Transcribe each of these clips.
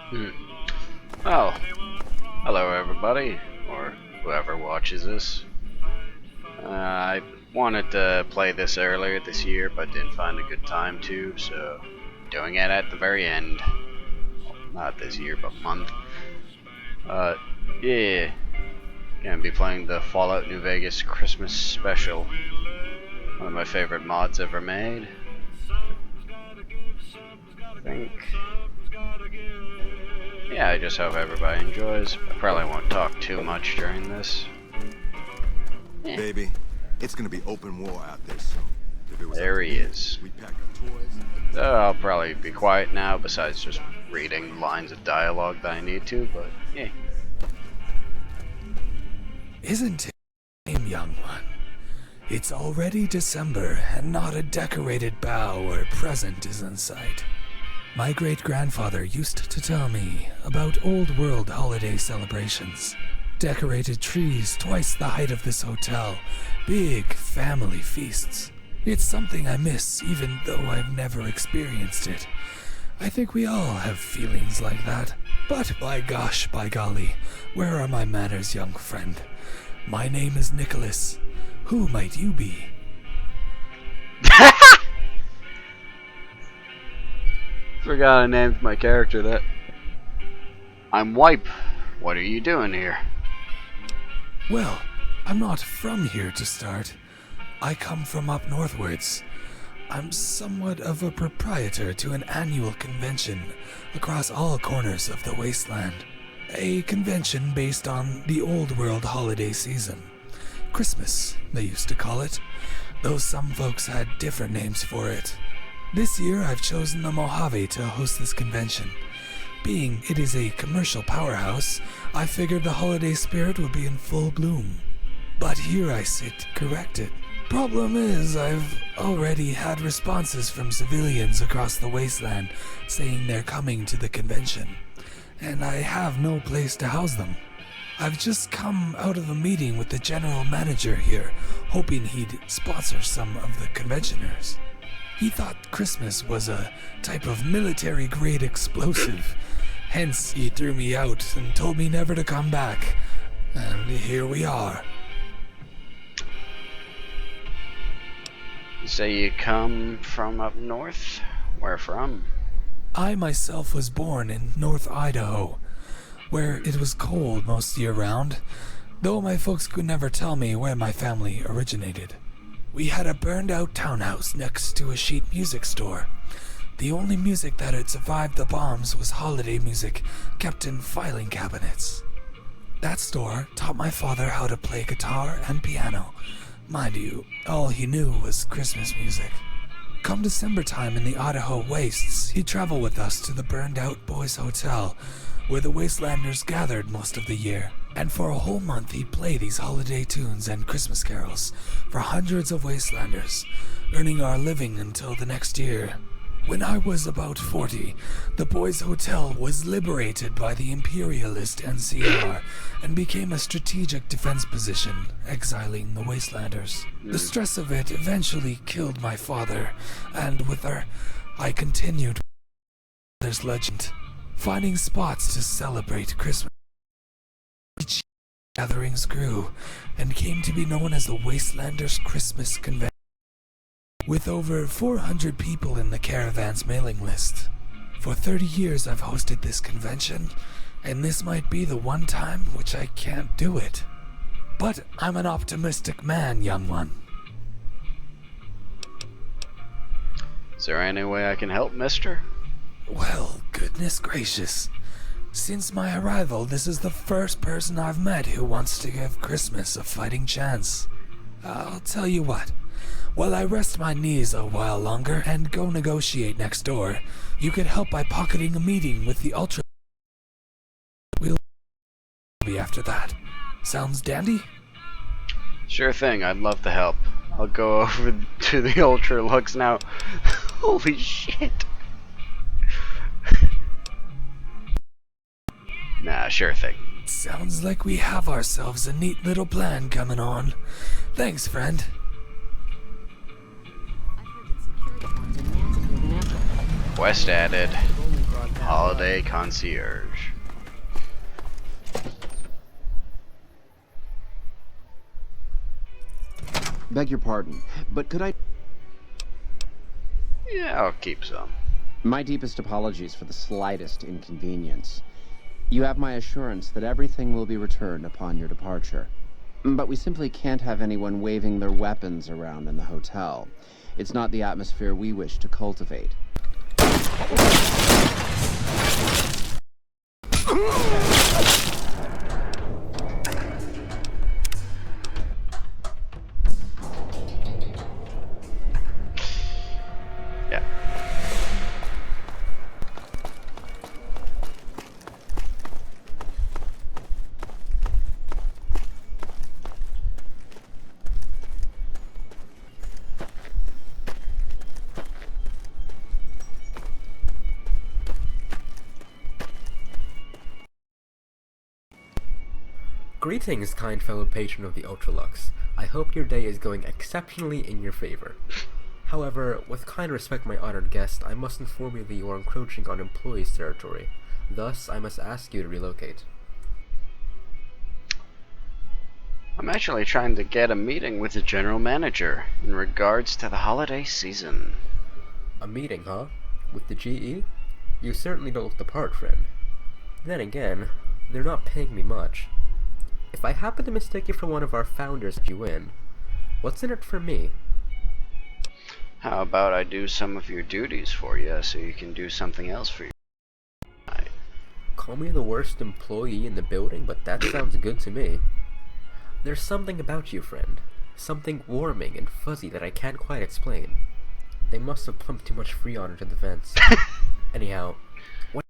Hmm. Oh, hello everybody, or whoever watches this. I wanted to play this earlier this year, but didn't find a good time to, so doing it at the very end. Not this year, but month. Uh, yeah, gonna be playing the Fallout New Vegas Christmas Special. One of my favorite mods ever made. I think. Yeah, I just hope everybody enjoys. I probably won't talk too much during this. Yeah. Baby, it's gonna be open war out there soon. If it was There up to he me, is. we'd pack our toys. I'll probably be quiet now, besides just reading lines of dialogue that I need to, but yeah. Isn't it time, young one? It's already December, and not a decorated bough or present is in sight. My great-grandfather used to tell me about old world holiday celebrations. Decorated trees twice the height of this hotel, big family feasts. It's something I miss even though I've never experienced it. I think we all have feelings like that. But by gosh, by golly, where are my manners, young friend? My name is Nicholas. Who might you be? Forgot I named my character that. I'm Wipe. What are you doing here? Well, I'm not from here to start. I come from up northwards. I'm somewhat of a proprietor to an annual convention across all corners of the wasteland. A convention based on the old world holiday season. Christmas, they used to call it, though some folks had different names for it. This year I've chosen the Mojave to host this convention. Being it is a commercial powerhouse, I figured the holiday spirit would be in full bloom. But here I sit corrected. Problem is, I've already had responses from civilians across the wasteland saying they're coming to the convention, and I have no place to house them. I've just come out of a meeting with the general manager here, hoping he'd sponsor some of the conventioners. He thought Christmas was a type of military-grade explosive. Hence, he threw me out and told me never to come back. And here we are. You say you come from up north? Where from? I myself was born in North Idaho, where it was cold most year-round, though my folks could never tell me where my family originated. We had a burned-out townhouse next to a sheet music store. The only music that had survived the bombs was holiday music kept in filing cabinets. That store taught my father how to play guitar and piano. Mind you, all he knew was Christmas music. Come December time in the Idaho wastes, he'd travel with us to the burned-out boys' hotel, where the wastelanders gathered most of the year. And for a whole month he'd play these holiday tunes and Christmas carols for hundreds of wastelanders, earning our living until the next year. When I was about 40, the boys' hotel was liberated by the imperialist NCR and became a strategic defense position, exiling the wastelanders. The stress of it eventually killed my father, and with her, I continued there's legend, finding spots to celebrate Christmas. Each gatherings grew and came to be known as the Wastelanders Christmas Convention, with over 400 people in the caravan's mailing list. For 30 years I've hosted this convention, and this might be the one time which I can't do it. But I'm an optimistic man, young one. Is there any way I can help, mister? Well, goodness gracious. Since my arrival, this is the first person I've met who wants to give Christmas a fighting chance. I'll tell you what. While I rest my knees a while longer and go negotiate next door, you could help by pocketing a meeting with the Ultra. We'll be after that. Sounds dandy? Sure thing, I'd love to help. I'll go over to the Ultra Lux now. Holy shit. Nah, sure thing. Sounds like we have ourselves a neat little plan coming on. Thanks, friend. Quest added. Holiday concierge. Beg your pardon, but could I... Yeah, I'll keep some. My deepest apologies for the slightest inconvenience. You have my assurance that everything will be returned upon your departure. But we simply can't have anyone waving their weapons around in the hotel. It's not the atmosphere we wish to cultivate. Yeah. Greetings, kind fellow patron of the Ultralux. I hope your day is going exceptionally in your favor. However, with kind respect, my honored guest, I must inform you that you are encroaching on employees' territory. Thus, I must ask you to relocate. I'm actually trying to get a meeting with the general manager in regards to the holiday season. A meeting, huh? With the GE? You certainly don't look the part, friend. Then again, they're not paying me much. If I happen to mistake you for one of our founders that you win, what's in it for me? How about I do some of your duties for you so you can do something else for you? Call me the worst employee in the building, but that sounds good to me. There's something about you, friend. Something warming and fuzzy that I can't quite explain. They must have pumped too much Freon into the vents. Anyhow, what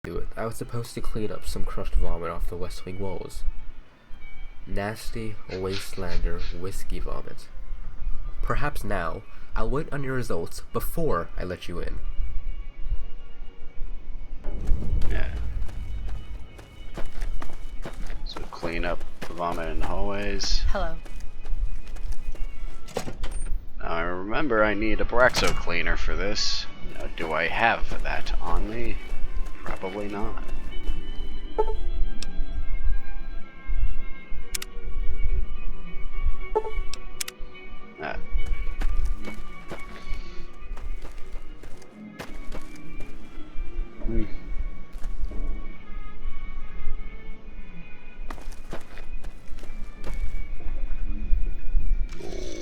do it? I was supposed to clean up some crushed vomit off the West Wing walls. Nasty wastelander whiskey vomit. Perhaps now, I'll wait on your results before I let you in. Yeah. So clean up the vomit in the hallways. Hello. Now I remember I need a Braxo cleaner for this. Now, do I have that on me? Probably not. Ah. Hmm.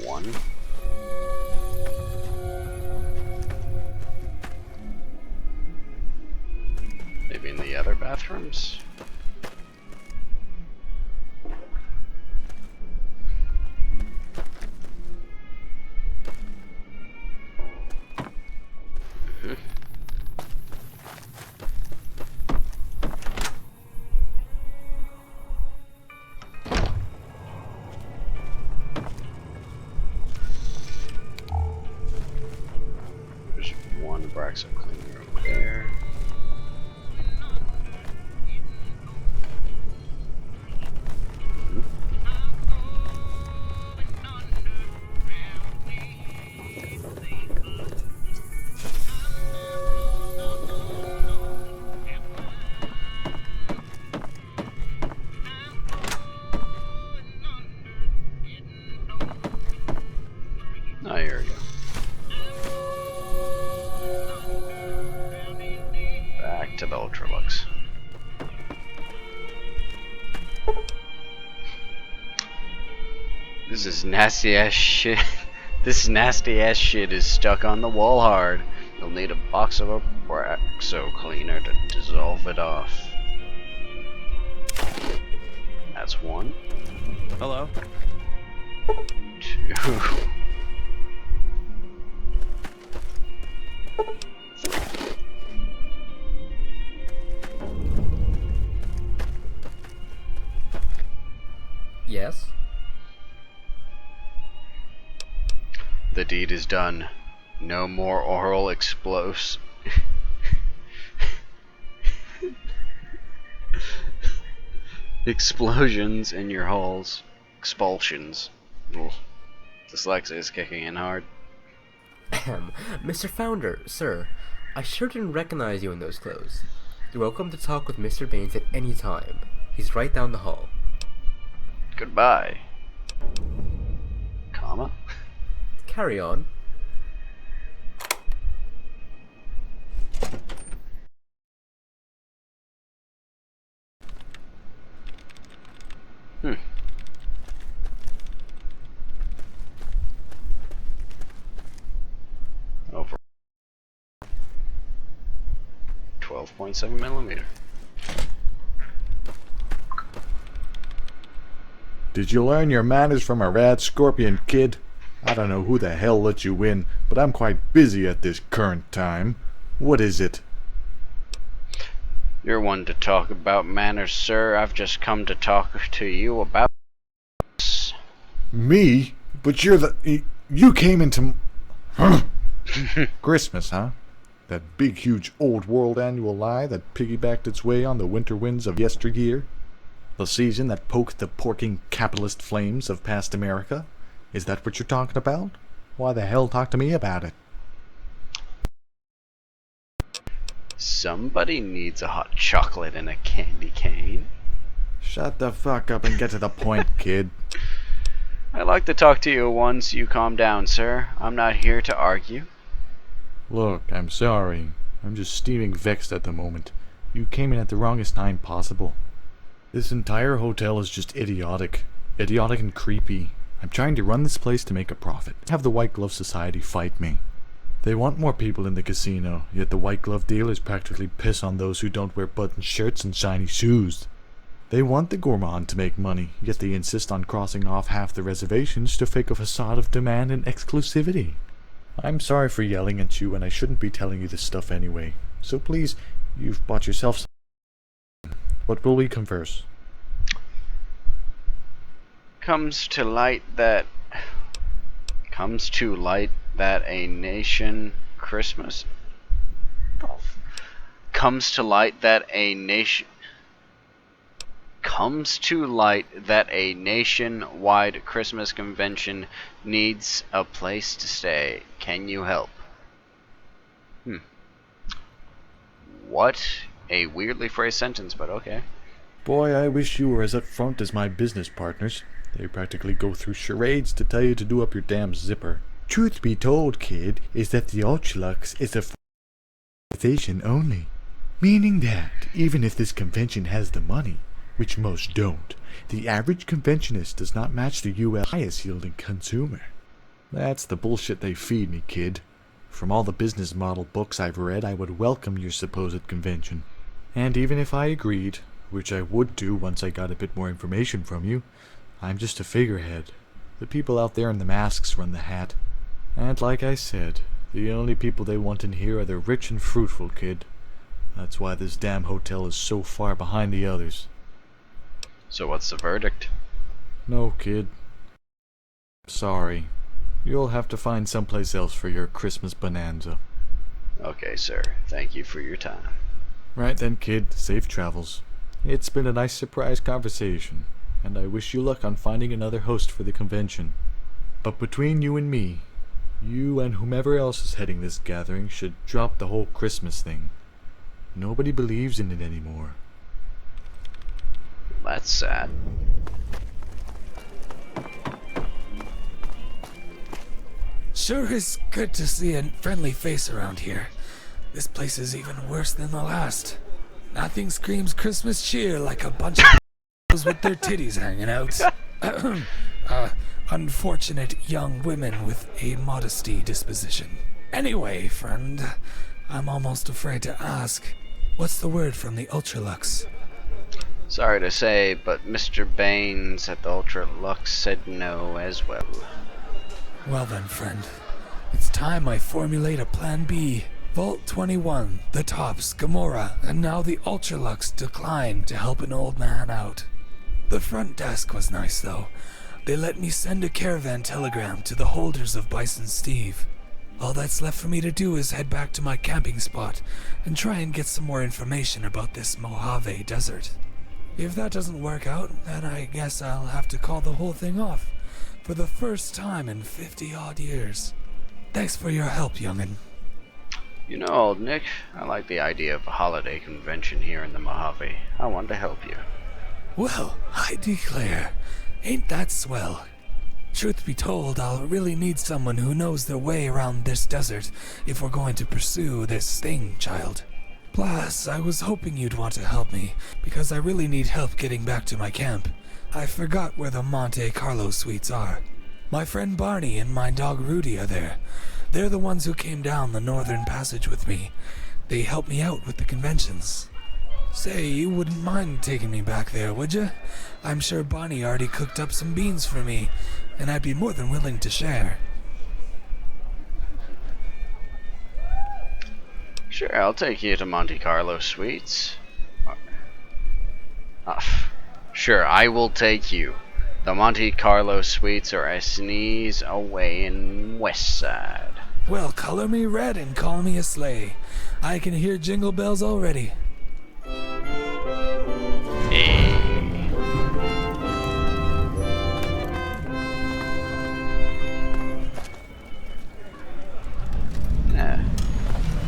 One. Maybe in the other bathrooms? Mhm. There's one Braxo cleaner over there. Oh, here we go. Back to the Ultralux. This is nasty ass shit. This nasty ass shit is stuck on the wall hard. You'll need a box of a Braxo cleaner to dissolve it off. That's one. Hello? Two. Yes? The deed is done. No more oral explosions in your halls. Expulsions. Ugh. Dyslexia is kicking in hard. Ahem. Mr. Founder, sir, I sure didn't recognize you in those clothes. You're welcome to talk with Mr. Baines at any time. He's right down the hall. Goodbye. Comma? Carry on. Over 12.7 millimeter. Did you learn your manners from a rad scorpion, kid? I don't know who the hell let you in, but I'm quite busy at this current time. What is it? You're one to talk about manners, sir. I've just come to talk to you about... Me? But you're the... You came into... Huh? Christmas, huh? That big, huge, old world annual lie that piggybacked its way on the winter winds of yesteryear? The season that poked the porking capitalist flames of past America? Is that what you're talking about? Why the hell talk to me about it? Somebody needs a hot chocolate and a candy cane. Shut the fuck up and get to the point, kid. I'd like to talk to you once you calm down, sir. I'm not here to argue. Look, I'm sorry. I'm just steaming vexed at the moment. You came in at the wrongest time possible. This entire hotel is just idiotic. Idiotic and creepy. I'm trying to run this place to make a profit. Have the White Glove Society fight me. They want more people in the casino, yet the White Glove dealers practically piss on those who don't wear button shirts and shiny shoes. They want the gourmand to make money, yet they insist on crossing off half the reservations to fake a facade of demand and exclusivity. I'm sorry for yelling at you, and I shouldn't be telling you this stuff anyway. So please, you've bought yourself some... What will we converse? Comes to light that a nation Christmas comes to light that a nationwide Christmas convention needs a place to stay. Can you help? What a weirdly phrased sentence, but okay. Boy, I wish you were as upfront as my business partners. They practically go through charades to tell you to do up your damn zipper. Truth be told, kid, is that the Ultralux is a organization only. Meaning that, even if this convention has the money, which most don't, the average conventionist does not match the U.S. highest yielding consumer. That's the bullshit they feed me, kid. From all the business model books I've read, I would welcome your supposed convention. And even if I agreed, which I would do once I got a bit more information from you, I'm just a figurehead. The people out there in the masks run the hat. And like I said, the only people they want in here are the rich and fruitful, kid. That's why this damn hotel is so far behind the others. So what's the verdict? No, kid. Sorry. You'll have to find someplace else for your Christmas bonanza. Okay, sir. Thank you for your time. Right then, kid. Safe travels. It's been a nice surprise conversation, and I wish you luck on finding another host for the convention. But between you and me, you and whomever else is heading this gathering should drop the whole Christmas thing. Nobody believes in it anymore. That's sad. Sure is good to see a friendly face around here. This place is even worse than the last. Nothing screams Christmas cheer like a bunch of with their titties hanging out. Unfortunate young women with a modesty disposition. Anyway, friend, I'm almost afraid to ask, what's the word from the Ultralux? Sorry to say, but Mr. Baines at the Ultralux said no as well. Well then, friend, it's time I formulate a plan B. Vault 21, the Tops, Gamora, and now the Ultralux decline to help an old man out. The front desk was nice, though. They let me send a caravan telegram to the holders of Bison Steve. All that's left for me to do is head back to my camping spot and try and get some more information about this Mojave Desert. If that doesn't work out, then I guess I'll have to call the whole thing off for the first time in 50-odd years. Thanks for your help, youngin'. You know, old Nick, I like the idea of a holiday convention here in the Mojave. I want to help you. Well, I declare, ain't that swell? Truth be told, I'll really need someone who knows their way around this desert if we're going to pursue this thing, child. Plus, I was hoping you'd want to help me, because I really need help getting back to my camp. I forgot where the Monte Carlo suites are. My friend Barney and my dog Rudy are there. They're the ones who came down the northern passage with me. They helped me out with the conventions. Say, you wouldn't mind taking me back there, would you? I'm sure Barney already cooked up some beans for me, and I'd be more than willing to share. Sure, I'll take you to Monte Carlo Suites. Sure, I will take you. The Monte Carlo Suites are a sneeze away in West Side. Well, color me red and call me a sleigh. I can hear jingle bells already. Hey. Yeah.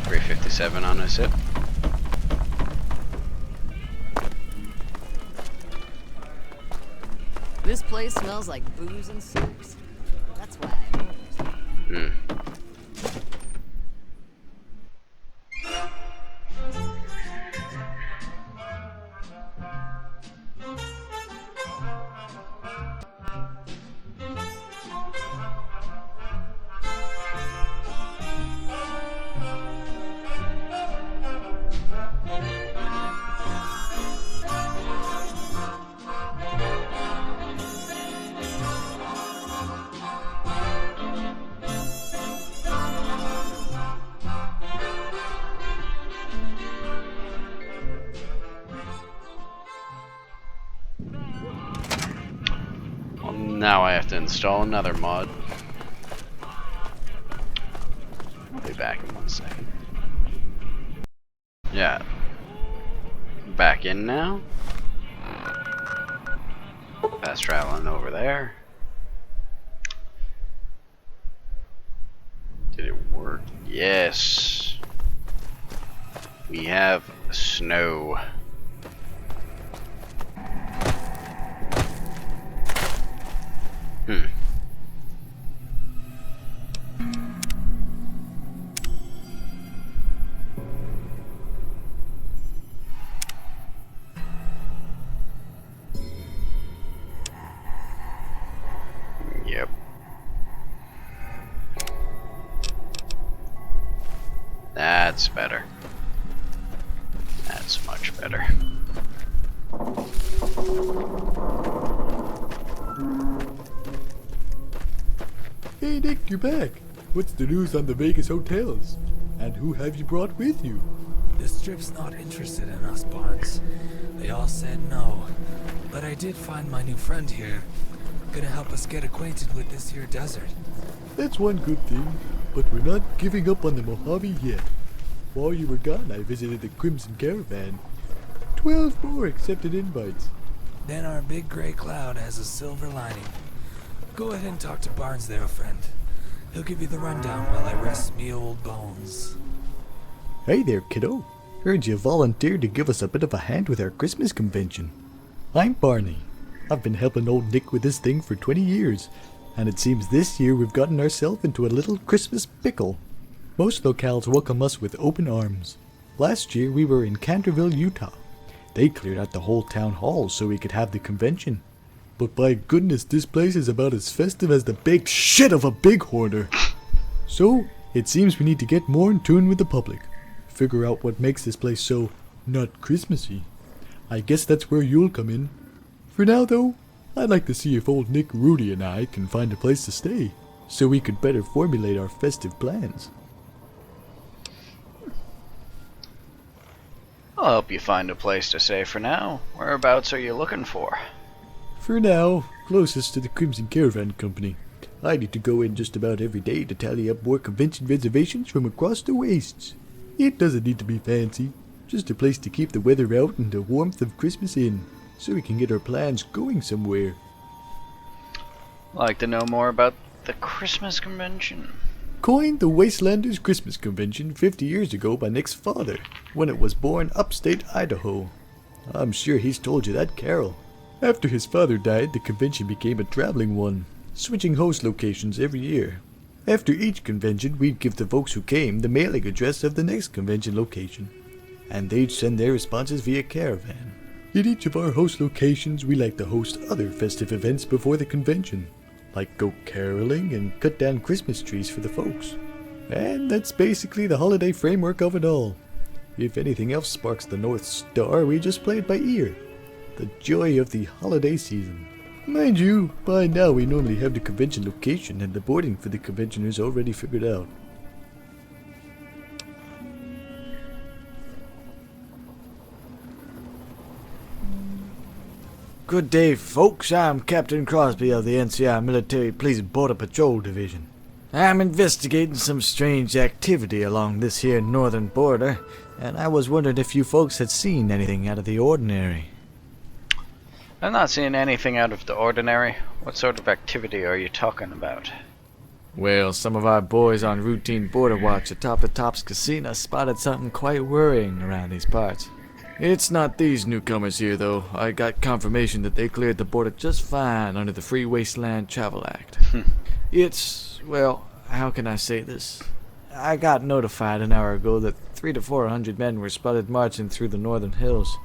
357 on a sip. This place smells like booze and soups. That's why I moved. Well, now I have to install another mod. I'll be back in 1 second. Yeah. Back in now. Fast traveling over there. Did it work? Yes. We have snow. Yep. That's better. That's much better. Hey Nick, you're back. What's the news on the Vegas hotels? And who have you brought with you? The Strip's not interested in us, Barnes. They all said no. But I did find my new friend here. Gonna help us get acquainted with this here desert. That's one good thing, but we're not giving up on the Mojave yet. While you were gone, I visited the Crimson Caravan. 12 more accepted invites. Then our big gray cloud has a silver lining. Go ahead and talk to Barnes there, friend. He'll give you the rundown while I rest me old bones. Hey there, kiddo. Heard you volunteered to give us a bit of a hand with our Christmas convention. I'm Barney. I've been helping old Nick with this thing for 20 years, and it seems this year we've gotten ourselves into a little Christmas pickle. Most locales welcome us with open arms. Last year we were in Canterville, Utah. They cleared out the whole town hall so we could have the convention. But by goodness, this place is about as festive as the big shit of a bighorner. So, it seems we need to get more in tune with the public. Figure out what makes this place so not Christmassy. I guess that's where you'll come in. For now though, I'd like to see if old Nick, Rudy and I can find a place to stay, so we could better formulate our festive plans. I'll help you find a place to stay for now. Whereabouts are you looking for? For now, closest to the Crimson Caravan Company. I need to go in just about every day to tally up more convention reservations from across the wastes. It doesn't need to be fancy, just a place to keep the weather out and the warmth of Christmas in, so we can get our plans going somewhere. Like to know more about the Christmas convention? Coined the Wastelanders Christmas Convention 50 years ago by Nick's father, when it was born upstate Idaho. I'm sure he's told you that, Carol. After his father died, the convention became a traveling one, switching host locations every year. After each convention, we'd give the folks who came the mailing address of the next convention location, and they'd send their responses via caravan. At each of our host locations, we like to host other festive events before the convention, like go caroling and cut down Christmas trees for the folks. And that's basically the holiday framework of it all. If anything else sparks the North Star, we just play it by ear. The joy of the holiday season. Mind you, by now we normally have the convention location and the boarding for the conventioners already figured out. Good day, folks. I'm Captain Crosby of the NCI Military Police Border Patrol Division. I'm investigating some strange activity along this here northern border, and I was wondering if you folks had seen anything out of the ordinary. I'm not seeing anything out of the ordinary. What sort of activity are you talking about? Well, some of our boys on routine border watch atop the Tops Casino spotted something quite worrying around these parts. It's not these newcomers here, though. I got confirmation that they cleared the border just fine under the Free Wasteland Travel Act. It's, well, how can I say this? I got notified an hour ago that 300 to 400 men were spotted marching through the northern hills,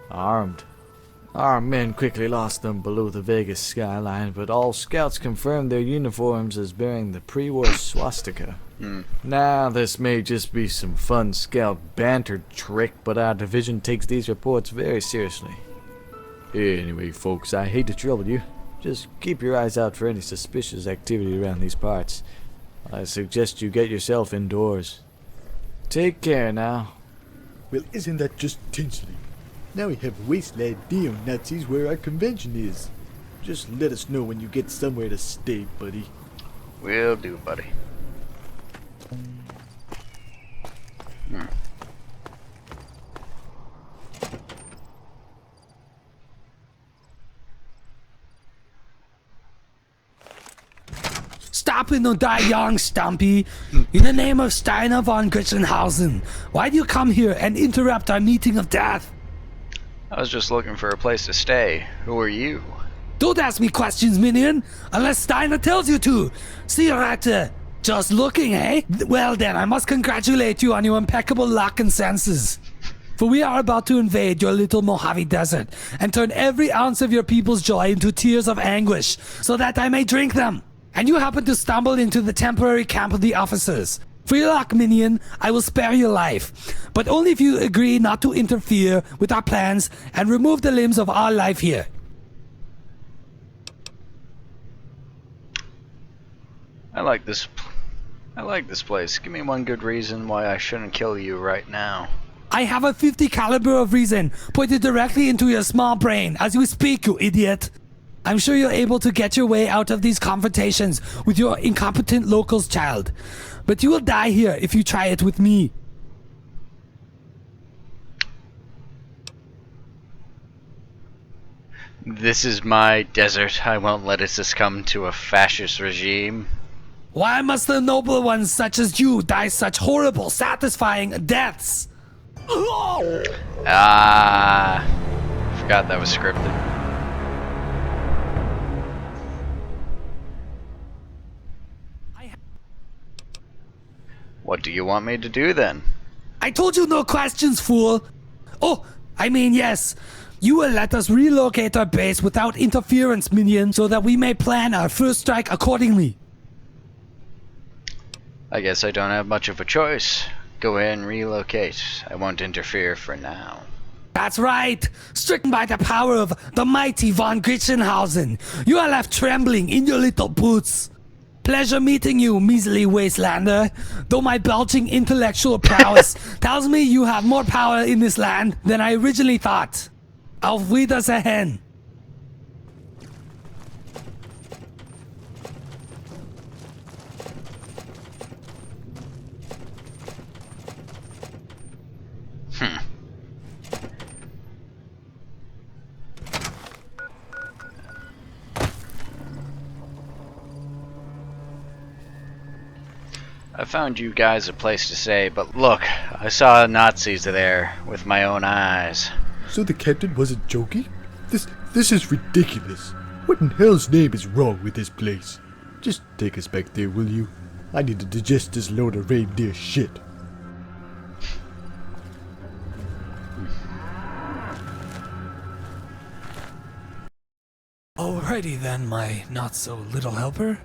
armed. Our men quickly lost them below the Vegas skyline, but all scouts confirmed their uniforms as bearing the pre-war swastika. Now, this may just be some fun scout banter trick, but our division takes these reports very seriously. Anyway, folks, I hate to trouble you. Just keep your eyes out for any suspicious activity around these parts. I suggest you get yourself indoors. Take care now. Well, isn't that just tinsely? Now we have wasteland neo-Nazis where our convention is. Just let us know when you get somewhere to stay, buddy. Will do, buddy. Stop it or die young, Stumpy. In the name of Steiner von Gritchenhausen, why do you come here and interrupt our meeting of death? I was just looking for a place to stay. Who are you? Don't ask me questions, minion, unless Steiner tells you to. See you right just looking, eh? Well then, I must congratulate you on your impeccable luck and senses. For we are about to invade your little Mojave Desert and turn every ounce of your people's joy into tears of anguish, so that I may drink them. And you happen to stumble into the temporary camp of the officers. For your luck, minion, I will spare your life, but only if you agree not to interfere with our plans and remove the limbs of our life here. I like this place. Give me one good reason why I shouldn't kill you right now. I have a .50 caliber of reason pointed directly into your small brain as we speak, you idiot. I'm sure you're able to get your way out of these confrontations with your incompetent locals, child. But you will die here if you try it with me. This is my desert. I won't let it succumb to a fascist regime. Why must the noble ones such as you die such horrible, satisfying deaths? Ah, forgot that was scripted. What do you want me to do then? I told you no questions, fool. Oh, I mean yes. You will let us relocate our base without interference, minion, so that we may plan our first strike accordingly. I guess I don't have much of a choice. Go ahead and relocate. I won't interfere for now. That's right. Stricken by the power of the mighty von Gritchenhausen, you are left trembling in your little boots. Pleasure meeting you, measly wastelander. Though my belching intellectual prowess tells me you have more power in this land than I originally thought. Auf Wiedersehen. I found you guys a place to stay, but look, I saw Nazis there with my own eyes. So the captain wasn't joking? This is ridiculous. What in hell's name is wrong with this place? Just take us back there, will you? I need to digest this load of reindeer shit. Alrighty then, my not-so-little helper.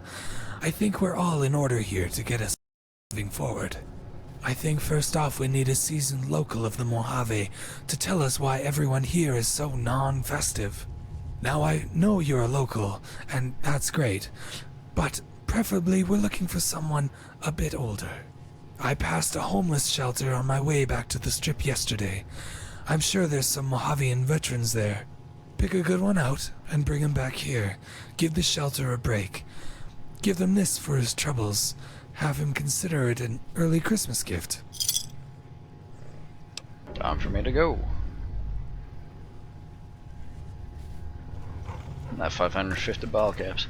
I think we're all in order here to get us moving forward. I think first off we need a seasoned local of the Mojave to tell us why everyone here is so non-festive. Now I know you're a local, and that's great, but preferably we're looking for someone a bit older. I passed a homeless shelter on my way back to the strip yesterday. I'm sure there's some Mojavean veterans there. Pick a good one out and bring him back here. Give the shelter a break. Give them this for his troubles. Have him consider it an early Christmas gift. Time for me to go. That 550 ball caps.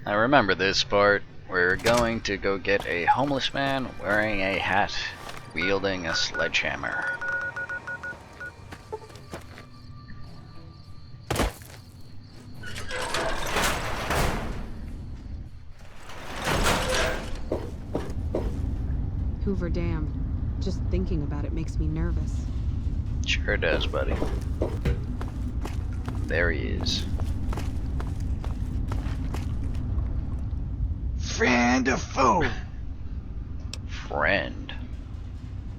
Now remember this part. We're going to go get a homeless man wearing a hat, wielding a sledgehammer. Hoover Dam. Just thinking about it makes me nervous. Sure does, buddy. There he is. Friend or foe? Friend.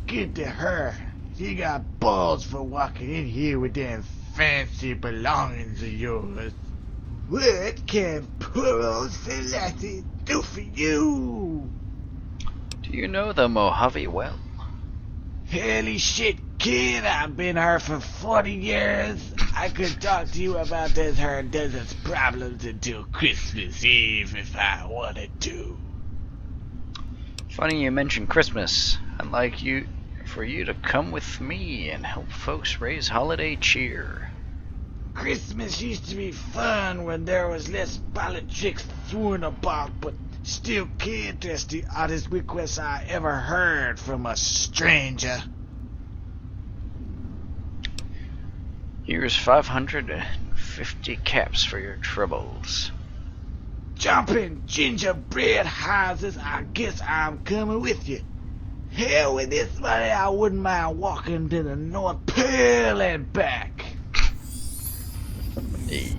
Good to her. She got balls for walking in here with them fancy belongings of yours. What can poor old Celeste do for you? Do you know the Mojave well? Holy shit, kid, I've been her for 40 years. I could talk to you about this her desert's problems until Christmas Eve if I wanted to. Funny you mention Christmas. I'd like for you to come with me and help folks raise holiday cheer. Christmas used to be fun when there was less politics thrown about, but still, kid, that's the oddest request I ever heard from a stranger. Here's 550 caps for your troubles. Jumping gingerbread houses, I guess I'm coming with you. Hell, with this money, I wouldn't mind walking to the North Pole and back. Hey.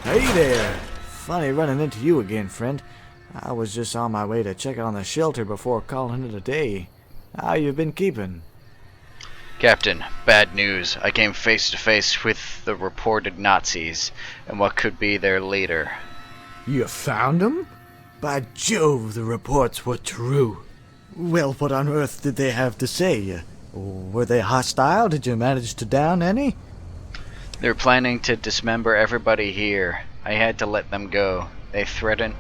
Hey there! Funny running into you again, friend. I was just on my way to check on the shelter before calling it a day. How you been keeping? Captain, bad news. I came face to face with the reported Nazis and what could be their leader. You found him? By Jove, the reports were true. Well, what on earth did they have to say? Were they hostile? Did you manage to down any? They're planning to dismember everybody here. I had to let them go. They threatened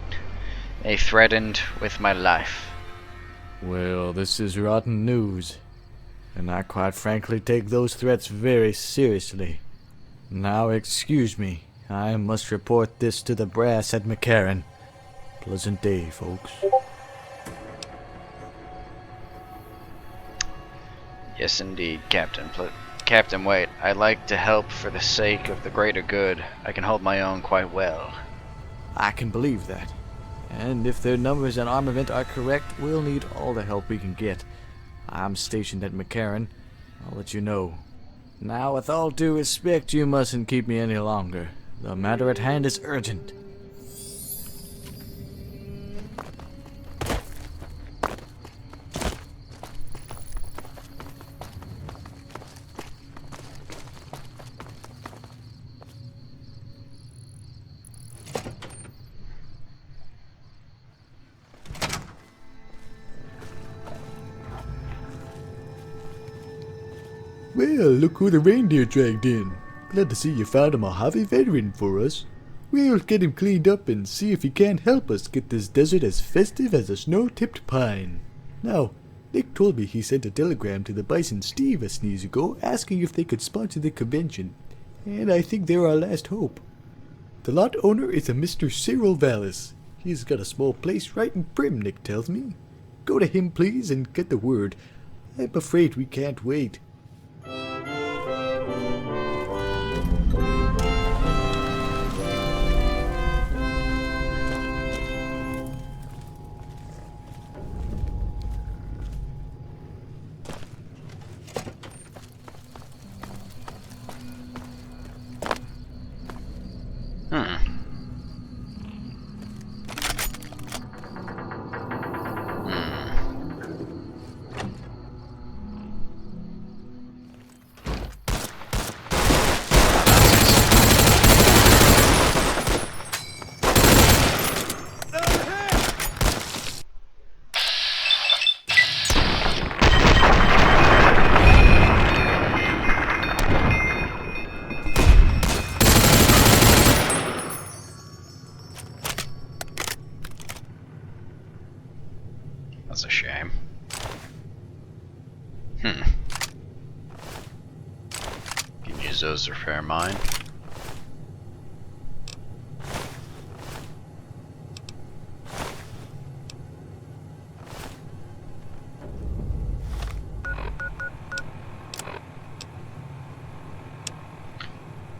with my life. Well, this is rotten news. And I quite frankly take those threats very seriously. Now excuse me. I must report this to the brass at McCarran. Pleasant day, folks. Yes, indeed, Captain. Captain, wait. I'd like to help for the sake of the greater good. I can hold my own quite well. I can believe that. And if their numbers and armament are correct, we'll need all the help we can get. I'm stationed at McCarran. I'll let you know. Now, with all due respect, you mustn't keep me any longer. The matter at hand is urgent. Well, look who the reindeer dragged in. Glad to see you found a Mojave veteran for us. We'll get him cleaned up and see if he can't help us get this desert as festive as a snow-tipped pine. Now, Nick told me he sent a telegram to the Bison Steve a sneeze ago asking if they could sponsor the convention, and I think they're our last hope. The lot owner is a Mr. Cyril Vallis. He's got a small place right in Prim, Nick tells me. Go to him, please, and get the word. I'm afraid we can't wait. That's a shame. Can use those to repair mine.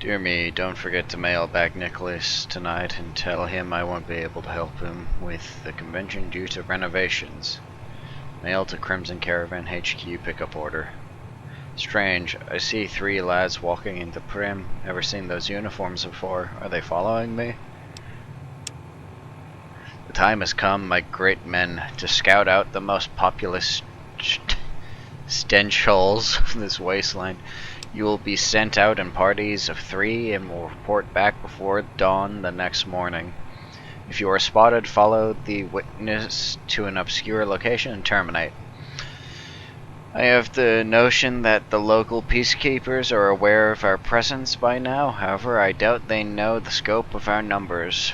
Dear me, don't forget to mail back Nicholas tonight and tell him I won't be able to help him with the convention due to renovations. Mail to Crimson Caravan HQ pickup order. Strange, I see 3 lads walking into Prim. Never seen those uniforms before. Are they following me? The time has come, my great men, to scout out the most populous stench holes of this wasteland. You will be sent out in parties of 3 and will report back before dawn the next morning. If you are spotted, follow the witness to an obscure location and terminate. I have the notion that the local peacekeepers are aware of our presence by now. However, I doubt they know the scope of our numbers.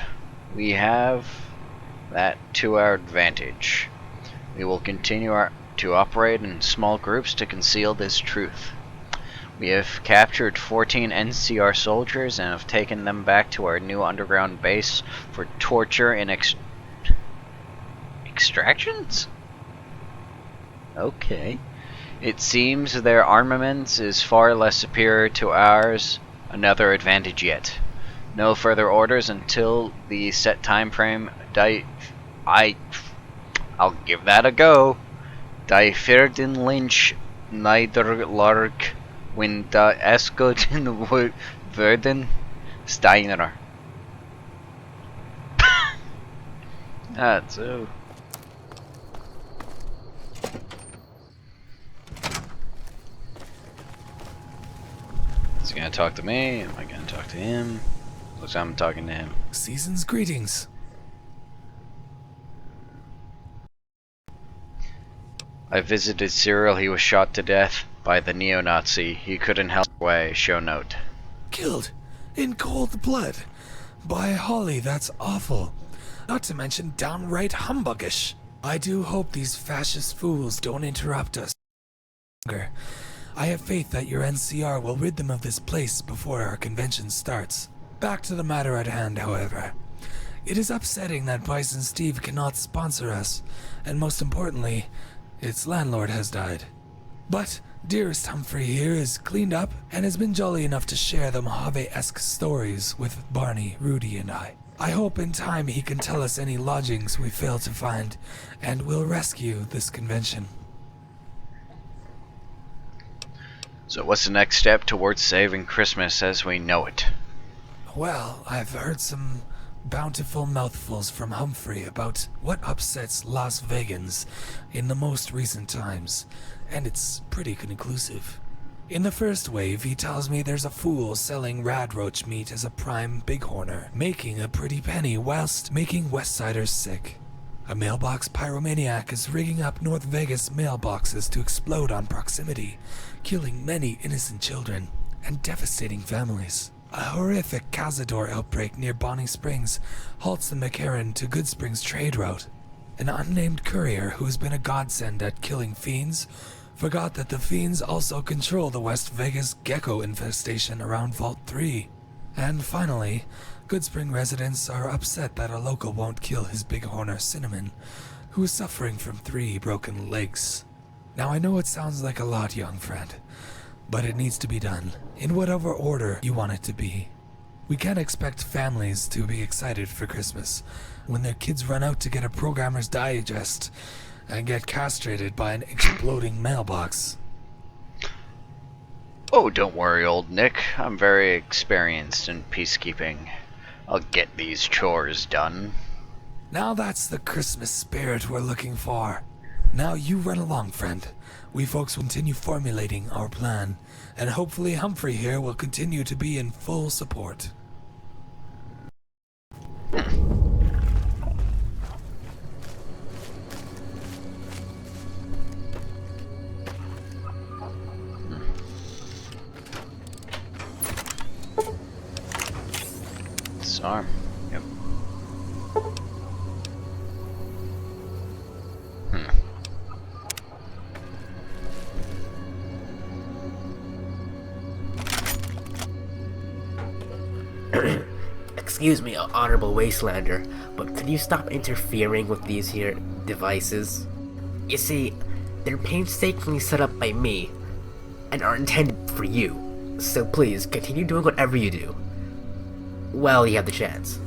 We have that to our advantage. We will continue to operate in small groups to conceal this truth. We have captured 14 NCR soldiers and have taken them back to our new underground base for torture and extractions? Okay. It seems their armaments is far less superior to ours, another advantage yet. No further orders until the set time frame. I'll give that a go. Die Ferden Lynch Niederlark when da Escoten werden Steiner. That's so. Is he gonna talk to me? Am I gonna talk to him? Looks like I'm talking to him. Season's greetings. I visited Cyril. He was shot to death by the neo-Nazi. He couldn't help away. Show note. Killed in cold blood. By Holly, that's awful. Not to mention downright humbuggish. I do hope these fascist fools don't interrupt us. I have faith that your NCR will rid them of this place before our convention starts. Back to the matter at hand, however. It is upsetting that Bison Steve cannot sponsor us, and most importantly, its landlord has died. But dearest Humphrey here is cleaned up and has been jolly enough to share the Mojave-esque stories with Barney, Rudy, and I. I hope in time he can tell us any lodgings we fail to find, and will rescue this convention. So what's the next step towards saving Christmas as we know it? Well, I've heard some bountiful mouthfuls from Humphrey about what upsets Las Vegans in the most recent times, and it's pretty conclusive. In the first wave, he tells me there's a fool selling radroach meat as a prime bighorner, making a pretty penny whilst making Westsiders sick. A mailbox pyromaniac is rigging up North Vegas mailboxes to explode on proximity, killing many innocent children and devastating families. A horrific Cazador outbreak near Bonnie Springs halts the McCarran to Good Springs trade route. An unnamed courier who has been a godsend at killing fiends forgot that the fiends also control the West Vegas gecko infestation around Vault 3. And finally, Goodspring residents are upset that a local won't kill his bighorner Cinnamon, who is suffering from 3 broken legs. Now I know it sounds like a lot, young friend, but it needs to be done, in whatever order you want it to be. We can't expect families to be excited for Christmas when their kids run out to get a Programmer's Digest and get castrated by an exploding mailbox. Oh, don't worry, old Nick. I'm very experienced in peacekeeping. I'll get these chores done. Now that's the Christmas spirit we're looking for. Now you run along, friend. We folks will continue formulating our plan, and hopefully Humphrey here will continue to be in full support. Disarm. Yep. Excuse me, Honorable Wastelander, but could you stop interfering with these here devices? You see, they're painstakingly set up by me, and are intended for you. So please, continue doing whatever you do. Well, you have the chance.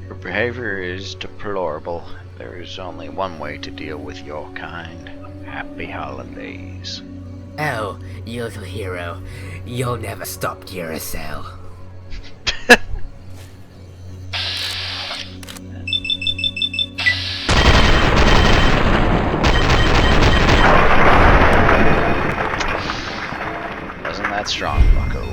Your behavior is deplorable. There is only one way to deal with your kind. Happy holidays. Oh, you little hero. You'll never stop Duracell. Wasn't that strong, bucko.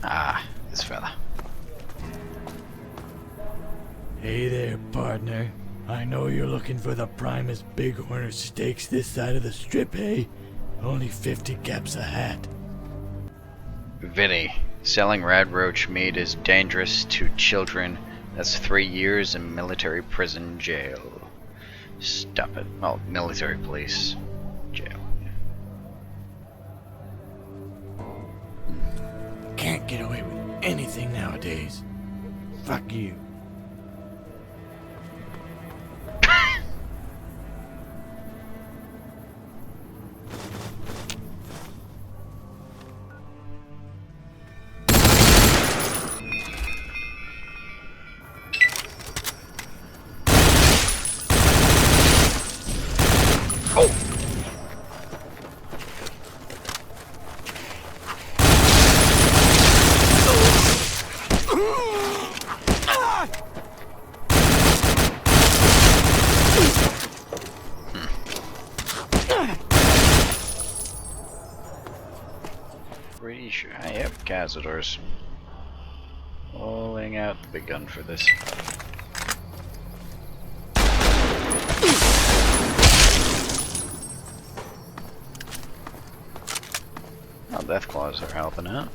Ah, this fella. Hey there, partner. I know you're looking for the primest bighorner steaks this side of the strip, hey? Only 50 caps a hat. Vinny, selling red roach meat is dangerous to children. That's 3 years in military prison jail. Stop it. Well, military police jail. Can't get away with anything nowadays. Fuck you. Pretty sure. Yep, Cazadors. Pulling out the big gun for this. Oh, Deathclaws are helping out.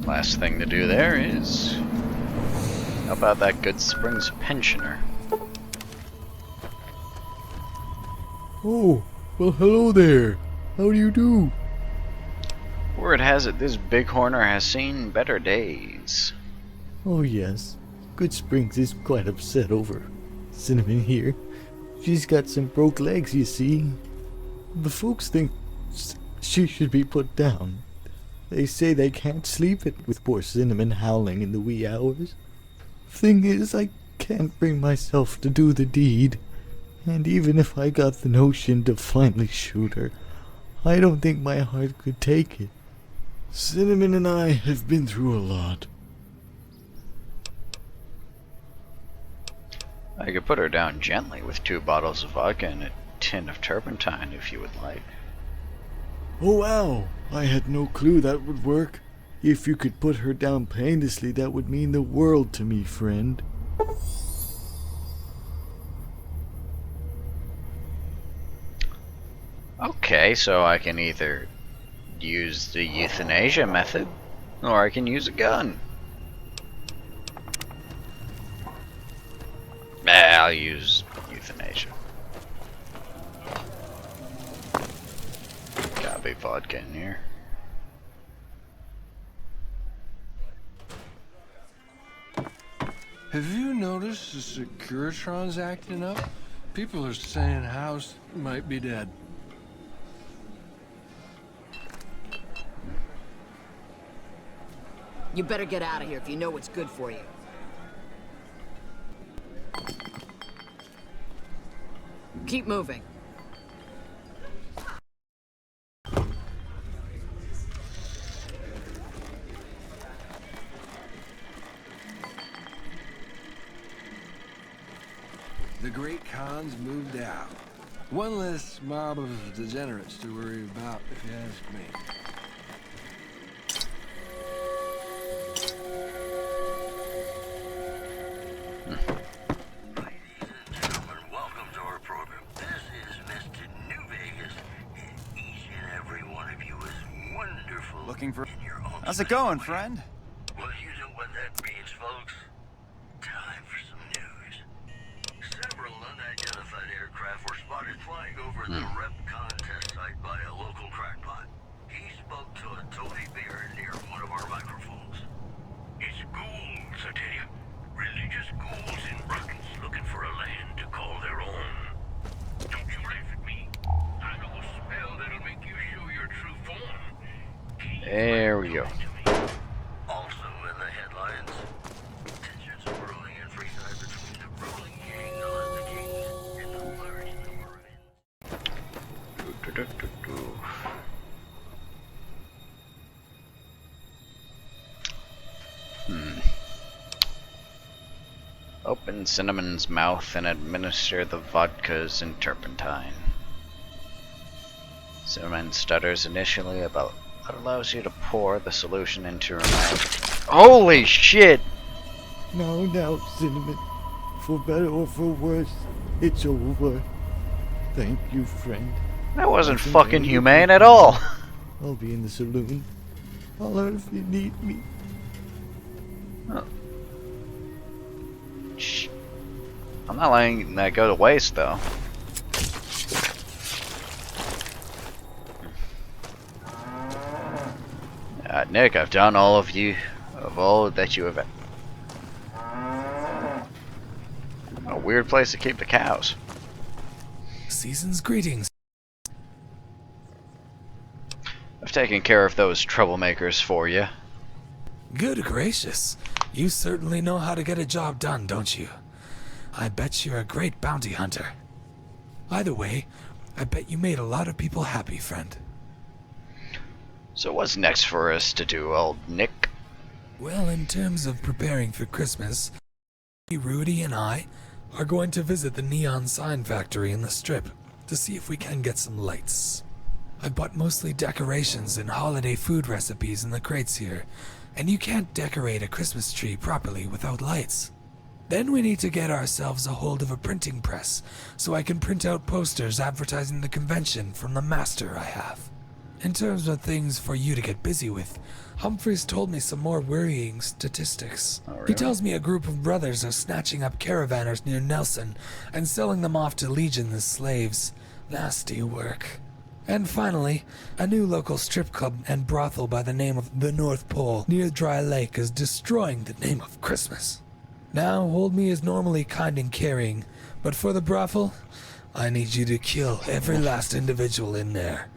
Last thing to do there is help out that Good Springs pensioner. Oh, well hello there. How do you do? Word has it this bighorner has seen better days. Oh yes, Good Springs is quite upset over Cinnamon here. She's got some broke legs, you see. The folks think she should be put down. They say they can't sleep it with poor Cinnamon howling in the wee hours. Thing is, I can't bring myself to do the deed. And even if I got the notion to finally shoot her, I don't think my heart could take it. Cinnamon and I have been through a lot. I could put her down gently with 2 bottles of vodka and a tin of turpentine if you would like. Oh wow, I had no clue that would work. If you could put her down painlessly, that would mean the world to me, friend. Okay, so I can either use the euthanasia method, or I can use a gun. I'll use euthanasia. Gotta be vodka in here. Have you noticed the Securitron's acting up? People are saying House might be dead. You better get out of here if you know what's good for you. Keep moving. The Great Khan's moved out. One less mob of degenerates to worry about, if you ask me. Looking for... How's it going, friend? Well, you know what that means, folks. Time for some news. Several unidentified aircraft were spotted flying over the Repcon test site by a local crackpot. He spoke to a toady bear near one of our microphones. It's ghouls, I tell you. Religious ghouls in rockets looking for a land to call their own. Don't you laugh at me. I know a spell that'll make you show your true form. There we go. Also in the headlines, tensions are brewing in Freeside between the ruling gang known as the Kings and the large number of Open Cinnamon's mouth and administer the vodkas and turpentine. Cinnamon stutters initially about what allows you to pour the solution into her mouth. Holy shit! Now, Cinnamon. For better or for worse, it's over. Thank you, friend. That wasn't fucking humane at all. I'll be in the saloon. Holler if you need me. Oh. Shh. I'm not letting that go to waste, though. Nick, I've done all that you have. A weird place to keep the cows. Season's greetings. I've taken care of those troublemakers for you. Good gracious. You certainly know how to get a job done, don't you? I bet you're a great bounty hunter. Either way, I bet you made a lot of people happy, friend. So what's next for us to do, old Nick? Well, in terms of preparing for Christmas, Rudy and I are going to visit the neon sign factory in the Strip to see if we can get some lights. I bought mostly decorations and holiday food recipes in the crates here, and you can't decorate a Christmas tree properly without lights. Then we need to get ourselves a hold of a printing press so I can print out posters advertising the convention from the master I have. In terms of things for you to get busy with, Humphreys told me some more worrying statistics. Oh, really? He tells me a group of brothers are snatching up caravanners near Nelson and selling them off to Legion as slaves. Nasty work. And finally, a new local strip club and brothel by the name of the North Pole near Dry Lake is destroying the name of Christmas. Now, Old Me is normally kind and caring, but for the brothel, I need you to kill every last individual in there.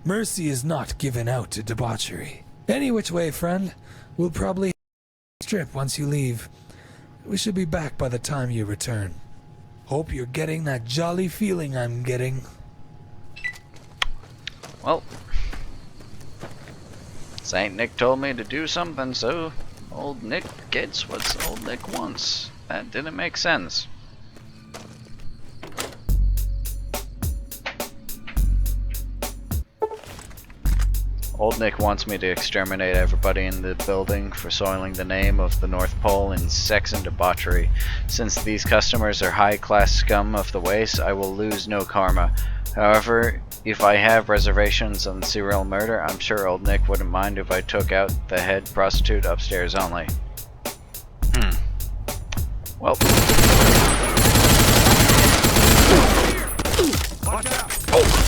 Mercy is not given out to debauchery. Any which way, friend, we'll probably strip once you leave. We should be back by the time you return. Hope you're getting that jolly feeling I'm getting. Well, Saint Nick told me to do something, so old Nick gets what old Nick wants. That didn't make sense. Old Nick wants me to exterminate everybody in the building for soiling the name of the North Pole in sex and debauchery. Since these customers are high-class scum of the waste, I will lose no karma. However, if I have reservations on serial murder, I'm sure Old Nick wouldn't mind if I took out the head prostitute upstairs only. Well. Watch out! Oh!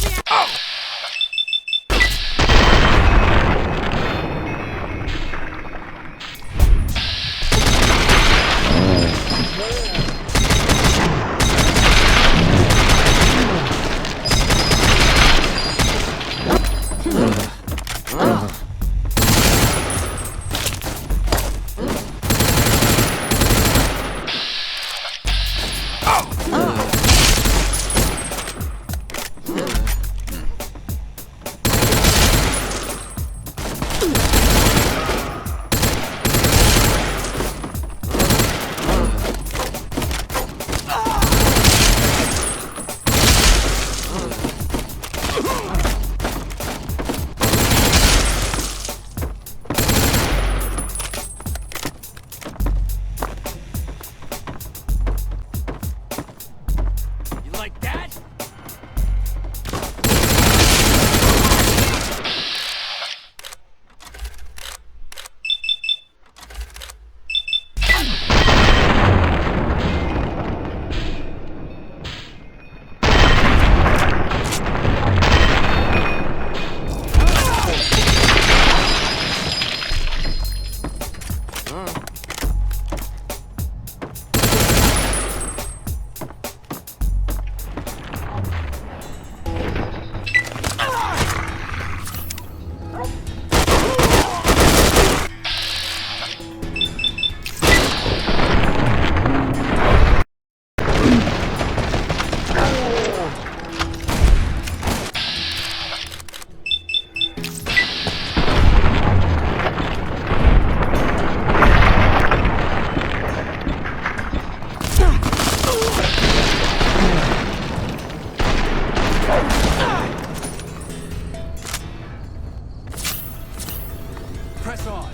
Press on.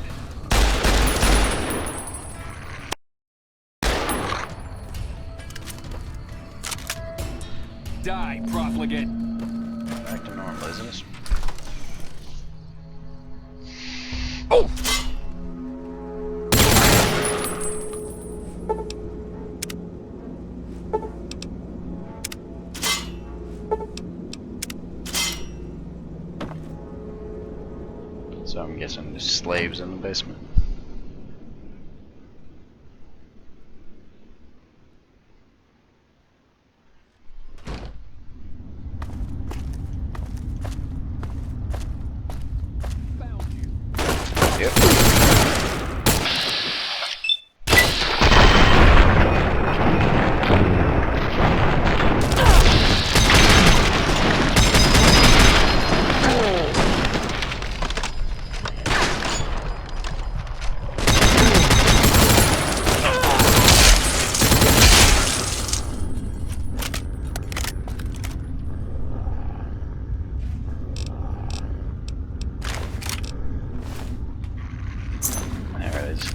Die, profligate. Back to normal, isn't it? Oh! So I'm guessing there's slaves in the basement. Yep. There it is.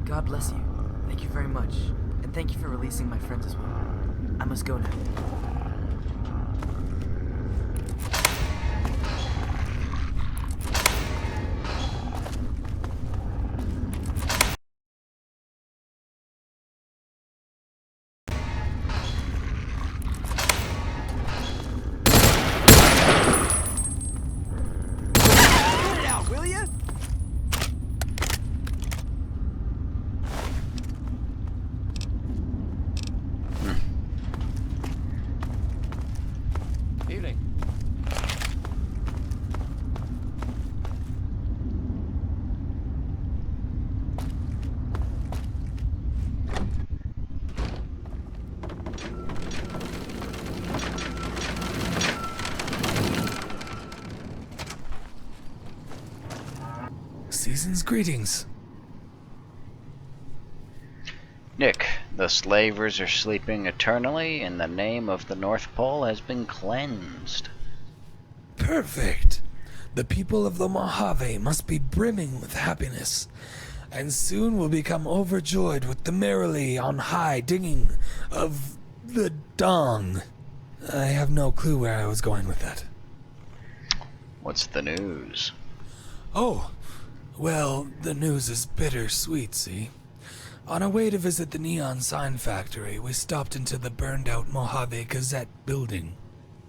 God bless you. Thank you very much. And thank you for releasing my friends as well. I must go now. Get it out, will ya? Season's greetings. Nick, the slavers are sleeping eternally, and the name of the North Pole has been cleansed. Perfect. The people of the Mojave must be brimming with happiness, and soon will become overjoyed with the merrily on high dinging of the dong. I have no clue where I was going with that. What's the news? Oh, well, the news is bittersweet, see? On our way to visit the neon sign factory, we stopped into the burned-out Mojave Gazette building.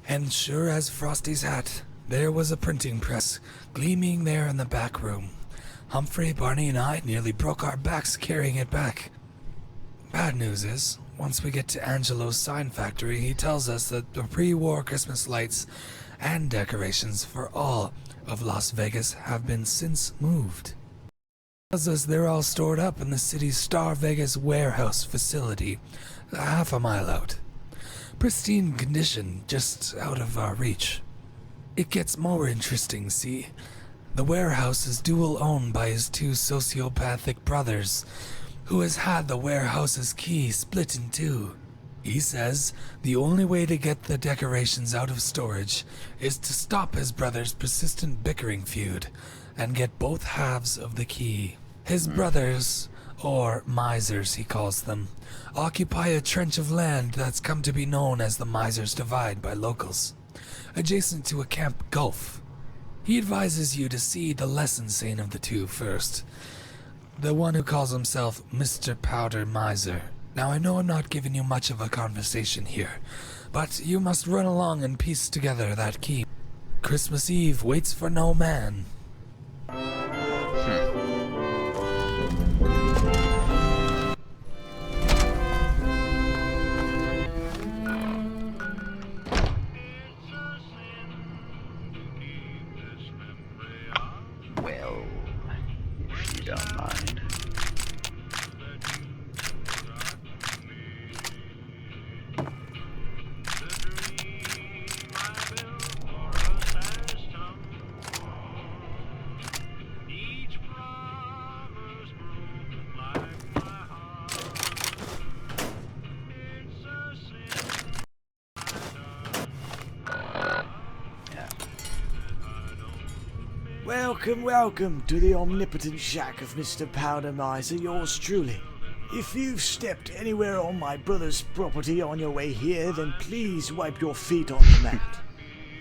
And sure as Frosty's hat, there was a printing press gleaming there in the back room. Humphrey, Barney, and I nearly broke our backs carrying it back. Bad news is, once we get to Angelo's sign factory, he tells us that the pre-war Christmas lights and decorations for all of Las Vegas have been since moved. Tells us they're all stored up in the city's Star Vegas warehouse facility, half a mile out. Pristine condition, just out of our reach. It gets more interesting, see? The warehouse is dual owned by his two sociopathic brothers, who has had the warehouse's key split in two. He says the only way to get the decorations out of storage is to stop his brother's persistent bickering feud and get both halves of the key. His brothers, or misers he calls them, occupy a trench of land that's come to be known as the Miser's Divide by locals, adjacent to a Camp Gulf. He advises you to see the less insane of the two first, the one who calls himself Mr. Powder Miser. Now I know I'm not giving you much of a conversation here, but you must run along and piece together that key. Christmas Eve waits for no man. Well, if you don't mind. Welcome to the omnipotent shack of Mr. Powder Miser, yours truly. If you've stepped anywhere on my brother's property on your way here, then please wipe your feet on the mat.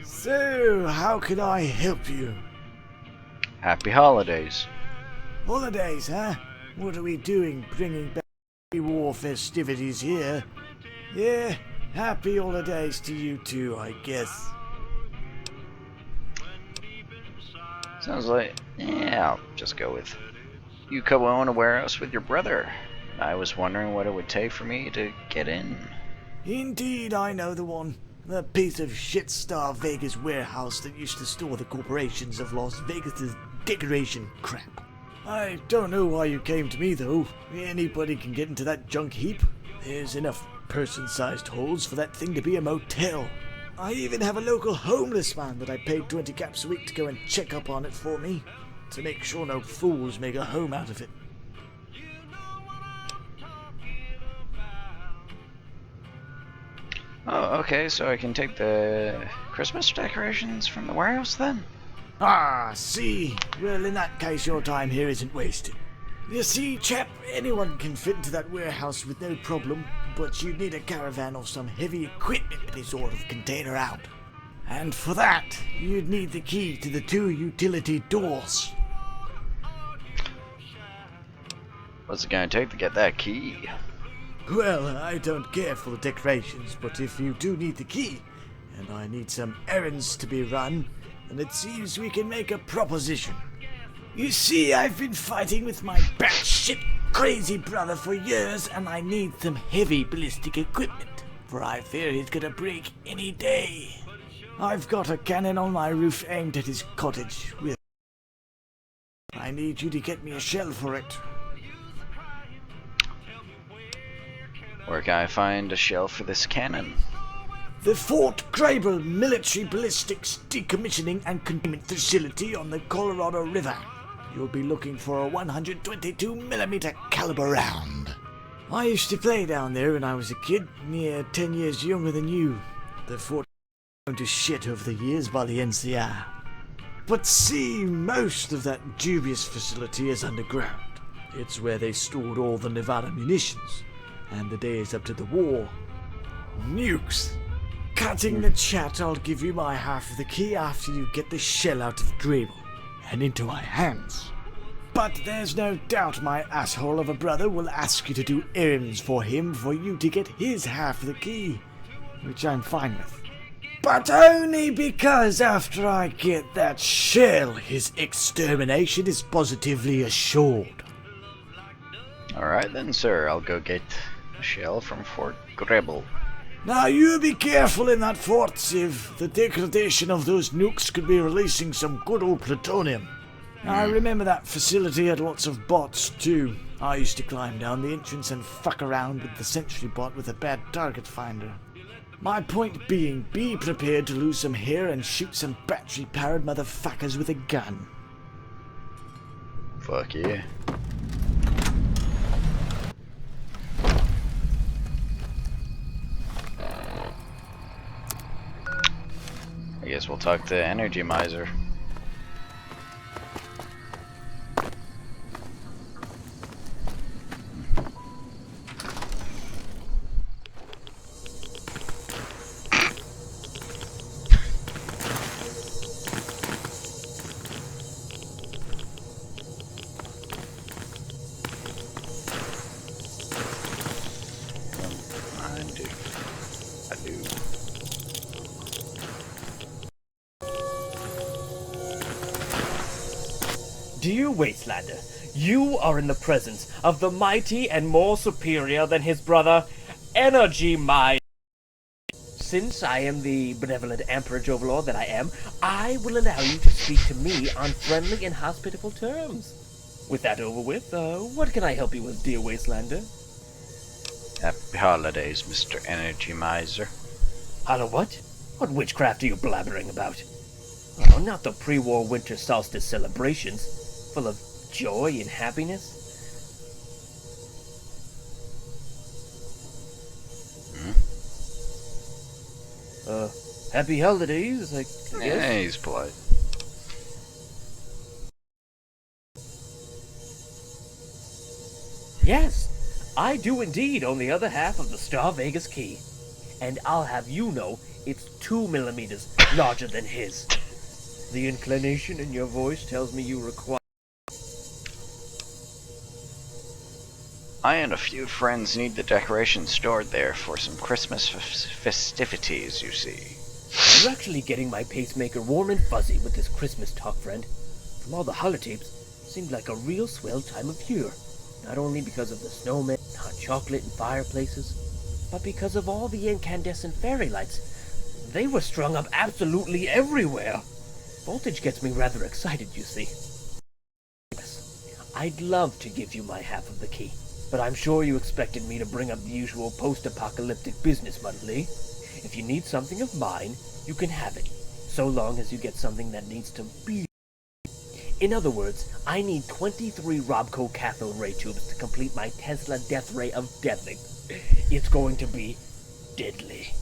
So, how can I help you? Happy holidays. Holidays, huh? What are we doing bringing back war festivities here? Yeah, happy holidays to you too, I guess. Sounds like, yeah, I'll just go with, you co-own a warehouse with your brother. I was wondering what it would take for me to get in. Indeed, I know the one. The piece of shit Star Vegas warehouse that used to store the corporations of Las Vegas's decoration crap. I don't know why you came to me, though. Anybody can get into that junk heap. There's enough person-sized holes for that thing to be a motel. I even have a local homeless man that I paid 20 caps a week to go and check up on it for me, to make sure no fools make a home out of it. Oh, okay, so I can take the Christmas decorations from the warehouse then? Ah, see? Well, in that case, your time here isn't wasted. You see, chap, anyone can fit into that warehouse with no problem, but you'd need a caravan or some heavy equipment any sort of container out. And for that, you'd need the key to the 2 utility doors. What's it gonna take to get that key? Well, I don't care for the decorations, but if you do need the key, and I need some errands to be run, then it seems we can make a proposition. You see, I've been fighting with my batshit crazy brother for years, and I need some heavy ballistic equipment, for I fear he's gonna break any day. I've got a cannon on my roof aimed at his cottage. I need you to get me a shell for it. Where can I find a shell for this cannon? The Fort Grable Military Ballistics Decommissioning and Containment Facility on the Colorado River. you'll be looking for a 122mm caliber round. I used to play down there when I was a kid, near 10 years younger than you. The fort gone to shit over the years by the NCI. But see, most of that dubious facility is underground. It's where they stored all the Nevada munitions, and the days up to the war. Nukes. Cutting the chat, I'll give you my half of the key after you get the shell out of Grable and into my hands. But there's no doubt my asshole of a brother will ask you to do errands for him for you to get his half of the key, which I'm fine with. But only because after I get that shell, his extermination is positively assured. Alright then, sir. I'll go get a shell from Fort Gribble. Now you be careful in that fort, Civ. The degradation of those nukes could be releasing some good old plutonium. I remember that facility had lots of bots too. I used to climb down the entrance and fuck around with the sentry bot with a bad target finder. My point being, be prepared to lose some hair and shoot some battery-powered motherfuckers with a gun. Fuck yeah. I guess we'll talk to Energy Miser. I do. Dear Wastelander, you are in the presence of the mighty and more superior than his brother, Energy Miser. Since I am the benevolent amperage overlord that I am, I will allow you to speak to me on friendly and hospitable terms. With that over with, what can I help you with, dear Wastelander? Happy holidays, Mr. Energy Miser. Hello, what? What witchcraft are you blabbering about? Oh, not the pre-war winter solstice celebrations, full of joy and happiness. Happy holidays, I guess. Yeah, he's polite. Yes, I do indeed own the other half of the Star Vegas key. And I'll have you know, it's 2 millimeters larger than his. The inclination in your voice tells me you require... I and a few friends need the decorations stored there for some Christmas festivities, you see. You're actually getting my pacemaker warm and fuzzy with this Christmas talk, friend. From all the holotapes, seemed like a real swell time of year. Not only because of the snowmen, hot chocolate, and fireplaces, but because of all the incandescent fairy lights. They were strung up absolutely everywhere. Voltage gets me rather excited, you see. Yes, I'd love to give you my half of the key, but I'm sure you expected me to bring up the usual post-apocalyptic business muddle. If you need something of mine, you can have it, so long as you get something that needs to be. In other words, I need 23 Robco cathode ray tubes to complete my Tesla death ray of deathing. It's going to be deadly.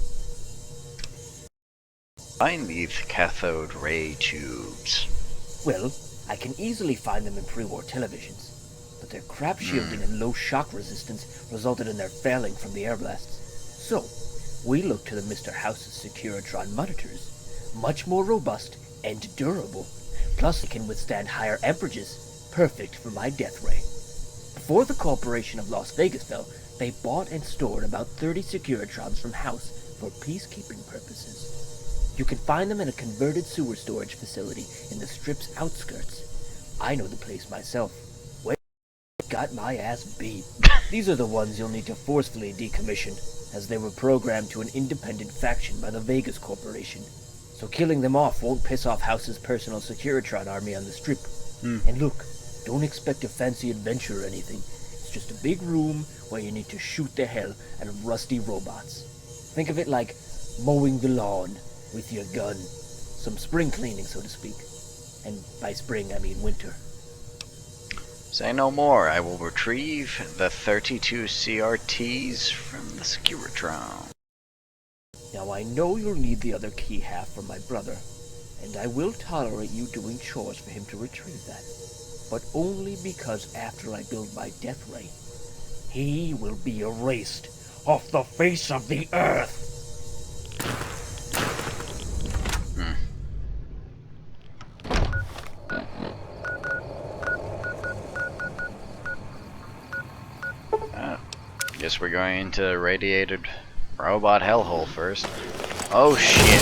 I need cathode ray tubes. Well, I can easily find them in pre-war televisions, but their crap shielding and low shock resistance resulted in their failing from the air blasts. So, we looked to the Mr. House's Securitron monitors, much more robust and durable. Plus, it can withstand higher amperages, perfect for my death ray. Before the Corporation of Las Vegas fell, they bought and stored about 30 Securitrons from House for peacekeeping purposes. You can find them in a converted sewer storage facility in the Strip's outskirts. I know the place myself. Well, got my ass beat. These are the ones you'll need to forcefully decommission, as they were programmed to an independent faction by the Vegas Corporation. So killing them off won't piss off House's personal Securitron army on the Strip. And look, don't expect a fancy adventure or anything. It's just a big room where you need to shoot the hell out of rusty robots. Think of it like mowing the lawn with your gun. Some spring cleaning, so to speak. And by spring, I mean winter. Say no more. I will retrieve the 32 CRTs from the Securitron. Now I know you'll need the other key half from my brother, and I will tolerate you doing chores for him to retrieve that. But only because after I build my death ray, he will be erased off the face of the earth. Guess we're going into radiated robot hellhole first. Oh shit.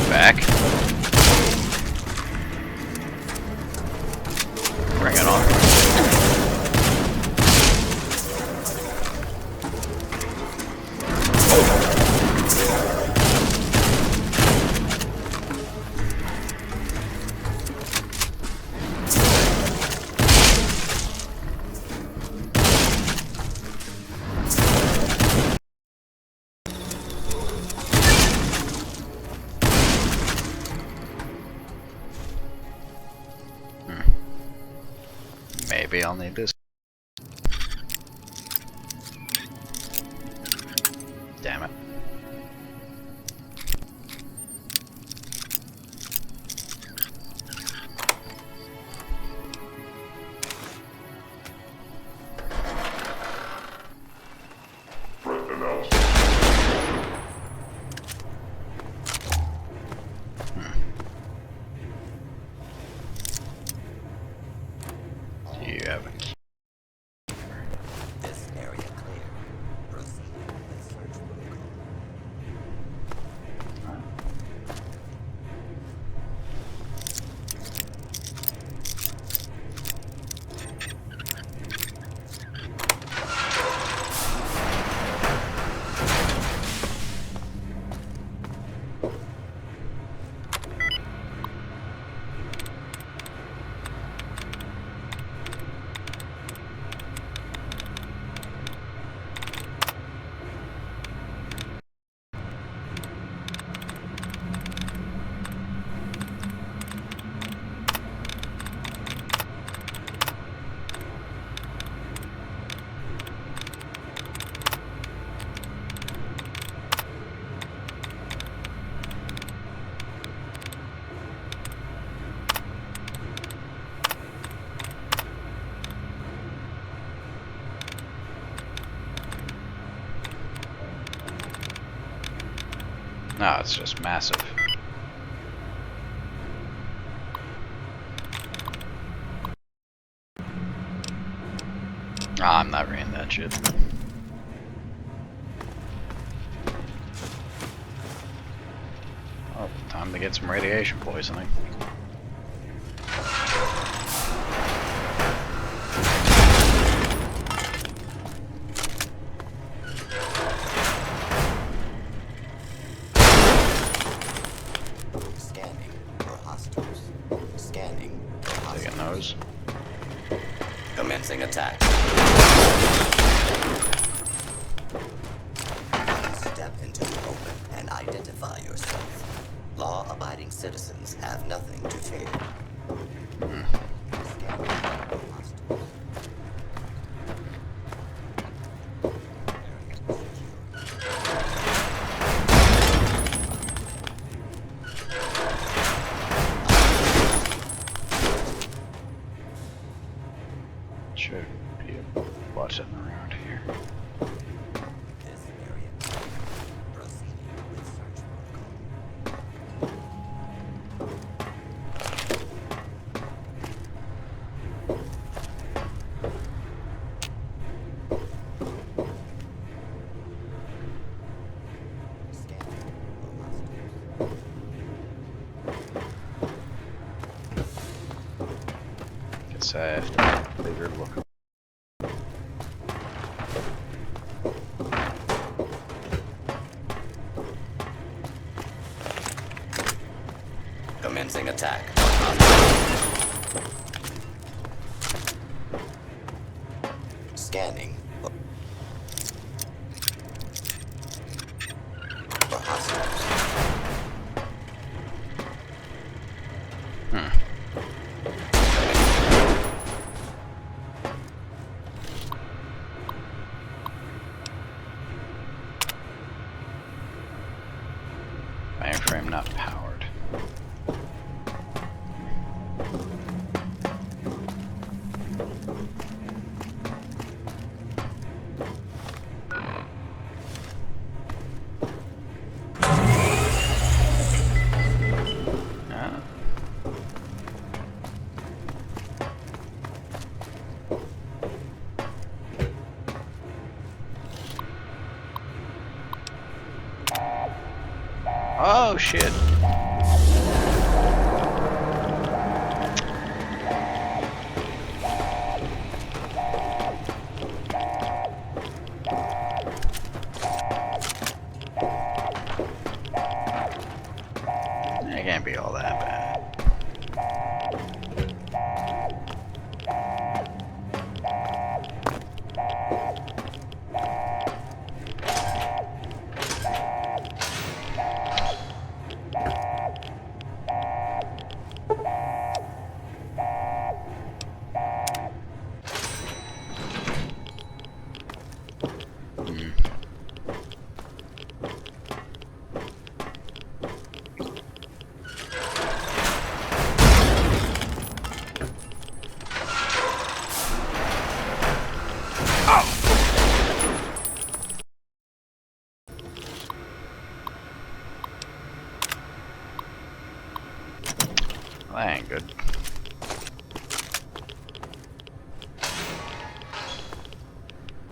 Back. Bring it on. Maybe I'll need this. Damn it. Do you have a key? This area clear. Proceed with search protocol. No, it's just massive. Ah, I'm not reading that shit. Oh, time to get some radiation poisoning. Scanning for hostiles. Scanning for hostiles. Taking those. Commencing attack. Step into the open and identify yourself. Law-abiding citizens have nothing to fear. Scanning for hostiles. Should be a button around here. This area. Proceeding with search protocol. Scanning for hostiles. Guess I have to have a bigger look. Commencing attack. Mainframe not powered. Oh shit. It can't be all that bad. That ain't good.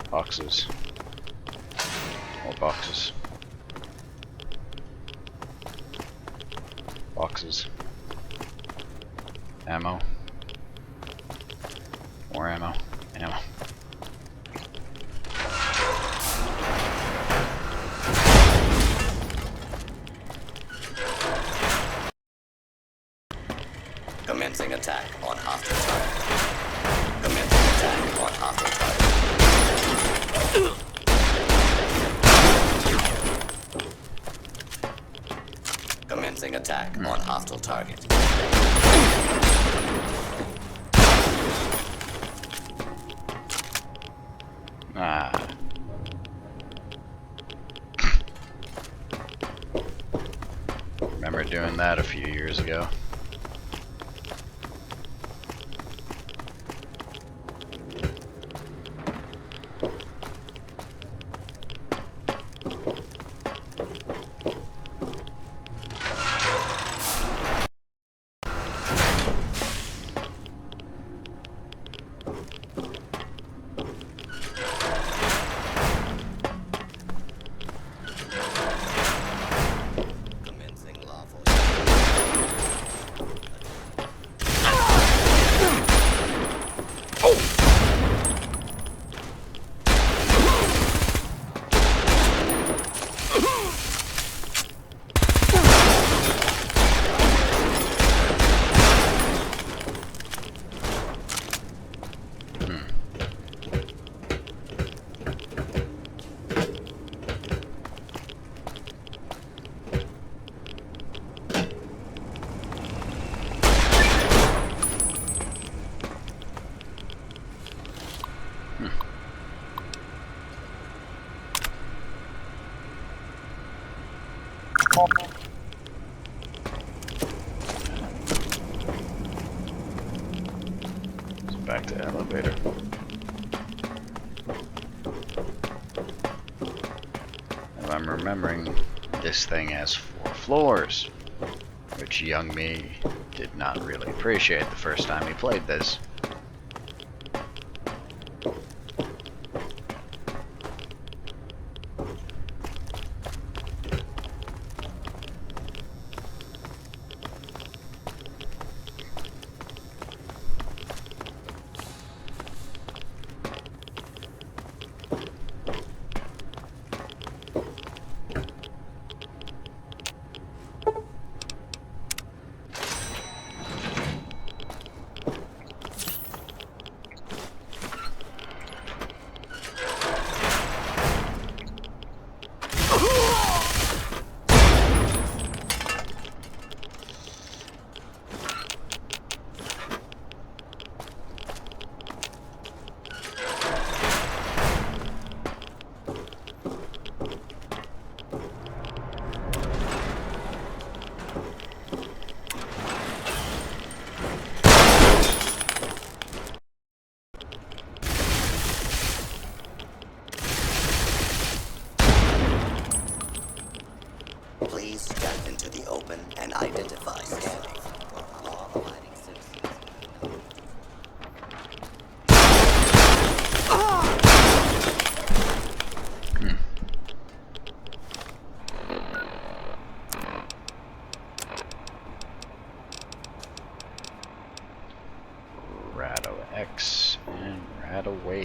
Boxes. More boxes. Boxes. Ammo. More ammo. Ammo. Commencing attack on hostile target. Commencing attack on hostile target. Commencing attack on hostile target. Ah. Remember doing that a few years ago. Back to elevator. If I'm remembering, this thing has 4 floors, which young me did not really appreciate the first time he played this. Please step into the open and identify standing. Law-abiding citizens. Rattle X and rat away.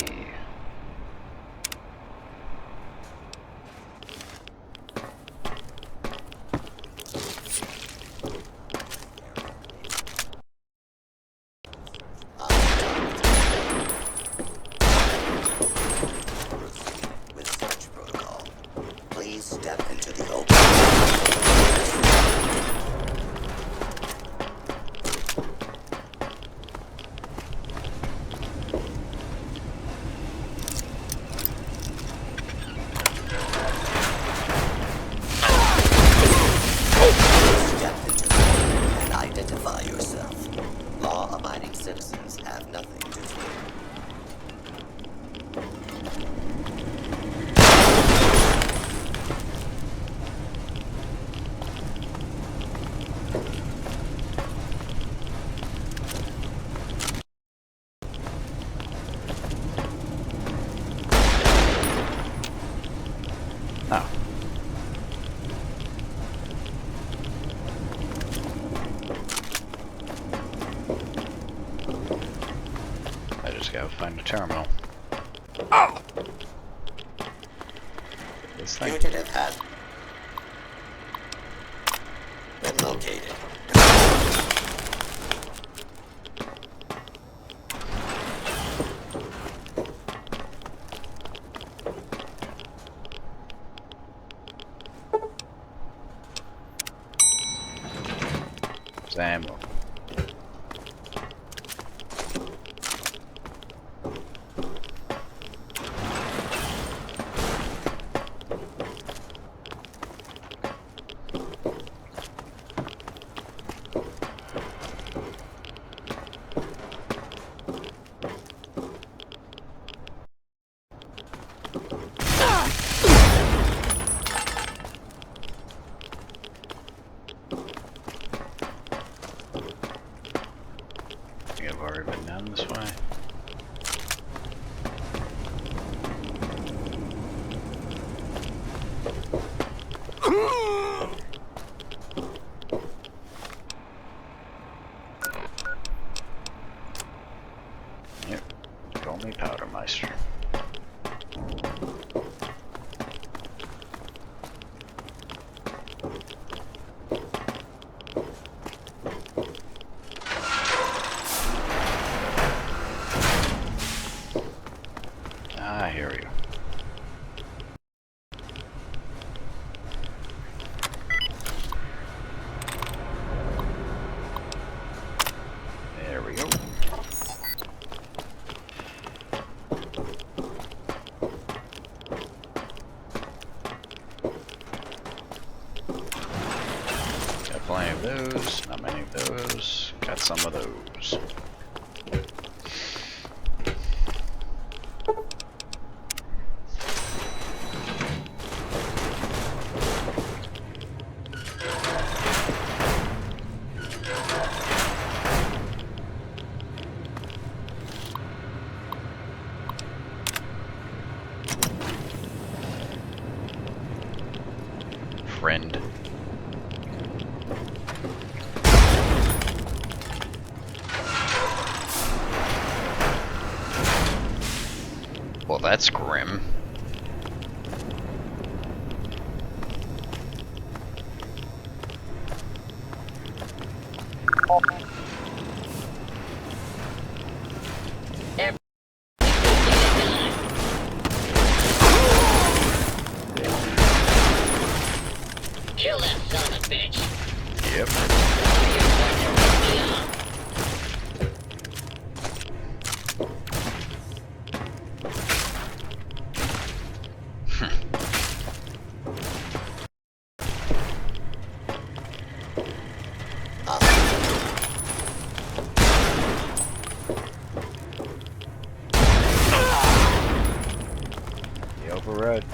With search protocol. Please step into the open. Step into the open and identify yourself. Law-abiding citizens have nothing to fear. Oh. I just gotta find the terminal. Oh! This thing. Fugitive has been located. Ammo. I think I've already been down this way. Yep, call me Powdermeister. Ah, here we go. There we go. Got plenty of those, not many of those. Got some of those. Friend. Well, that's grim. Kill that son of a bitch. Yep. The override.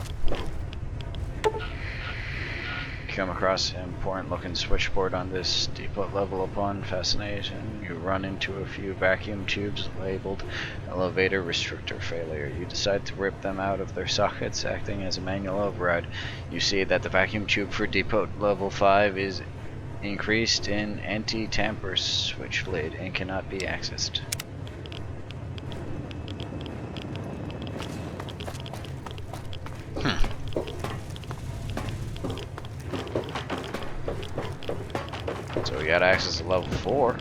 come across an important looking switchboard on this depot level. Upon fascination, you run into a few vacuum tubes labeled elevator restrictor failure. You decide to rip them out of their sockets, acting as a manual override. You see that the vacuum tube for depot level 5 is increased in anti-tamper switch lid and cannot be accessed. So we got access to level 4.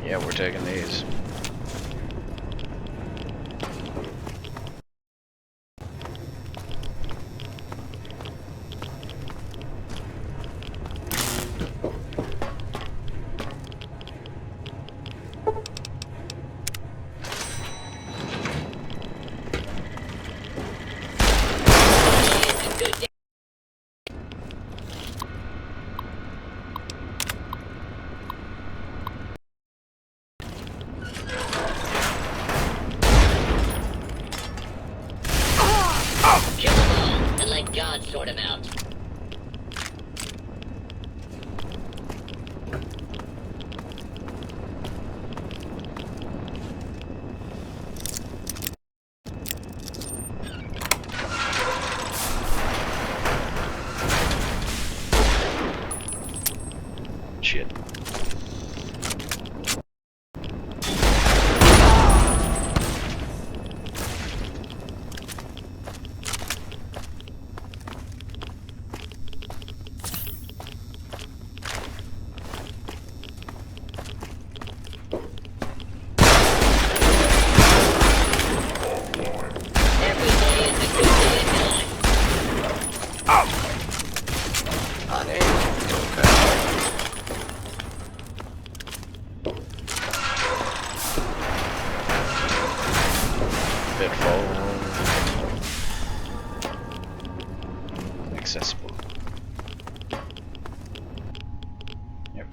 Yeah, we're taking these. Kill them all, and let God sort them out. Shit. Accessible. Yep.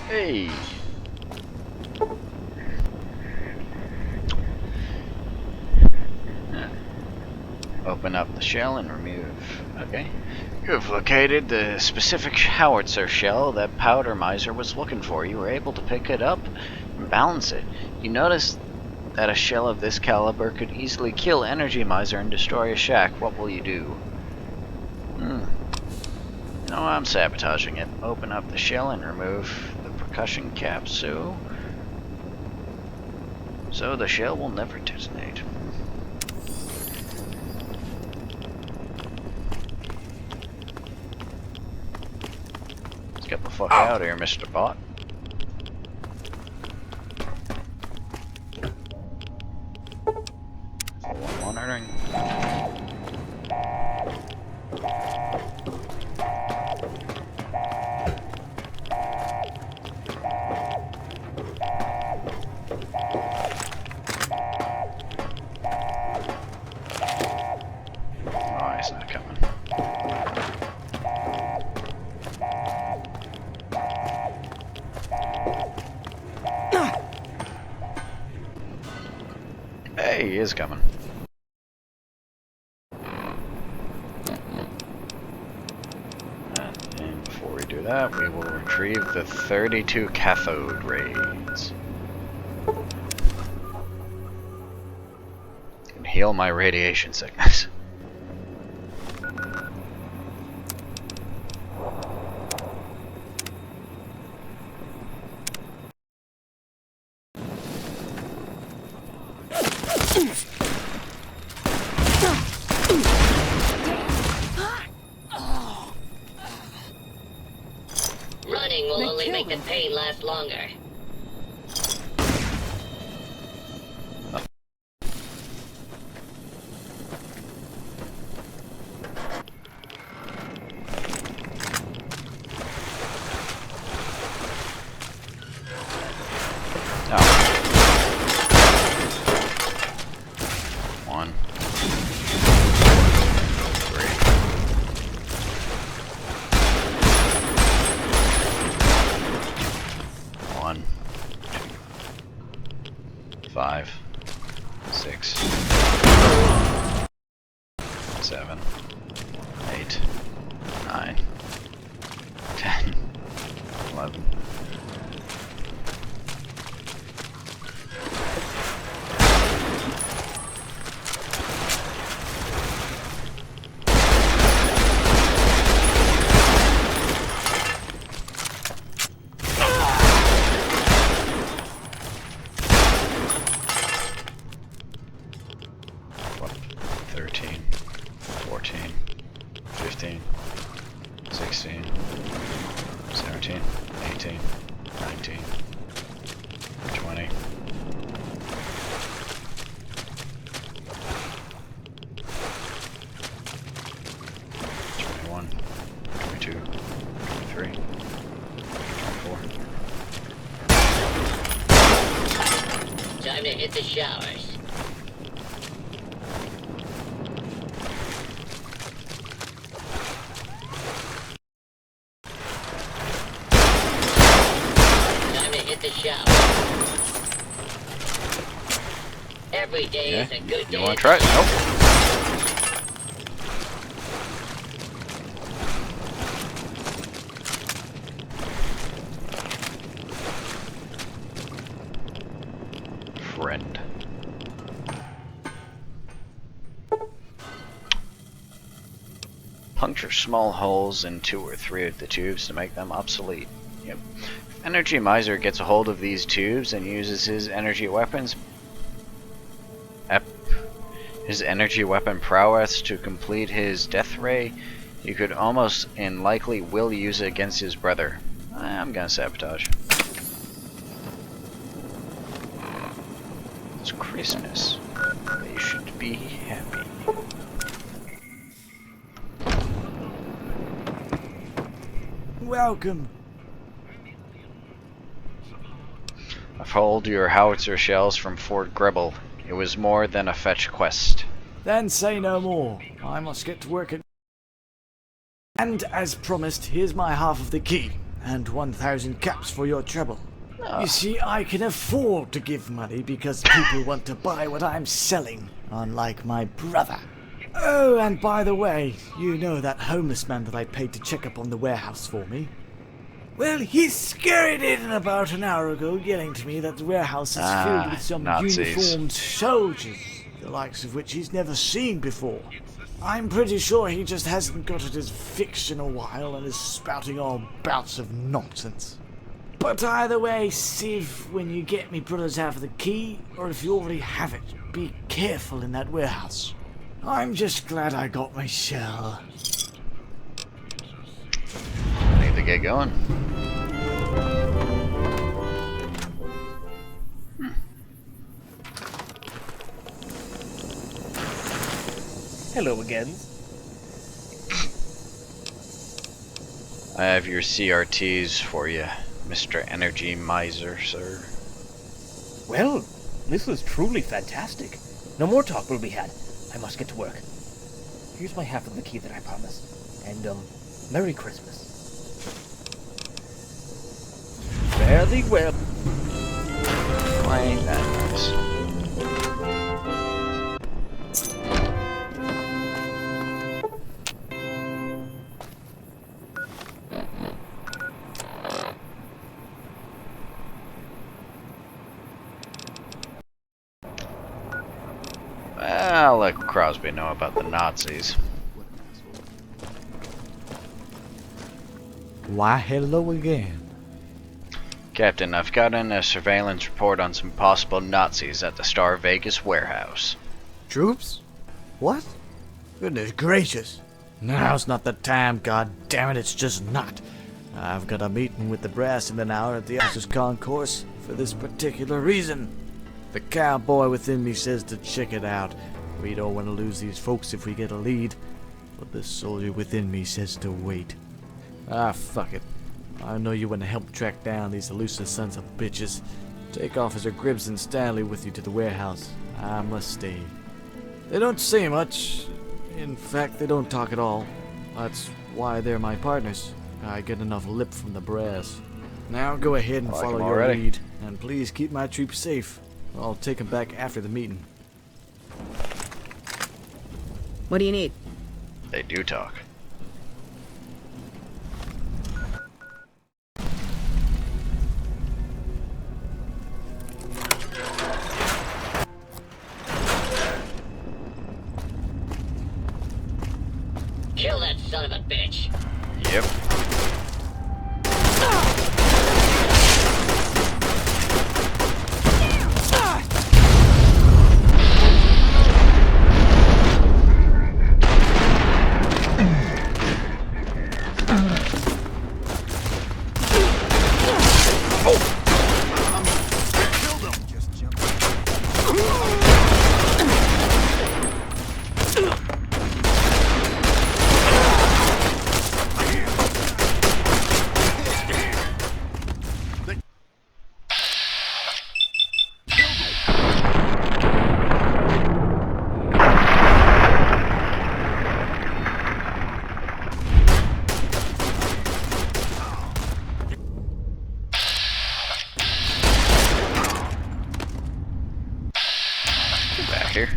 Hey! Open up the shell and remove. Okay. You have located the specific howitzer shell that Powder Miser was looking for. You were able to pick it up and balance it. You notice that a shell of this caliber could easily kill Energy Miser and destroy a shack. What will you do? No, I'm sabotaging it. Open up the shell and remove the percussion capsule. So the shell will never detonate. Let's get the fuck out of here, Mr. Bot. Monitoring. Oh, he's not coming. Hey, he is coming. And before we do that, we will retrieve the 32 cathode rays. And heal my radiation sickness. Running will only make the pain last longer. One. One, 2, 5, 6, 7, 8, 9, 10, 11. What? 13, 14, 15, 16, 17, 18, 19, 20. 21, 22, 23, 24. Time to hit the showers. Time to hit the showers. Every day is a good day. You want to try it? Nope. Friend. Puncture small holes in 2 or 3 of the tubes to make them obsolete. Yep. Energy Miser gets a hold of these tubes and uses his energy weapons. His energy weapon prowess to complete his death ray. He could almost and likely will use it against his brother. I'm gonna sabotage. It's Christmas. They should be happy. Welcome. I've hauled your howitzer shells from Fort Grebel. It was more than a fetch quest. Then say no more. I must get to work at... And as promised, here's my half of the key, and 1,000 caps for your trouble. You see, I can afford to give money because people want to buy what I'm selling, unlike my brother. Oh, and by the way, you know that homeless man that I paid to check up on the warehouse for me? Well, he scurried in about an hour ago, yelling to me that the warehouse is filled with some Nazis. uniformed soldiers, the likes of which he's never seen before. I'm pretty sure he just hasn't got it his fix in a while and is spouting all bouts of nonsense. But either way, Civ, when you get me brother's half of the key, or if you already have it, be careful in that warehouse. I'm just glad I got my shell. Need to get going. Hello again. I have your CRTs for you, Mr. Energy Miser, sir. Well, this was truly fantastic. No more talk will be had. I must get to work. Here's my half of the key that I promised. And, Merry Christmas. Fare thee well. Why ain't that nice? I'll let Crosby know about the Nazis. Why, hello again. Captain, I've gotten a surveillance report on some possible Nazis at the Star Vegas warehouse. Troops? What? Goodness gracious. Now's not the time, god damn it, it's just not. I've got a meeting with the brass in an hour at the officers' concourse for this particular reason. The cowboy within me says to check it out. We don't want to lose these folks if we get a lead. But the soldier within me says to wait. Ah, fuck it. I know you want to help track down these elusive sons of bitches. Take Officer Gribbs and Stanley with you to the warehouse. I must stay. They don't say much. In fact, they don't talk at all. That's why they're my partners. I get enough lip from the brass. Now go ahead and follow your lead. And please keep my troops safe. I'll take them back after the meeting. What do you need? They do talk. Kill that son of a bitch. Yep. Back here.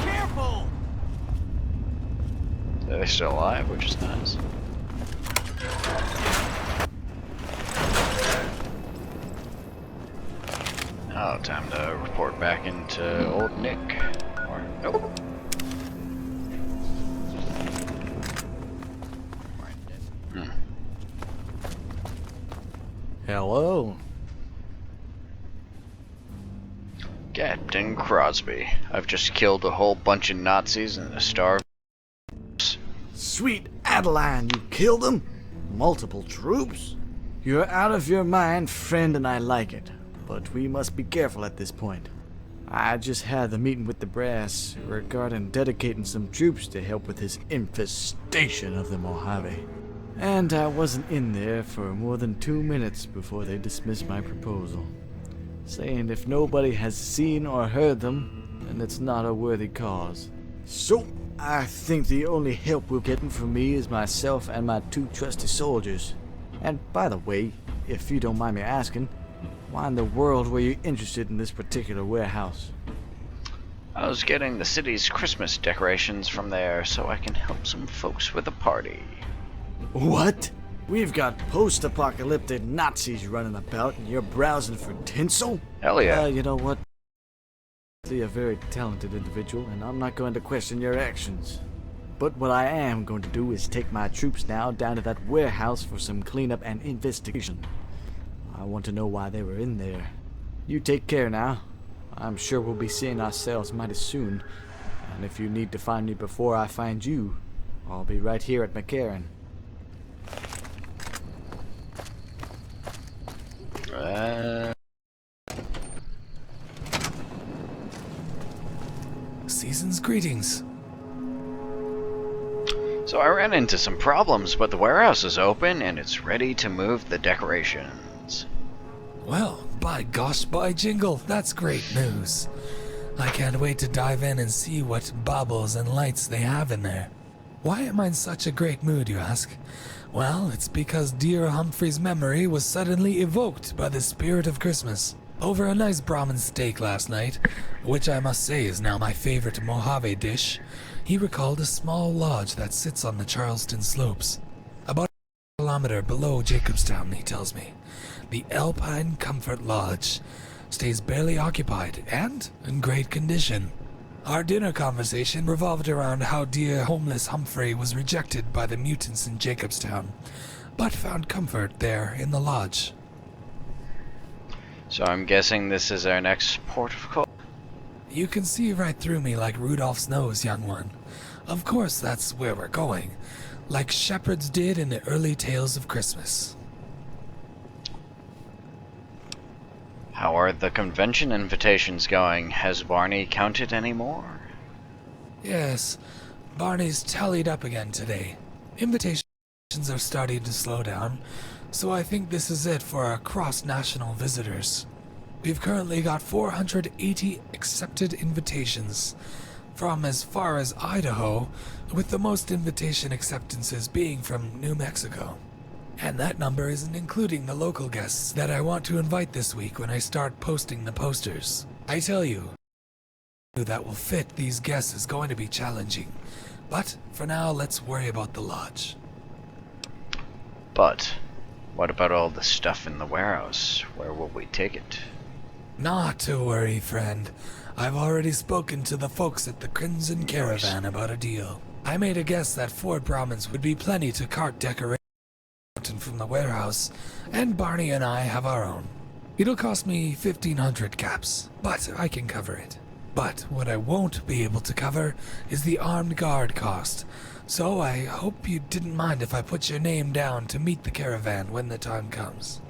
Careful! They're still alive, which is nice. Oh, time to report back into old Nick. Or nope. Hello? Captain Crosby. I've just killed a whole bunch of Nazis in the Star. Sweet Adeline, you killed them? Multiple troops? You're out of your mind, friend, and I like it. But we must be careful at this point. I just had the meeting with the brass regarding dedicating some troops to help with this infestation of the Mojave. And I wasn't in there for more than 2 minutes before they dismissed my proposal, saying if nobody has seen or heard them, then it's not a worthy cause. So, I think the only help we're getting from me is myself and my 2 trusty soldiers. And by the way, if you don't mind me asking, why in the world were you interested in this particular warehouse? I was getting the city's Christmas decorations from there so I can help some folks with a party. What? We've got post-apocalyptic Nazis running about and you're browsing for tinsel? Hell yeah. You know what? You're a very talented individual and I'm not going to question your actions. But what I am going to do is take my troops now down to that warehouse for some cleanup and investigation. I want to know why they were in there. You take care now. I'm sure we'll be seeing ourselves mighty soon. And if you need to find me before I find you, I'll be right here at McCarran. Season's greetings. So I ran into some problems, but the warehouse is open and it's ready to move the decorations. Well, by gosh, by jingle, that's great news. I can't wait to dive in and see what baubles and lights they have in there. Why am I in such a great mood, you ask? Well, it's because dear Humphrey's memory was suddenly evoked by the spirit of Christmas. Over a nice Brahmin steak last night, which I must say is now my favorite Mojave dish, he recalled a small lodge that sits on the Charleston slopes. About a kilometer below Jacobstown, he tells me. The Alpine Comfort Lodge. stays barely occupied and in great condition. Our dinner conversation revolved around how dear homeless Humphrey was rejected by the mutants in Jacobstown, but found comfort there in the lodge. So I'm guessing this is our next port of call? You can see right through me like Rudolph's nose, young one. Of course that's where we're going, like shepherds did in the early tales of Christmas. How are the convention invitations going? Has Barney counted any more? Yes, Barney's tallied up again today. Invitations are starting to slow down, so I think this is it for our cross-national visitors. We've currently got 480 accepted invitations from as far as Idaho, with the most invitation acceptances being from New Mexico. And that number isn't including the local guests that I want to invite this week when I start posting the posters. I tell you, that will fit these guests is going to be challenging. But for now, let's worry about the lodge. But what about all the stuff in the warehouse? Where will we take it? Not to worry, friend. I've already spoken to the folks at the Crimson Caravan about a deal. I made a guess that 4 Brahmins would be plenty to cart decorations from the warehouse, and Barney and I have our own. It'll cost me 1,500 caps, but I can cover it. But what I won't be able to cover is the armed guard cost, so I hope you didn't mind if I put your name down to meet the caravan when the time comes.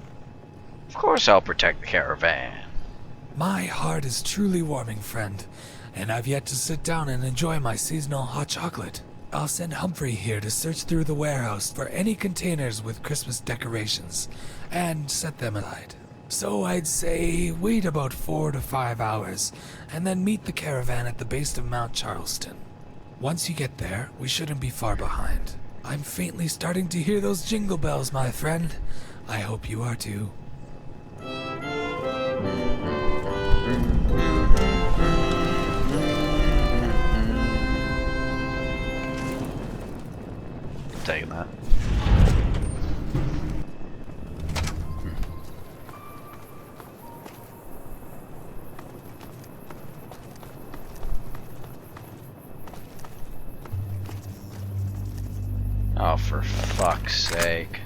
Of course I'll protect the caravan. My heart is truly warming, friend, and I've yet to sit down and enjoy my seasonal hot chocolate. I'll send Humphrey here to search through the warehouse for any containers with Christmas decorations, and set them aside. So I'd say wait about 4 to 5 hours, and then meet the caravan at the base of Mount Charleston. Once you get there, we shouldn't be far behind. I'm faintly starting to hear those jingle bells, my friend. I hope you are too. Taking that. Oh, for fuck's sake.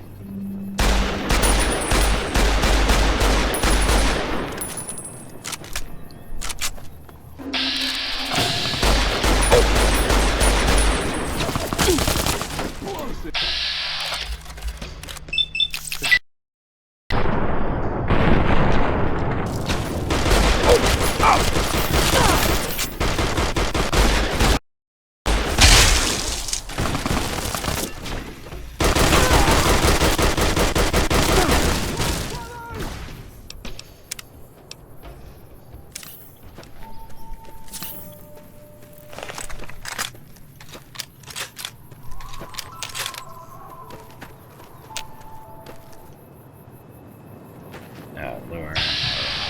Lure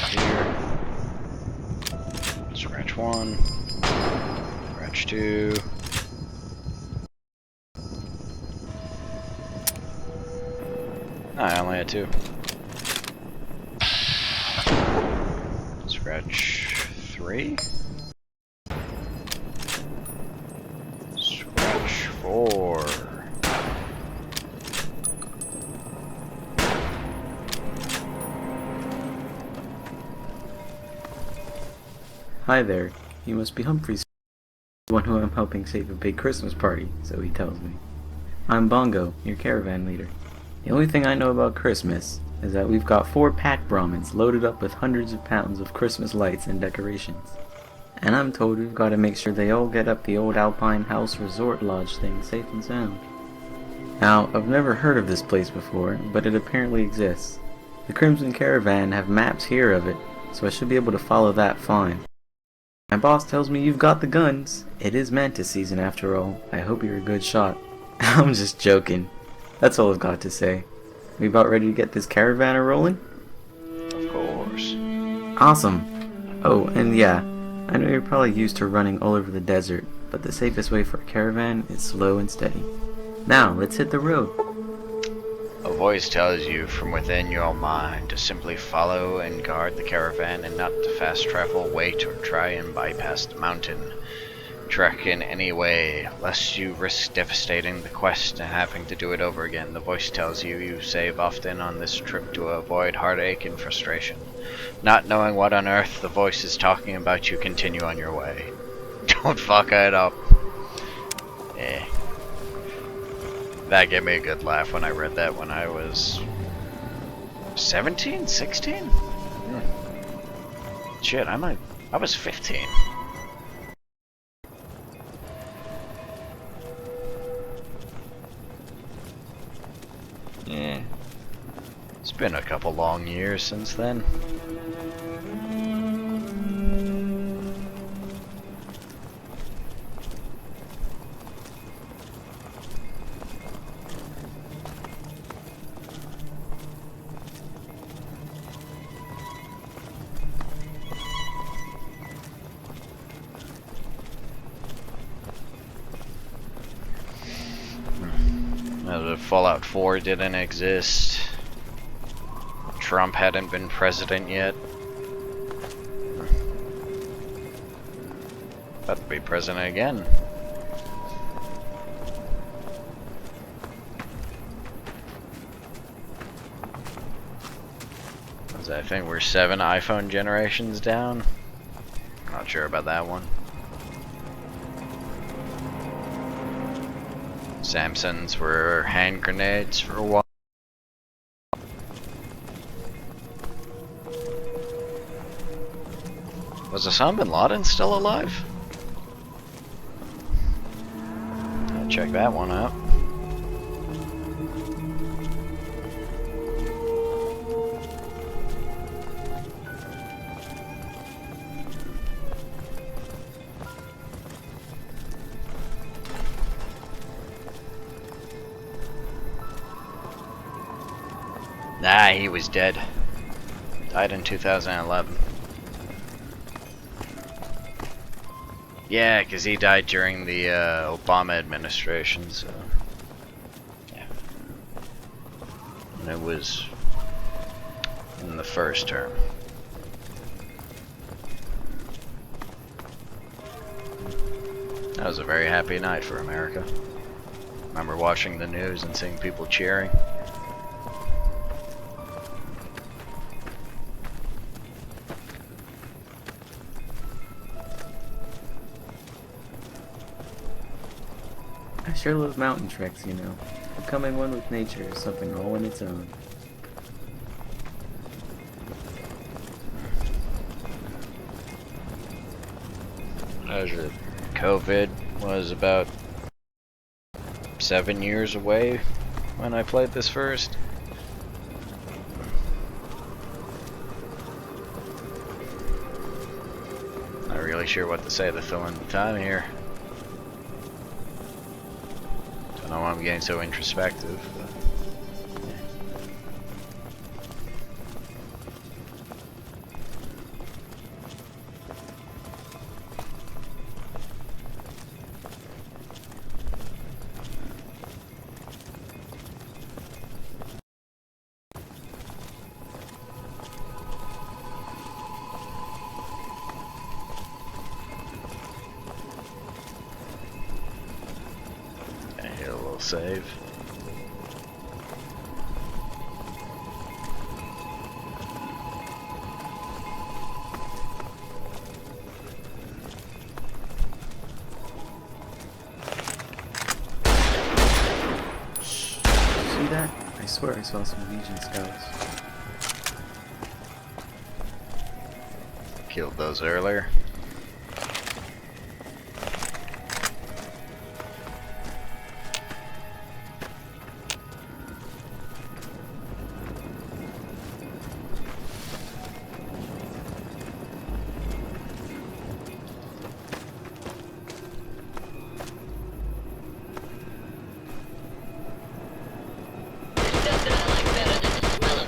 here. Scratch 1. Scratch 2. I only had 2. Scratch 3. Scratch 4. Hi there. You must be Humphrey's one who I'm helping save a big Christmas party, so he tells me. I'm Bongo, your caravan leader. The only thing I know about Christmas is that we've got 4 pack Brahmins loaded up with hundreds of pounds of Christmas lights and decorations. And I'm told we've got to make sure they all get up the old Alpine House Resort Lodge thing safe and sound. Now, I've never heard of this place before, but it apparently exists. The Crimson Caravan have maps here of it, so I should be able to follow that fine. My boss tells me you've got the guns. It is Mantis season after all. I hope you're a good shot. I'm just joking. That's all I've got to say. We about ready to get this caravan rolling? Of course. Awesome. Oh, and yeah, I know you're probably used to running all over the desert, but the safest way for a caravan is slow and steady. Now, let's hit the road. Oh. A voice tells you from within your mind to simply follow and guard the caravan and not to fast travel, wait, or try and bypass the mountain trek in any way, lest you risk devastating the quest and having to do it over again. The voice tells you you save often on this trip to avoid heartache and frustration. Not knowing what on earth the voice is talking about, you continue on your way. Don't fuck it up. Eh. That gave me a good laugh when I read that when I was 17, 16? Shit, I was 15. Yeah. It's been a couple long years since then. Fallout 4 didn't exist. Trump hadn't been president yet. About to be president again. I think we're 7 iPhone generations down. Not sure about that one. Samsons were hand grenades for a while. Was Osama bin Laden still alive? I'll check that one out. Nah, he was dead. Died in 2011. Yeah, because he died during the Obama administration, so... yeah. And it was in the first term. That was a very happy night for America. Remember watching the news and seeing people cheering. I sure love mountain treks, you know. Becoming one with nature is something all in its own. COVID was about 7 years away when I played this first. Not really sure what to say to fill in the time here. Don't know why I'm getting so introspective. But save. See that? I swear I saw some Legion scouts. Killed those earlier.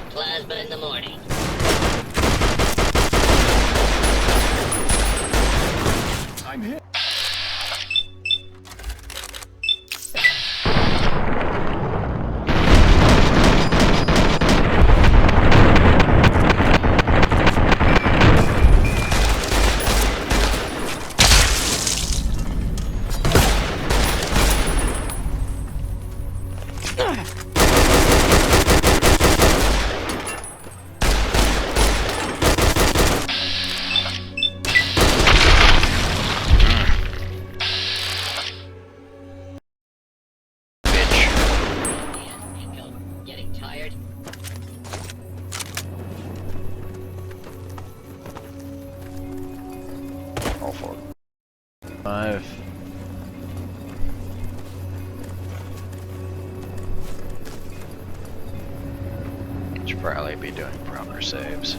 Plasma in the morning. Getting tired? All for 5. Should probably be doing proper saves.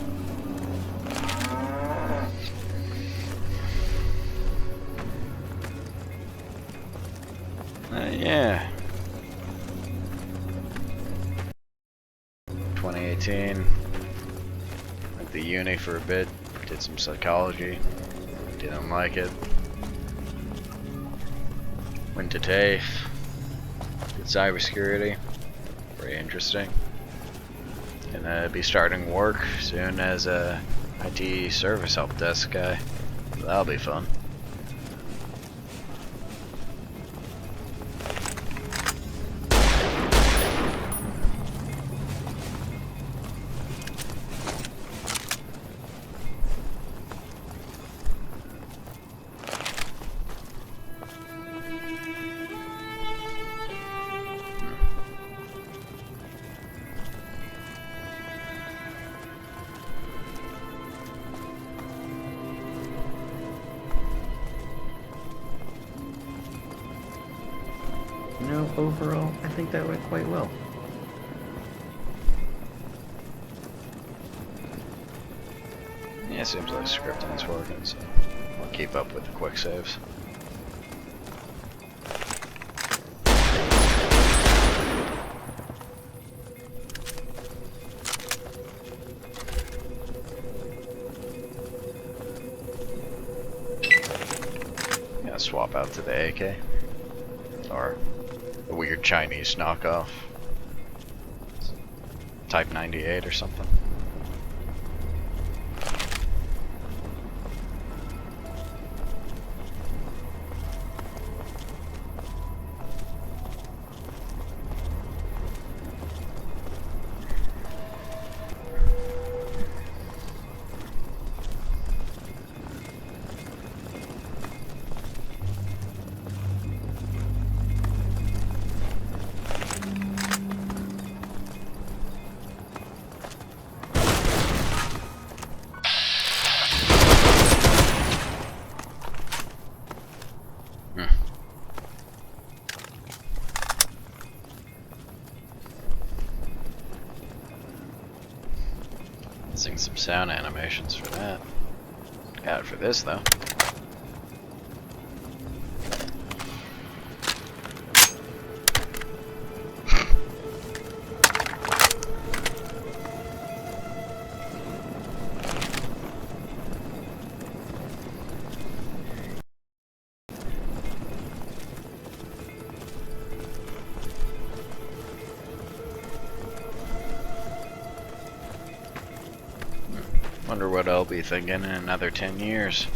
Yeah. 2018. Went to uni for a bit. Did some psychology. Didn't like it. Went to TAFE. Did cybersecurity. Very interesting. Gonna be starting work soon as a IT service help desk guy. That'll be fun. You know, overall, I think that went quite well. Yeah, it seems like scripting's working, so I'll keep up with the quick saves. Yeah, swap out to the AK. Or a weird Chinese knockoff. Type 98 or something. Seeing some sound animations for that. Got it for this though. Wonder what I'll be thinking in another 10 years.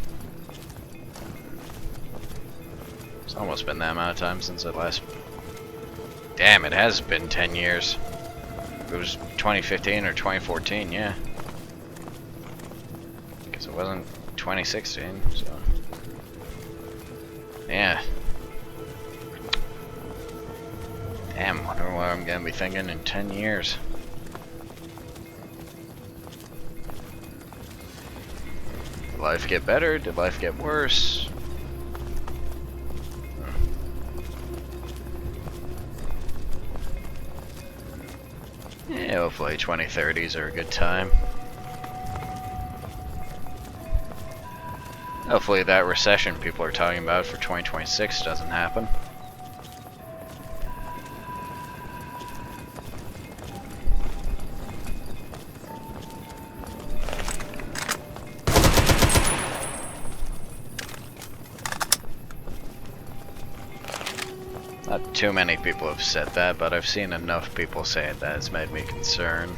It's almost been that amount of time since I last... Damn, it has been 10 years. It was 2015 or 2014, yeah. Because it wasn't 2016, so... Yeah. Damn, wonder what I'm gonna be thinking in 10 years. Did life get better? Did life get worse? Yeah, hopefully 2030s are a good time. Hopefully that recession people are talking about for 2026 doesn't happen. Not too many people have said that, but I've seen enough people say it that it's made me concerned.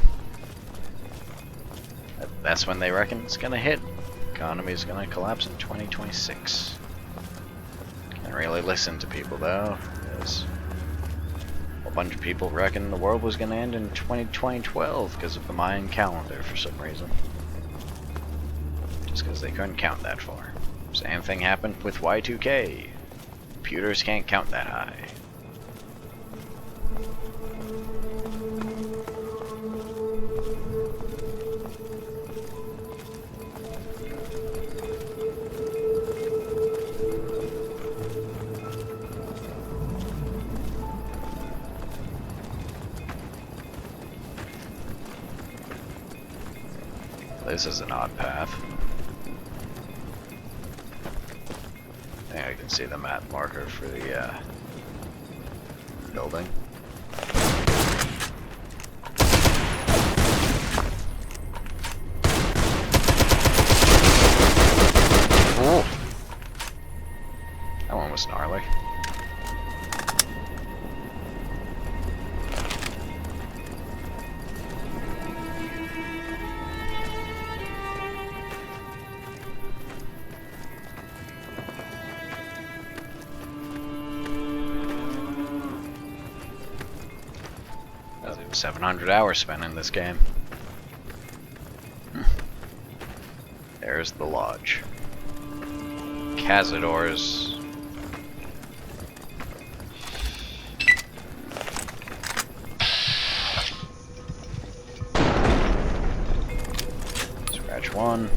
That's when they reckon it's gonna hit. Economy is gonna collapse in 2026. Can't really listen to people though, because bunch of people reckon the world was going to end in 2012 because of the Mayan calendar for some reason. Just because they couldn't count that far. Same thing happened with Y2K. Computers can't count that high. This is an odd path. I think I can see the map marker for the building. Oh! That one was gnarly. That's 700 hours spent in this game. There's the lodge. Cazadors. Scratch one.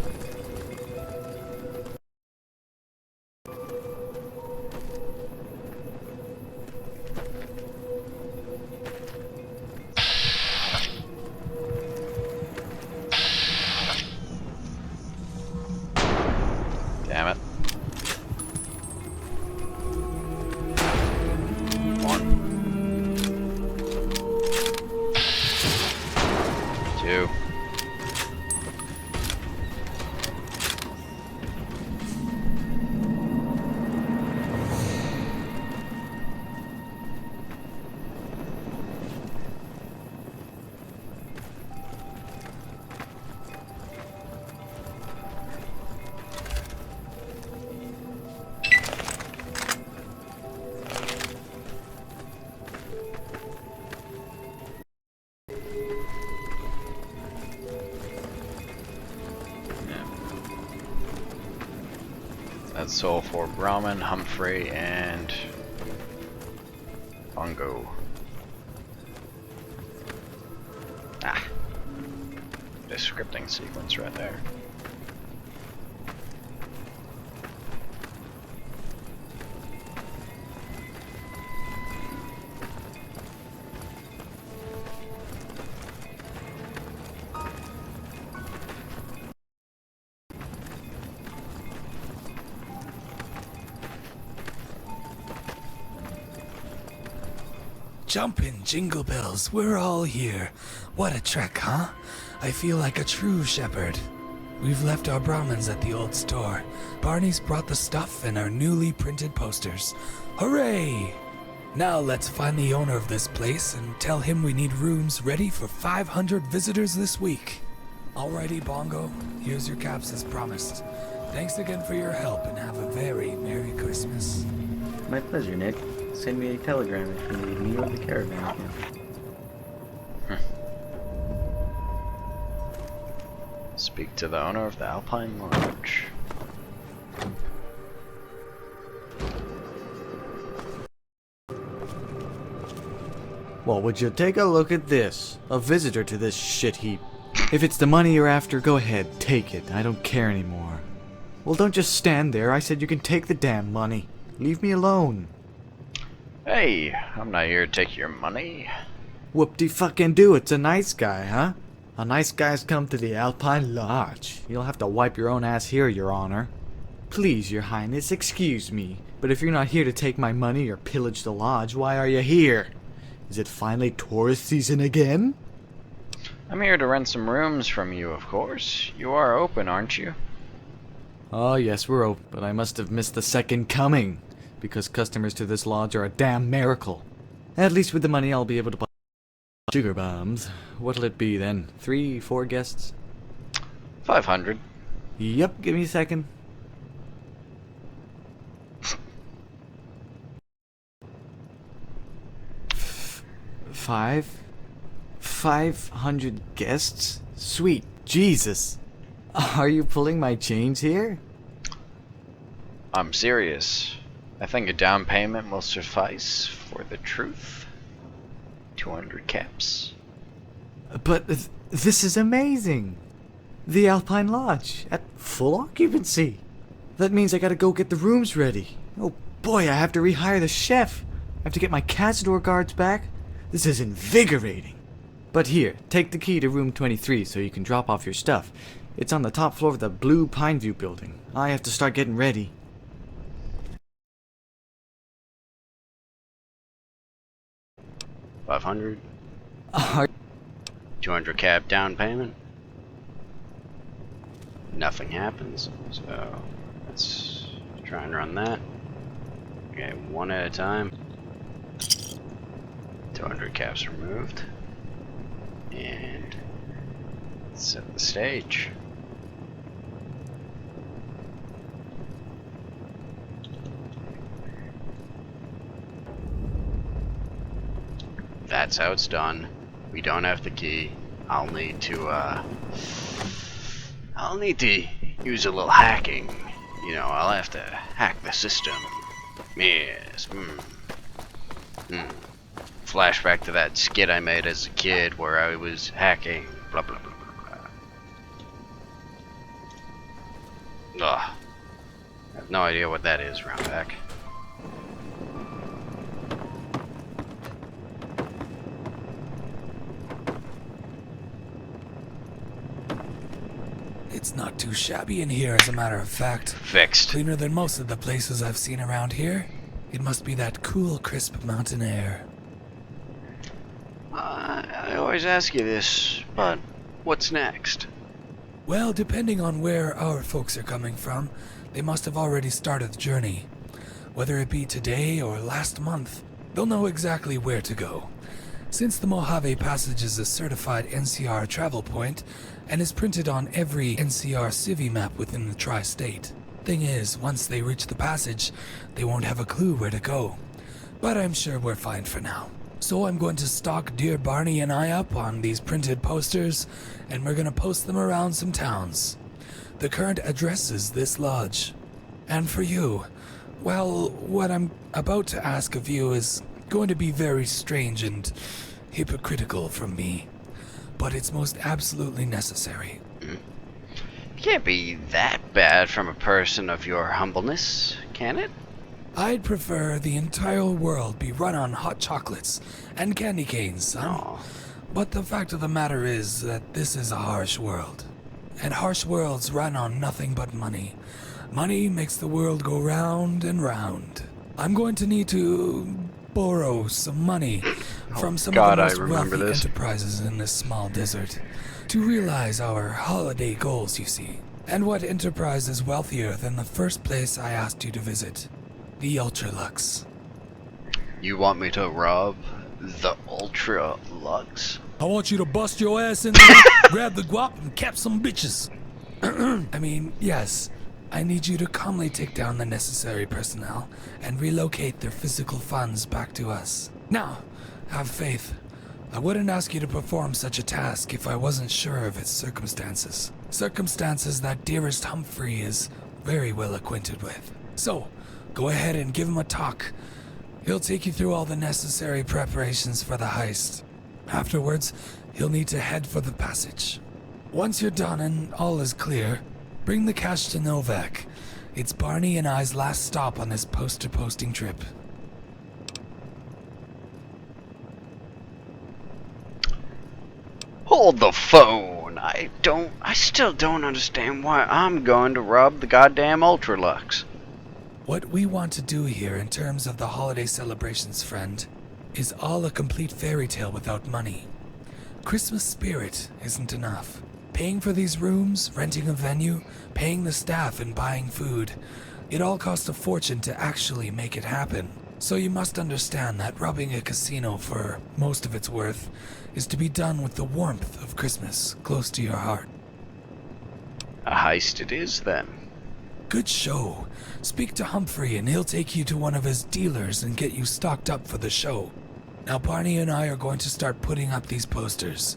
Damn it. One. Two. That's all for Brahman, Humphrey, and Bongo. Ah, the scripting sequence right there. Jumpin' jingle bells, we're all here. What a trek, huh? I feel like a true shepherd. We've left our Brahmins at the old store. Barney's brought the stuff and our newly printed posters. Hooray! Now let's find the owner of this place and tell him we need rooms ready for 500 visitors this week. Alrighty, Bongo, here's your caps as promised. Thanks again for your help and have a very Merry Christmas. My pleasure, Nick. Send me a telegram if you need me or the caravan again. Speak to the owner of the Alpine Lodge. Well, would you take a look at this? A visitor to this shit heap. If it's the money you're after, go ahead, take it. I don't care anymore. Well, don't just stand there. I said you can take the damn money. Leave me alone. Hey, I'm not here to take your money. Whoop-de-fucking-do, it's a nice guy, huh? A nice guy's come to the Alpine Lodge. You'll have to wipe your own ass here, Your Honor. Please, Your Highness, excuse me, but if you're not here to take my money or pillage the lodge, why are you here? Is it finally tourist season again? I'm here to rent some rooms from you, of course. You are open, aren't you? Oh, yes, we're open, but I must have missed the second coming, because customers to this lodge are a damn miracle. At least with the money I'll be able to buy sugar bombs. What'll it be then? 3, 4 guests? 500. Yep, give me a second. 500 guests? Sweet Jesus. Are you pulling my chains here? I'm serious. I think a down payment will suffice for the truth. 200 caps. But this is amazing. The Alpine Lodge at full occupancy. That means I gotta go get the rooms ready. Oh boy, I have to rehire the chef. I have to get my Cazador guards back. This is invigorating. But here, take the key to room 23 so you can drop off your stuff. It's on the top floor of the blue Pineview building. I have to start getting ready. $500. 200 cap down payment. Nothing happens, so let's try and run that. Okay, one at a time. 200 caps removed. And set the stage. That's how it's done. We don't have the key. I'll need to use a little hacking. You know, I'll have to hack the system. Yes. Flashback to that skit I made as a kid where I was hacking. Blah blah blah blah blah. Ugh. I have no idea what that is, round back. It's not too shabby in here, as a matter of fact. Fixed. Cleaner than most of the places I've seen around here. It must be that cool, crisp mountain air. I always ask you this, but what's next? Well, depending on where our folks are coming from, they must have already started the journey. Whether it be today or last month, they'll know exactly where to go. Since the Mojave Passage is a certified NCR travel point and is printed on every NCR Civi map within the tri-state. Thing is, once they reach the passage, they won't have a clue where to go. But I'm sure we're fine for now. So I'm going to stock dear Barney and I up on these printed posters, and we're going to post them around some towns. The current address is this lodge. And for you, well, what I'm about to ask of you is going to be very strange and hypocritical from me, but it's most absolutely necessary. It can't be that bad from a person of your humbleness, can it? I'd prefer the entire world be run on hot chocolates and candy canes, son. Aww. But the fact of the matter is that this is a harsh world. And harsh worlds run on nothing but money. Money makes the world go round and round. I'm going to need to borrow some money from some of the most wealthy enterprises in this small desert to realize our holiday goals, you see. And what enterprise is wealthier than the first place I asked you to visit? The Ultralux. You want me to rob the Ultralux? I want you to bust your ass in there, grab the guap, and cap some bitches. I mean, yes. I need you to calmly take down the necessary personnel and relocate their physical funds back to us. Now, have faith. I wouldn't ask you to perform such a task if I wasn't sure of its circumstances. Circumstances that dearest Humphrey is very well acquainted with. So, go ahead and give him a talk. He'll take you through all the necessary preparations for the heist. Afterwards, he'll need to head for the passage. Once you're done and all is clear, bring the cash to Novak. It's Barney and I's last stop on this poster posting trip. Hold the phone. I still don't understand why I'm going to rob the goddamn Ultralux. What we want to do here in terms of the holiday celebrations, friend, is all a complete fairy tale without money. Christmas spirit isn't enough. Paying for these rooms, renting a venue, paying the staff and buying food, it all costs a fortune to actually make it happen. So you must understand that robbing a casino for most of its worth is to be done with the warmth of Christmas close to your heart. A heist it is, then. Good show. Speak to Humphrey and he'll take you to one of his dealers and get you stocked up for the show. Now Barney and I are going to start putting up these posters.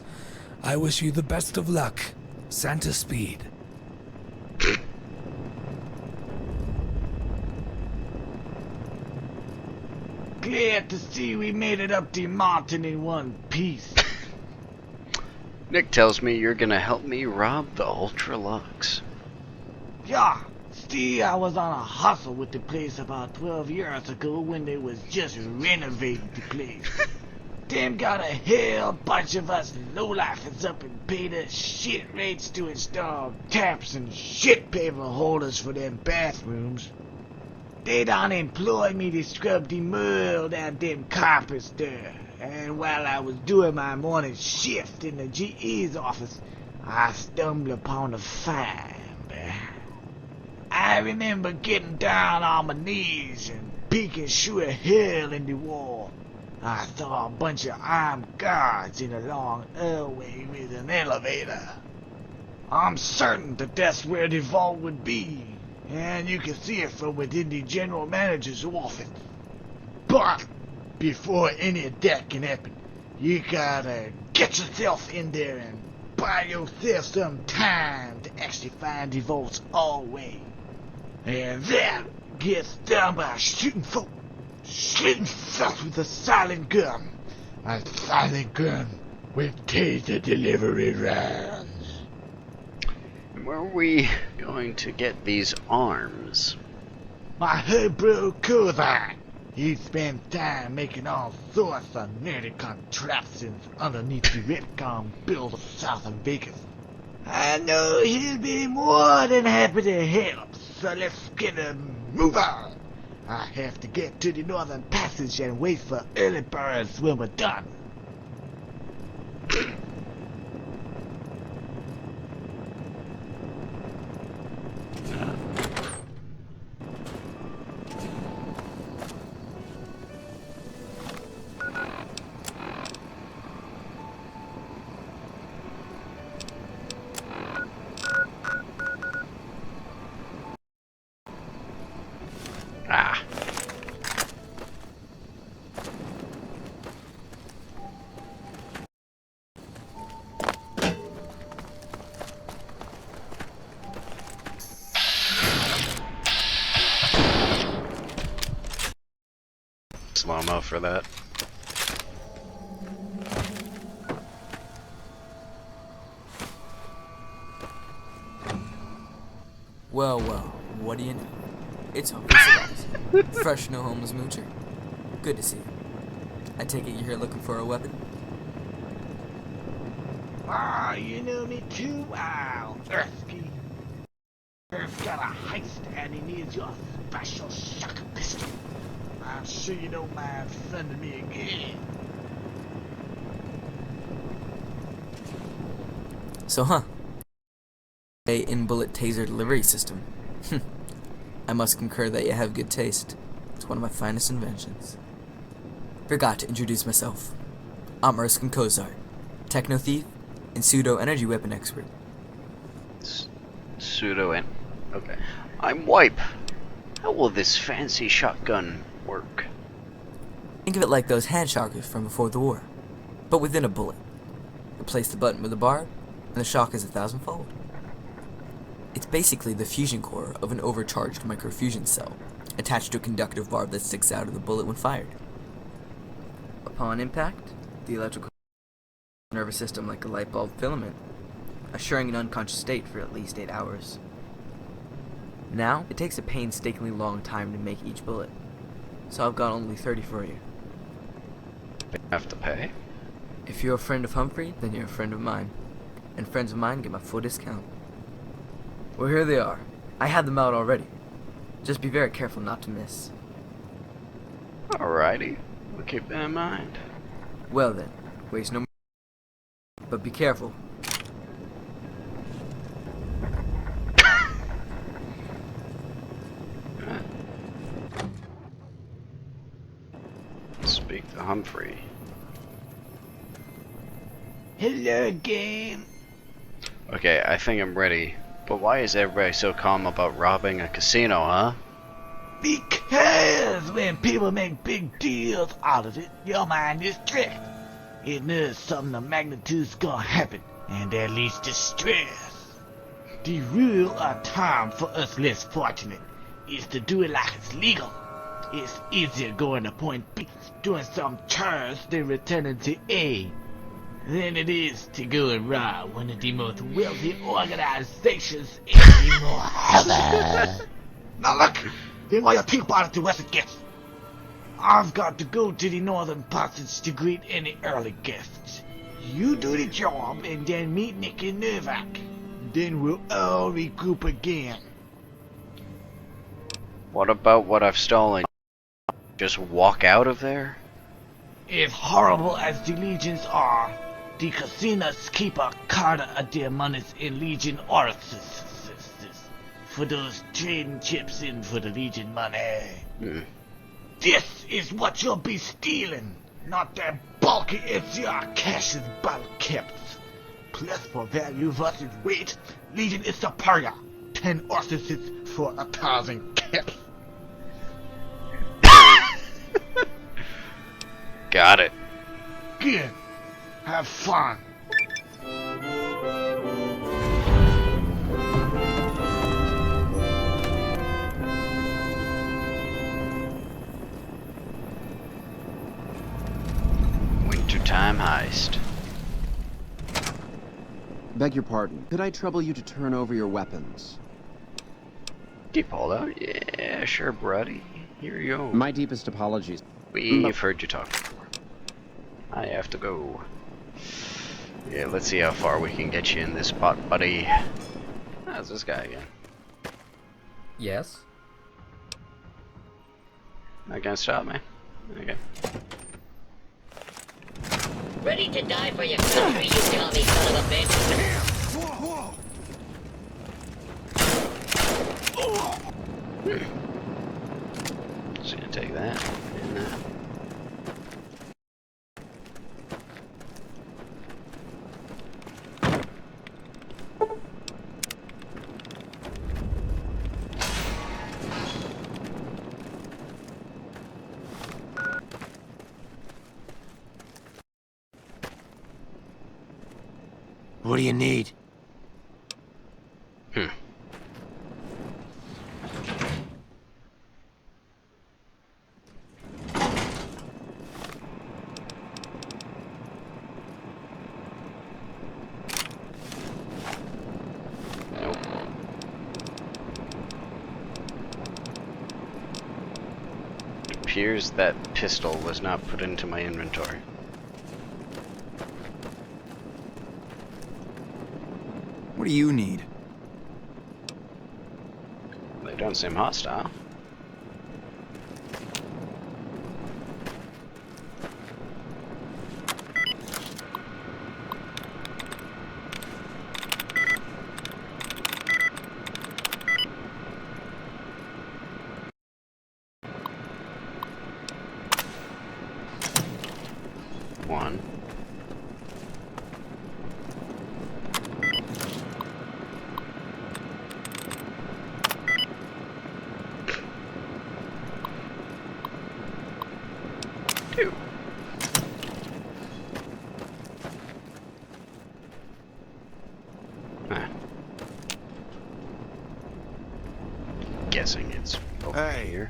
I wish you the best of luck. Santa Speed. Glad to see we made it up the mountain in one piece. Nick tells me you're gonna help me rob the Ultra Lux. Yeah, see, I was on a hustle with the place about 12 years ago when they was just renovating the place. Them got a hell bunch of us lowlifers up and paid us shit rates to install taps and shit paper holders for them bathrooms. They done employ me to scrub the mud out them carpets there. And while I was doing my morning shift in the GE's office, I stumbled upon a find. I remember getting down on my knees and peeking through a hole in the wall. I saw a bunch of armed guards in a long hallway with an elevator. I'm certain that that's where the vault would be, and you can see it from within the general manager's office. But before any of that can happen, you gotta get yourself in there and buy yourself some time to actually find the vault's hallway. And that gets done by shooting folks with a silent gun. A silent gun with taser delivery rounds. Where are we going to get these arms? My head bro Kozai. He spends time making all sorts of nerdy contraptions underneath the Ripcom building south of Vegas. I know he'll be more than happy to help, so let's get a move on. I have to get to the Northern Passage and wait for early birds when we're done. Slow-mo for that. Well, what do you know? It's Humphrey Celeste, fresh no homeless moocher. Good to see you. I take it you're here looking for a weapon? Ah, you know me too well, Earthsky. Earth's got a heist and he needs your special shock pistol. I'm sure you don't mind sending me again. So, a in-bullet taser delivery system. I must concur that you have good taste. It's one of my finest inventions. Forgot to introduce myself. I'm Erskine Kozart, techno thief and pseudo-energy weapon expert. Okay. I'm Wipe. How will this fancy shotgun work? Think of it like those hand shockers from before the war, but within a bullet. Replace the button with a barb, and the shock is 1,000-fold. It's basically the fusion core of an overcharged microfusion cell, attached to a conductive barb that sticks out of the bullet when fired. Upon impact, the electrical nervous system like a light bulb filament, assuring an unconscious state for at least 8 hours. Now, it takes a painstakingly long time to make each bullet, so I've got only 30 for you. Have to pay? If you're a friend of Humphrey, then you're a friend of mine, and friends of mine get my full discount. Well, here they are. I had them out already. Just be very careful not to miss. Alrighty, we'll keep that in mind. Well then, waste no more. But be careful. Speak to Humphrey. Hello again. Okay, I think I'm ready. But why is everybody so calm about robbing a casino, huh? Because when people make big deals out of it, your mind is tricked. It knows something of magnitude's gonna happen, and that leads to stress. The rule of thumb for us less fortunate is to do it like it's legal. It's easier going to point B, doing some chores than returning to A, than it is to go and rob one of the most wealthy organizations in the world. Now look, then while you think about it, the rest it gets. I've got to go to the northern passage to greet any early guests. You do the job and then meet Nick and Novak. Then we'll all regroup again. What about what I've stolen? Just walk out of there? As horrible as the legions are, the casinos keep a carta of their monies in legion orifices for those trading chips in for the legion money. This is what you'll be stealing, not that bulky NCR cash's bottle caps. Plus for value versus weight, legion is superior. 10 orifices for 1,000 caps. Got it. Good. Have fun. Wintertime heist. Beg your pardon. Could I trouble you to turn over your weapons? Deep holdout? Yeah, sure, buddy. Here you go. My deepest apologies. We've heard you talk before. I have to go. Yeah, let's see how far we can get you in this spot, buddy. How's this guy again? Yes? Not gonna stop me. Okay. Ready to die for your country, you dummy son of a bitch. Just gonna take that and that. What do you need? It appears that pistol was not put into my inventory. What do you need? They don't seem hostile. One. Two. Ah. Guessing it's over here.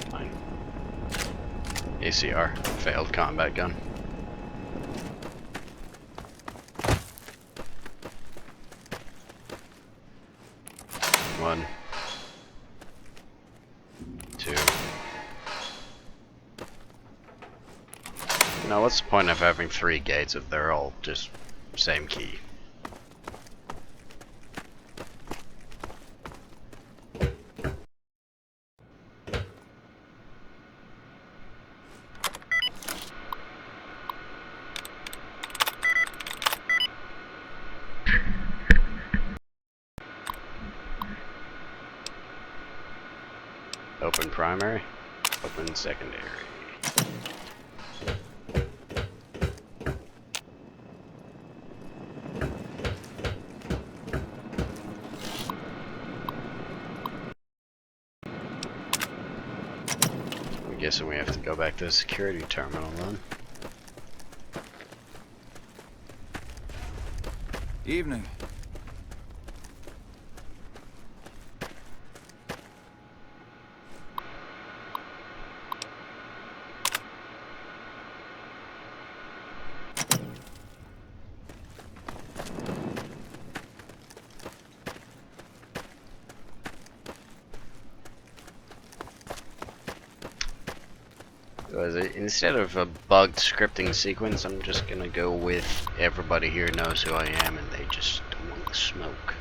Fine. ACR, failed combat gun. One. Two. Now what's the point of having 3 gates if they're all just same key? primary. Open secondary. I'm guessing we have to go back to the security terminal then. Evening. Instead of a bugged scripting sequence, I'm just gonna go with everybody here knows who I am and they just don't want the smoke.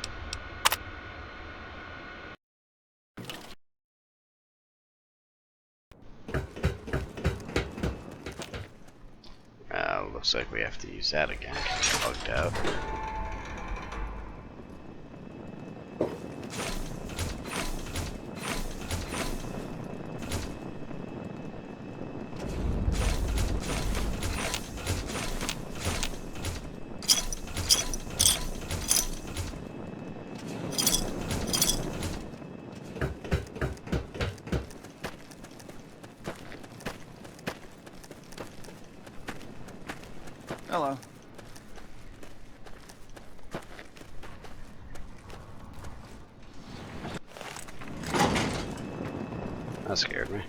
Looks like we have to use that again. It's bugged out. Hello. That scared me.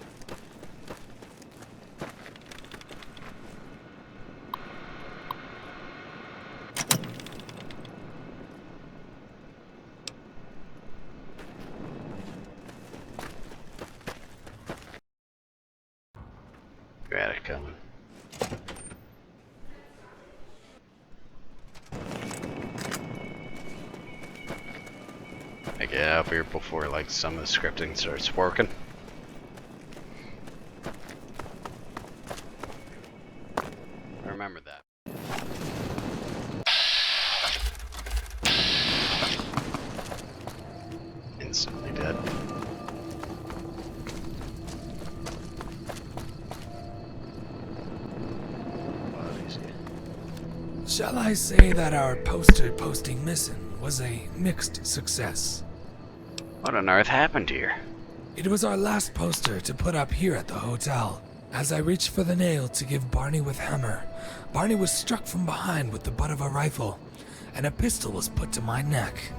Got it coming. I get up here before like some of the scripting starts working. Remember that. Instantly dead. Shall I say that our poster posting mission was a mixed success? What on earth happened here? It was our last poster to put up here at the hotel. As I reached for the nail to give Barney with hammer, Barney was struck from behind with the butt of a rifle, and a pistol was put to my neck.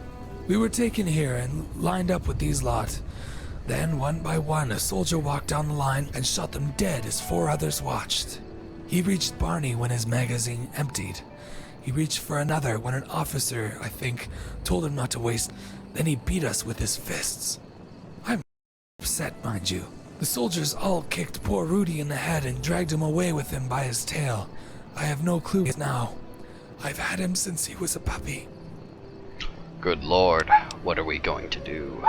We were taken here and lined up with these lot. Then, one by one, a soldier walked down the line and shot them dead as 4 others watched. He reached Barney when his magazine emptied. He reached for another when an officer, I think, told him not to waste. Then he beat us with his fists. I'm upset, mind you. The soldiers all kicked poor Rudy in the head and dragged him away with them by his tail. I have no clue now. I've had him since he was a puppy. Good lord, what are we going to do?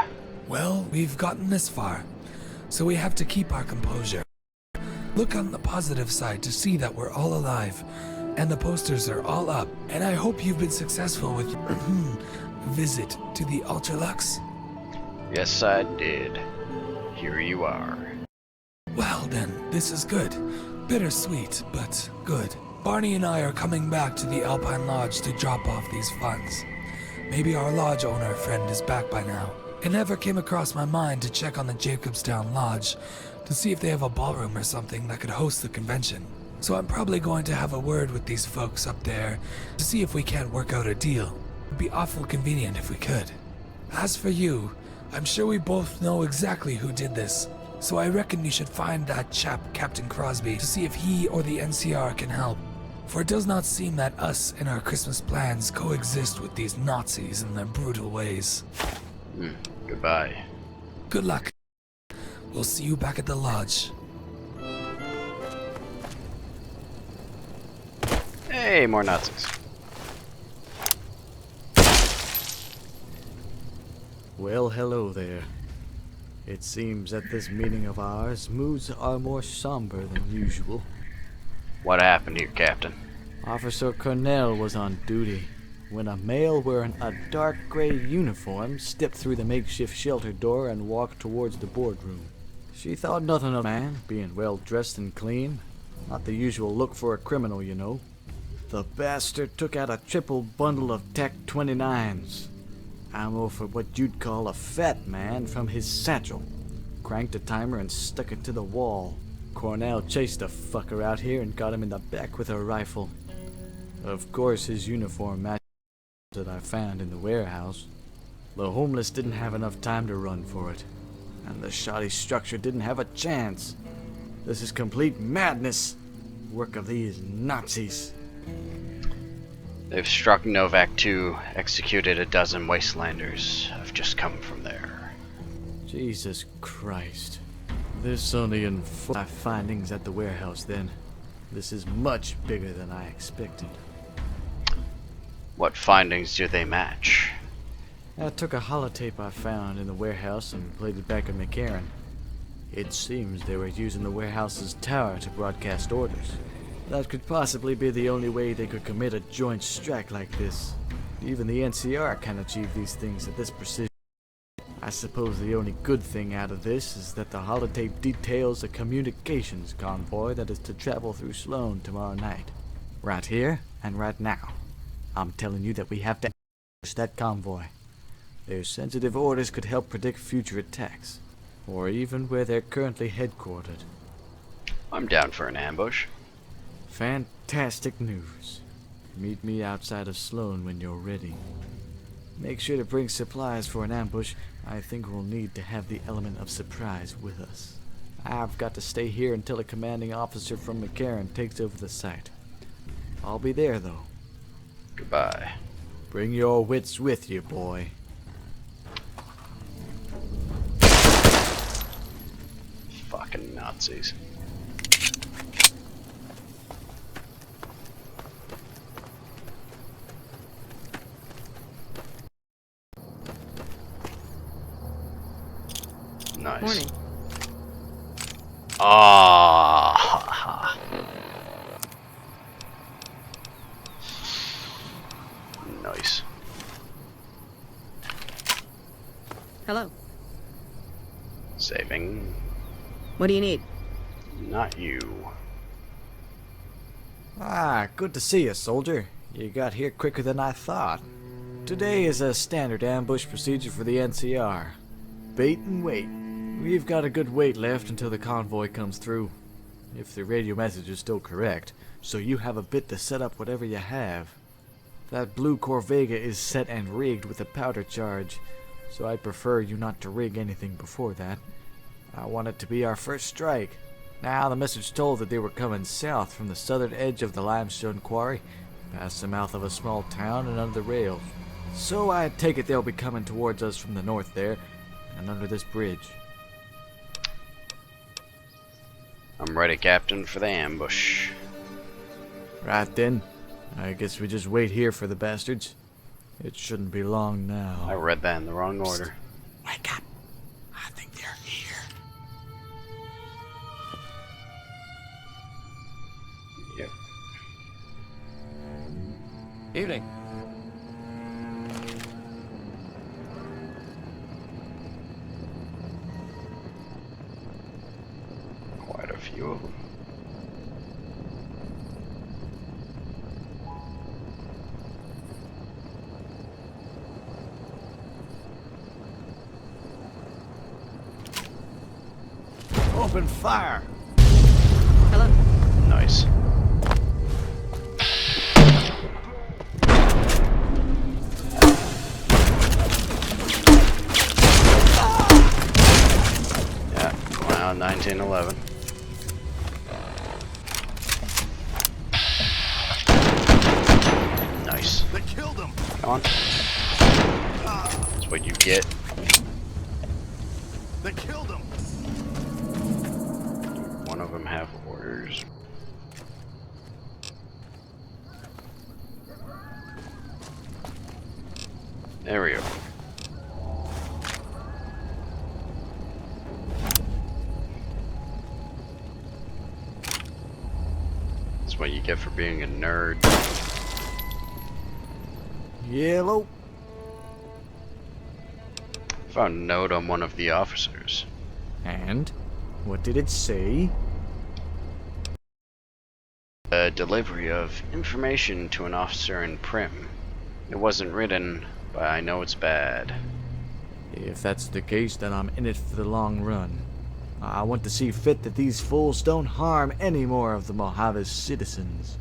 Well, we've gotten this far, so we have to keep our composure. Look on the positive side to see that we're all alive, and the posters are all up, and I hope you've been successful with your visit to the Ultralux. Yes, I did. Here you are. Well then, this is good. Bittersweet, but good. Barney and I are coming back to the Alpine Lodge to drop off these funds. Maybe our lodge owner friend is back by now. It never came across my mind to check on the Jacobstown Lodge to see if they have a ballroom or something that could host the convention. So I'm probably going to have a word with these folks up there to see if we can't work out a deal. It'd be awful convenient if we could. As for you, I'm sure we both know exactly who did this, so I reckon you should find that chap, Captain Crosby, to see if he or the NCR can help. For it does not seem that us and our Christmas plans coexist with these Nazis and their brutal ways. Goodbye. Good luck. We'll see you back at the lodge. Hey, more Nazis. Well, hello there. It seems at this meeting of ours, moods are more somber than usual. What happened here, Captain? Officer Cornell was on duty when a male wearing a dark gray uniform stepped through the makeshift shelter door and walked towards the boardroom. She thought nothing of man, being well dressed and clean. Not the usual look for a criminal, you know. The bastard took out a triple bundle of Tech 29s. Ammo for what you'd call a fat man from his satchel. Cranked a timer and stuck it to the wall. Cornell chased the fucker out here and got him in the back with a rifle. Of course, his uniform matched that I found in the warehouse. The homeless didn't have enough time to run for it. And the shoddy structure didn't have a chance. This is complete madness. Work of these Nazis. They've struck Novak 2, executed a dozen wastelanders. I've just come from there. Jesus Christ. This only in my findings at the warehouse then. This is much bigger than I expected. What findings do they match? I took a holotape I found in the warehouse and played it back at McCarran. It seems they were using the warehouse's tower to broadcast orders. That could possibly be the only way they could commit a joint strike like this. Even the NCR can achieve these things at this precision. I suppose the only good thing out of this is that the holotape details a communications convoy that is to travel through Sloan tomorrow night. Right here and right now. I'm telling you that we have to ambush that convoy. Their sensitive orders could help predict future attacks, or even where they're currently headquartered. I'm down for an ambush. Fantastic news. Meet me outside of Sloan when you're ready. Make sure to bring supplies for an ambush. I think we'll need to have the element of surprise with us. I've got to stay here until a commanding officer from McCarran takes over the site. I'll be there, though. Goodbye. Bring your wits with you, boy. Fucking Nazis. Nice. Morning. Ah. Nice. Hello. Saving. What do you need? Not you. Ah, good to see you, soldier. You got here quicker than I thought. Today is a standard ambush procedure for the NCR. Bait and wait. We've got a good wait left until the convoy comes through. If the radio message is still correct, so you have a bit to set up whatever you have. That blue Corvega is set and rigged with a powder charge, so I'd prefer you not to rig anything before that. I want it to be our first strike. Now, the message told that they were coming south from the southern edge of the limestone quarry, past the mouth of a small town and under the rails. So I take it they'll be coming towards us from the north there, and under this bridge. I'm ready, Captain, for the ambush. Right then. I guess we just wait here for the bastards. It shouldn't be long now. I read that in the wrong order. Wake up. I think they're here. Yep. Evening. Quite a few of them. Open fire! Hello. Nice. Yeah, going out 1911. Nice. They killed him. Come on. That's what you get. They killed him. One of them have orders. There we go. That's what you get for being a nerd. Yellow. Found a note on one of the officers. And? What did it say? A delivery of information to an officer in Prim. It wasn't written, but I know it's bad. If that's the case, then I'm in it for the long run. I want to see fit that these fools don't harm any more of the Mojave's citizens.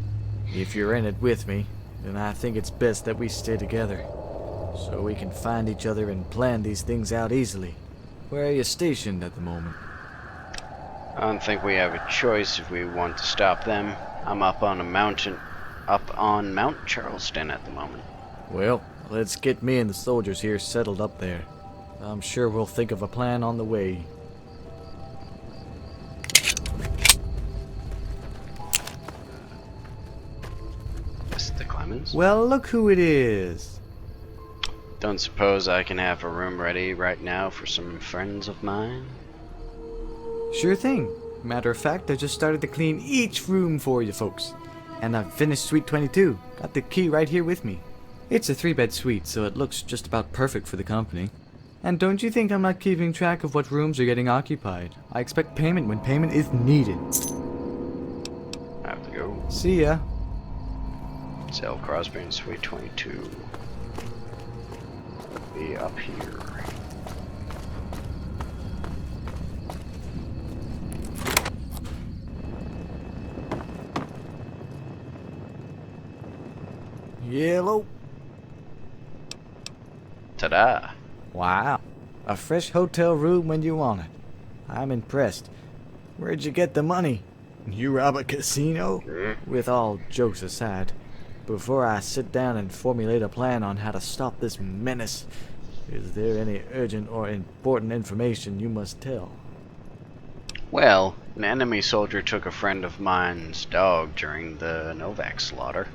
If you're in it with me, then I think it's best that we stay together, so we can find each other and plan these things out easily. Where are you stationed at the moment? I don't think we have a choice if we want to stop them. I'm up on Mount Charleston at the moment. Well, let's get me and the soldiers here settled up there. I'm sure we'll think of a plan on the way. Mr. Clemens? Well, look who it is. Don't suppose I can have a room ready right now for some friends of mine? Sure thing. Matter of fact, I just started to clean each room for you folks. And I've finished Suite 22. Got the key right here with me. It's a 3-bed suite, so it looks just about perfect for the company. And don't you think I'm not keeping track of what rooms are getting occupied? I expect payment when payment is needed. I have to go. See ya. Sal Crosby in Suite 22. Be up here. Yellow. Ta-da. Wow. A fresh hotel room when you want it. I'm impressed. Where'd you get the money? You rob a casino? With all jokes aside, before I sit down and formulate a plan on how to stop this menace, is there any urgent or important information you must tell? Well, an enemy soldier took a friend of mine's dog during the Novak slaughter.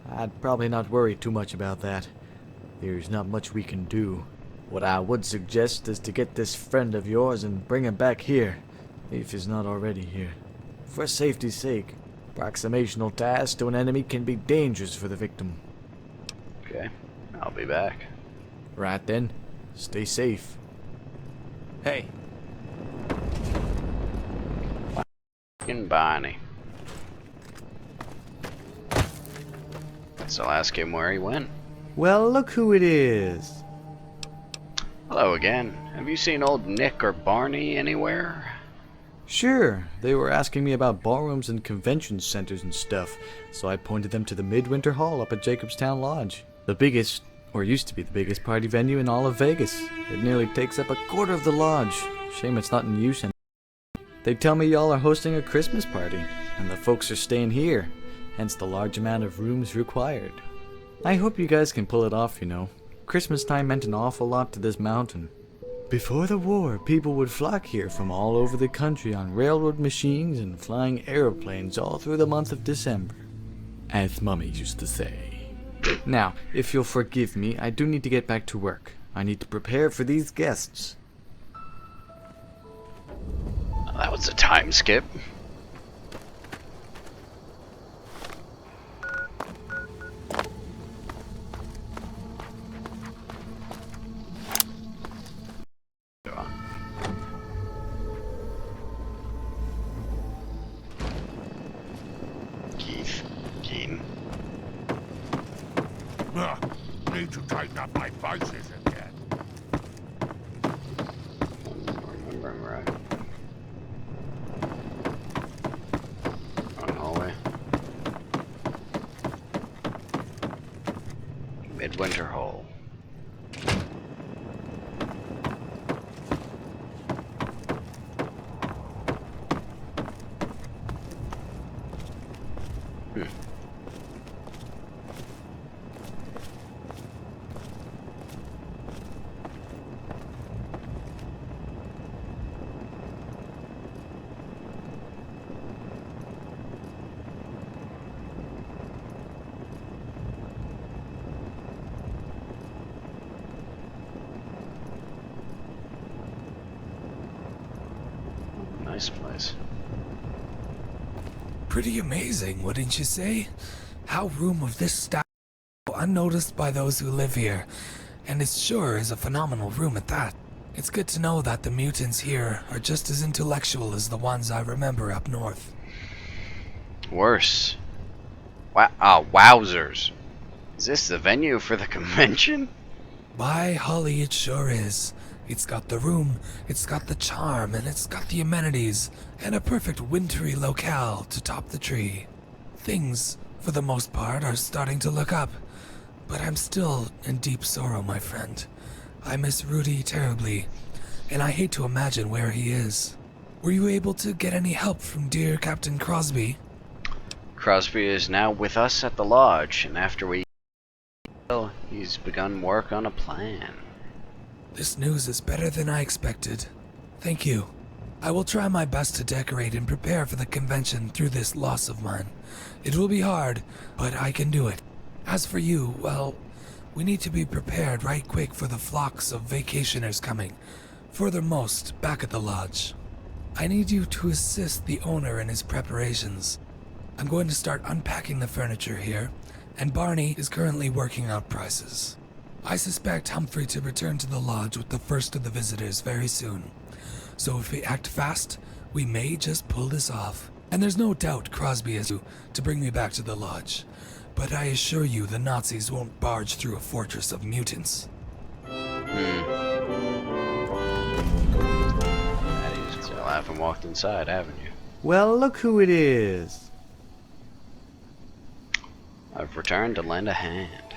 I'd probably not worry too much about that. There's not much we can do. What I would suggest is to get this friend of yours and bring him back here, if he's not already here. For safety's sake, proximational tasks to an enemy can be dangerous for the victim. Okay, I'll be back. Right then, stay safe. Hey. In Bonnie. So I'll ask him where he went. Well, look who it is. Hello again. Have you seen old Nick or Barney anywhere? Sure, they were asking me about ballrooms and convention centers and stuff, so I pointed them to the Midwinter Hall up at Jacobstown Lodge. The biggest, or used to be the biggest, party venue in all of Vegas. It nearly takes up a quarter of the lodge. Shame it's not in use anymore. They tell me y'all are hosting a Christmas party, and the folks are staying here, hence the large amount of rooms required. I hope you guys can pull it off, you know. Christmas time meant an awful lot to this mountain. Before the war, people would flock here from all over the country on railroad machines and flying aeroplanes all through the month of December, as Mummy used to say. Now, if you'll forgive me, I do need to get back to work. I need to prepare for these guests. That was a time skip. Need to tighten up my vices again. Remembering right. Wrong hallway. Midwinter Hall. Nice place. Pretty amazing, wouldn't you say? How room of this style unnoticed by those who live here, and it sure is a phenomenal room at that. It's good to know that the mutants here are just as intellectual as the ones I remember up north. Worse. Wowzers. Is this the venue for the convention? By Holly, it sure is. It's got the room, it's got the charm, and it's got the amenities, and a perfect wintry locale to top the tree. Things, for the most part, are starting to look up, but I'm still in deep sorrow, my friend. I miss Rudy terribly, and I hate to imagine where he is. Were you able to get any help from dear Captain Crosby? Crosby is now with us at the lodge, and after he's begun work on a plan. This news is better than I expected. Thank you. I will try my best to decorate and prepare for the convention through this loss of mine. It will be hard, but I can do it. As for you, well, we need to be prepared right quick for the flocks of vacationers coming, furthermost back at the lodge. I need you to assist the owner in his preparations. I'm going to start unpacking the furniture here, and Barney is currently working out prices. I suspect Humphrey to return to the lodge with the first of the visitors very soon. So if we act fast, we may just pull this off. And there's no doubt Crosby is to bring me back to the lodge. But I assure you the Nazis won't barge through a fortress of mutants. You still haven't walked inside, haven't you? Well, look who it is. I've returned to lend a hand.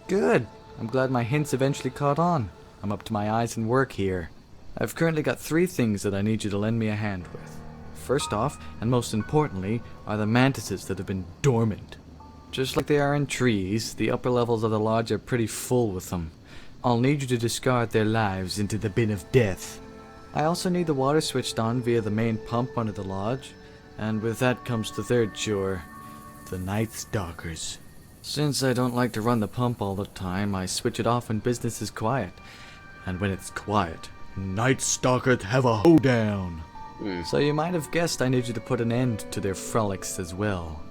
Good. I'm glad my hints eventually caught on. I'm up to my eyes in work here. I've currently got 3 things that I need you to lend me a hand with. First off, and most importantly, are the mantises that have been dormant. Just like they are in trees, the upper levels of the lodge are pretty full with them. I'll need you to discard their lives into the bin of death. I also need the water switched on via the main pump under the lodge, and with that comes the third chore, the Night Stalkers. Since I don't like to run the pump all the time, I switch it off when business is quiet. And when it's quiet, Night Stalkers have a hoedown. So you might have guessed I need you to put an end to their frolics as well.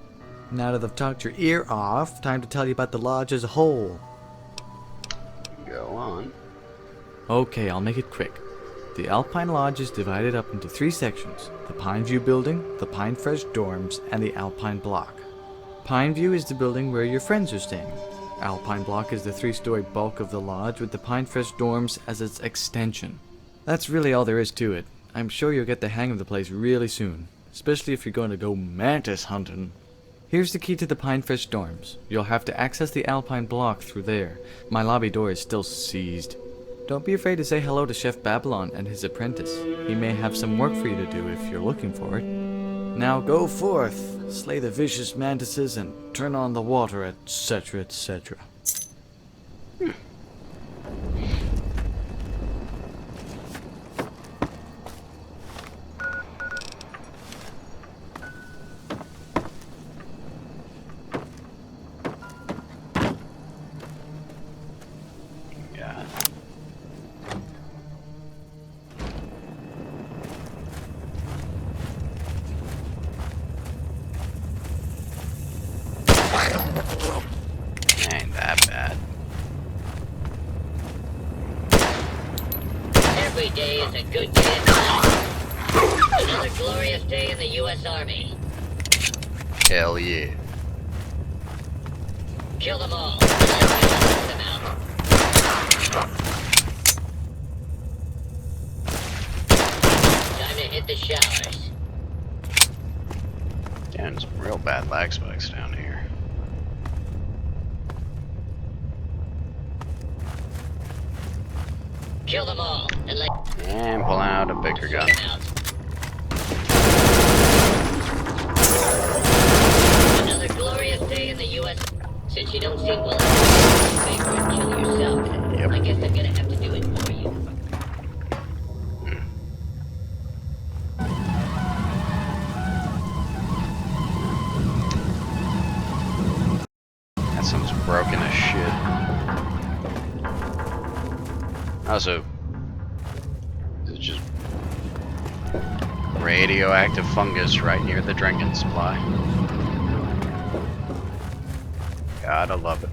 Now that I've talked your ear off, time to tell you about the lodge as a whole. Go on. Okay, I'll make it quick. The Alpine Lodge is divided up into 3 sections: the Pineview Building, the Pine Fresh Dorms, and the Alpine Block. Pineview is the building where your friends are staying. Alpine Block is the 3-story bulk of the lodge with the Pine Fresh Dorms as its extension. That's really all there is to it. I'm sure you'll get the hang of the place really soon, especially if you're going to go mantis hunting. Here's the key to the Pine Fresh Dorms. You'll have to access the Alpine Block through there. My lobby door is still seized. Don't be afraid to say hello to Chef Babylon and his apprentice. He may have some work for you to do if you're looking for it. Now go forth, slay the vicious mantises, and turn on the water, etc., etc. Ain't that bad. Every day is a good day at night. Another glorious day in the U.S. Army. Hell yeah. Kill them all. Let them out. Time to hit the showers. Damn, some real bad lag spikes down here. Kill them all and let. And pull out a bigger gun. Another glorious day in the U.S. Since you don't seem willing to make or kill yourself, I guess I'm gonna have to do it for you. That sounds broken as shit. Also, is it just radioactive fungus right near the drinking supply? Gotta love it.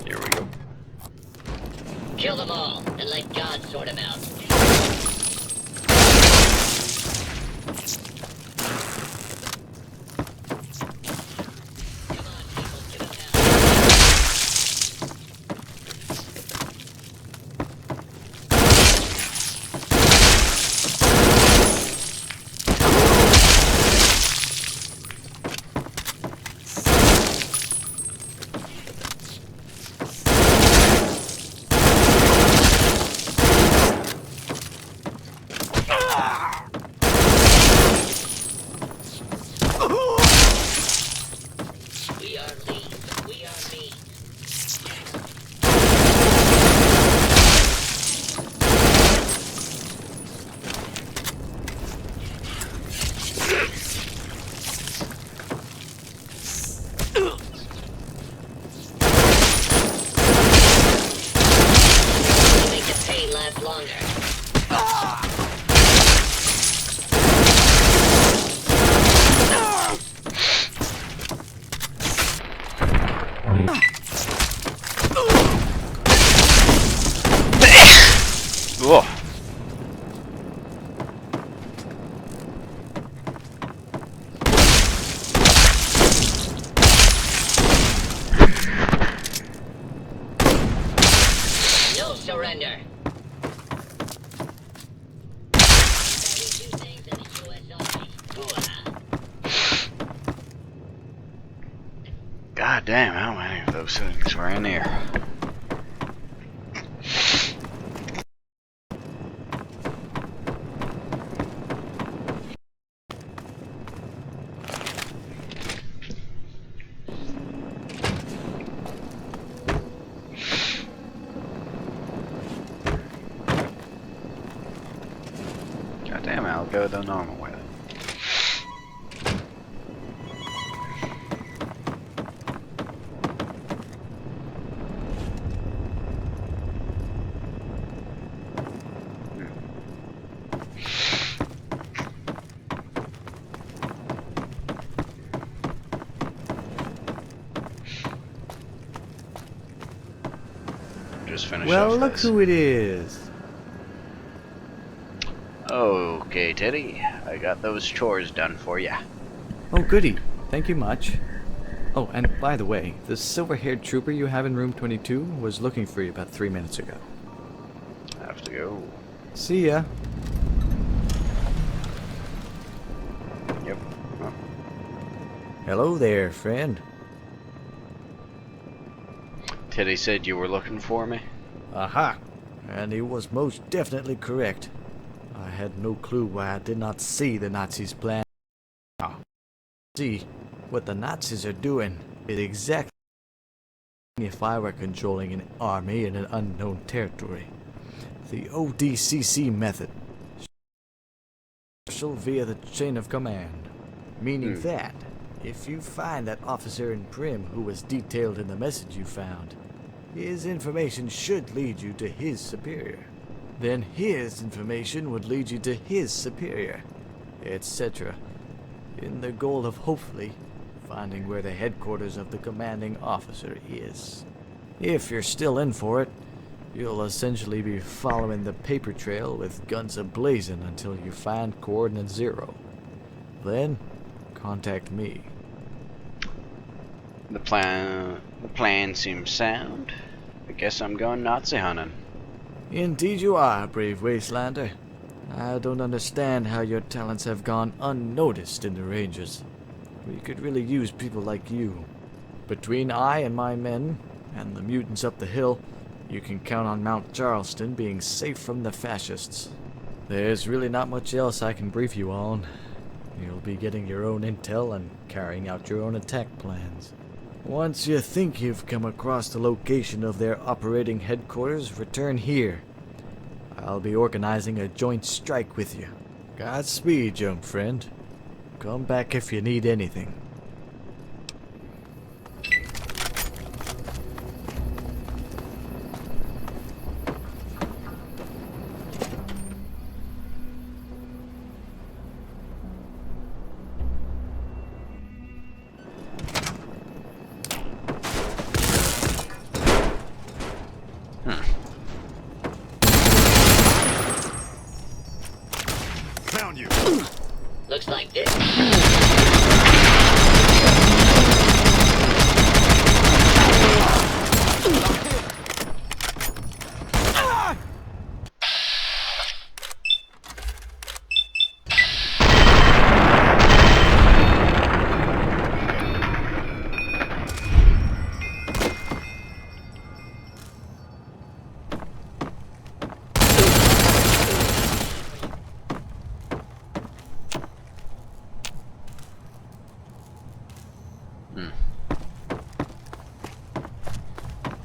Here we go. Kill them all, and let God sort them out. Whoa. No surrender. God damn, how many of those things were in here? God damn it, I'll go the normal way. Just finish Well, off look this. who it is. Okay, Teddy, I got those chores done for ya. Oh, goody. Thank you much. Oh, and by the way, the silver-haired trooper you have in room 22 was looking for you about 3 minutes ago. I have to go. See ya. Yep. Oh. Hello there, friend. Teddy said you were looking for me. Aha! And he was most definitely correct. I had no clue why I did not see the Nazis' plan. See, what the Nazis are doing is exactly if I were controlling an army in an unknown territory. The ODCC method. Special via the chain of command. Meaning that, if you find that officer in Prim who was detailed in the message you found, his information should lead you to his superior. Then his information would lead you to his superior, etc. In the goal of hopefully finding where the headquarters of the commanding officer is. If you're still in for it, you'll essentially be following the paper trail with guns ablazing until you find coordinate 0. Then, contact me. The plan seems sound. I guess I'm going Nazi hunting. Indeed you are, brave wastelander. I don't understand how your talents have gone unnoticed in the ranges. We could really use people like you. Between I and my men, and the mutants up the hill, you can count on Mount Charleston being safe from the fascists. There's really not much else I can brief you on. You'll be getting your own intel and carrying out your own attack plans. Once you think you've come across the location of their operating headquarters, return here. I'll be organizing a joint strike with you. Godspeed, young friend. Come back if you need anything. Found you. Looks like this.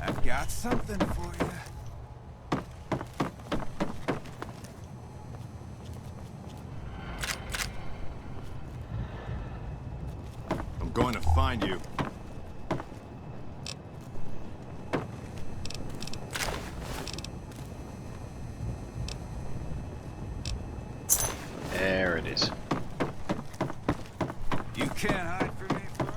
I've got something for you. I'm going to find you. There it is. You can't hide from me forever.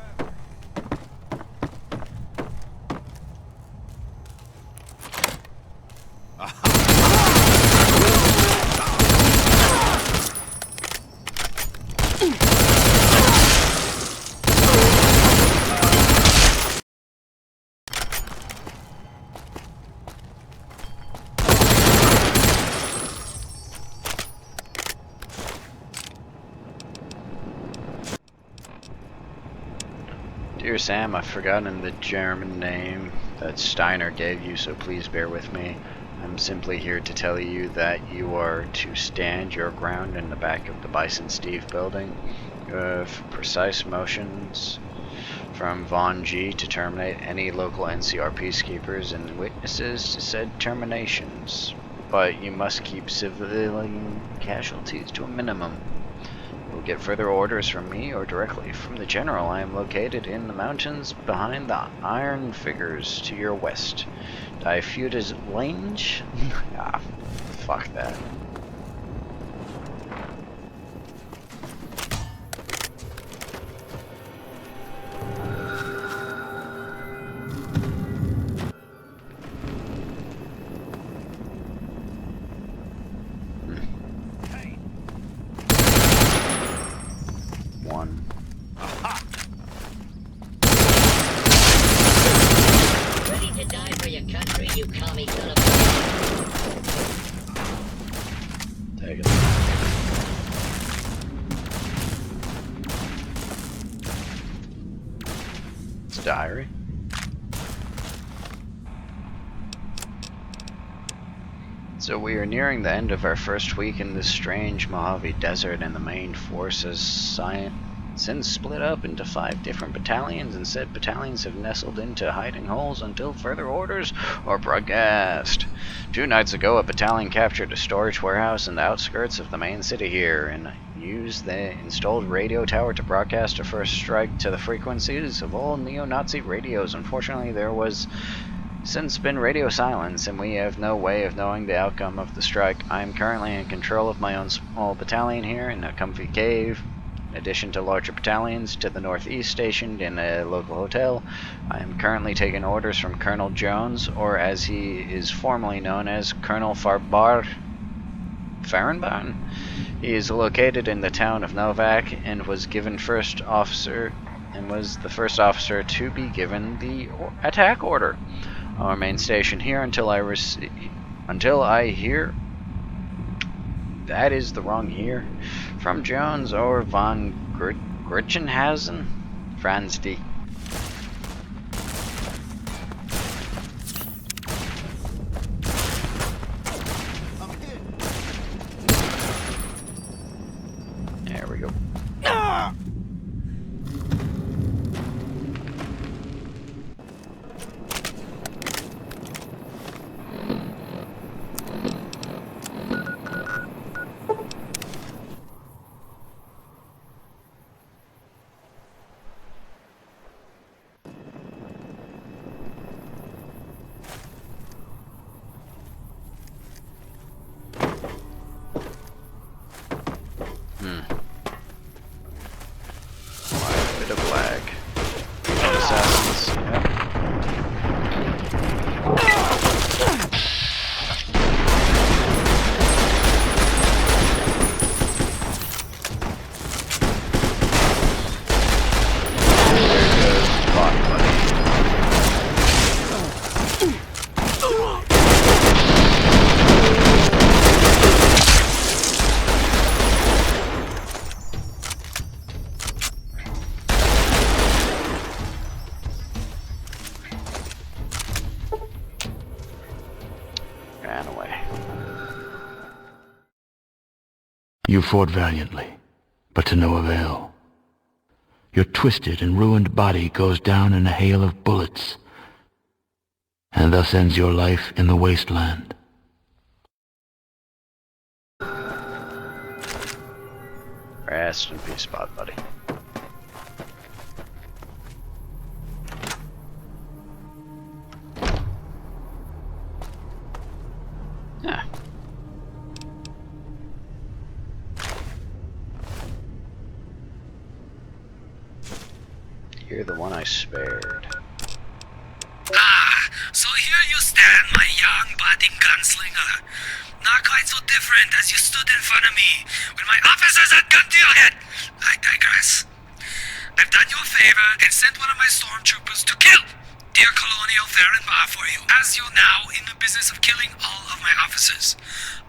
Dear Sam, I've forgotten the German name that Steiner gave you, so please bear with me. I'm simply here to tell you that you are to stand your ground in the back of the Bison Steve building. You have precise motions from Von G to terminate any local NCR peacekeepers and witnesses to said terminations, but you must keep civilian casualties to a minimum. You'll get further orders from me or directly from the General. I am located in the mountains behind the Iron Figures to your west. Diffuse Lange? Ah, fuck that. One. Ready to die for your country, you commie son of a... Take it. It's a diary. So we are nearing the end of our first week in this strange Mojave Desert, and the main force has since split up into 5 different battalions, and said battalions have nestled into hiding holes until further orders are broadcast. 2 nights ago, a battalion captured a storage warehouse in the outskirts of the main city here, and used the installed radio tower to broadcast a first strike to the frequencies of all neo-Nazi radios. Unfortunately, there was since been radio silence, and we have no way of knowing the outcome of the strike. I am currently in control of my own small battalion here in a comfy cave. In addition to larger battalions to the northeast stationed in a local hotel, I am currently taking orders from Colonel Jones, or as he is formally known as Colonel Farrenbarn. He is located in the town of Novak and was the first officer to be given the attack order. I'll remain stationed here until I hear. That is the wrong here. From Jones or von Gritchenhausen, Franz D. There we go. You fought valiantly, but to no avail. Your twisted and ruined body goes down in a hail of bullets, and thus ends your life in the wasteland. Rest in peace, spot buddy. Yeah. You're the one I spared. So here you stand, my young, budding gunslinger. Not quite so different as you stood in front of me when my officers had gun to your head. I digress. I've done you a favor and sent one of my stormtroopers to kill dear Colonial Farrenbar for you, as you're now in the business of killing all of my officers.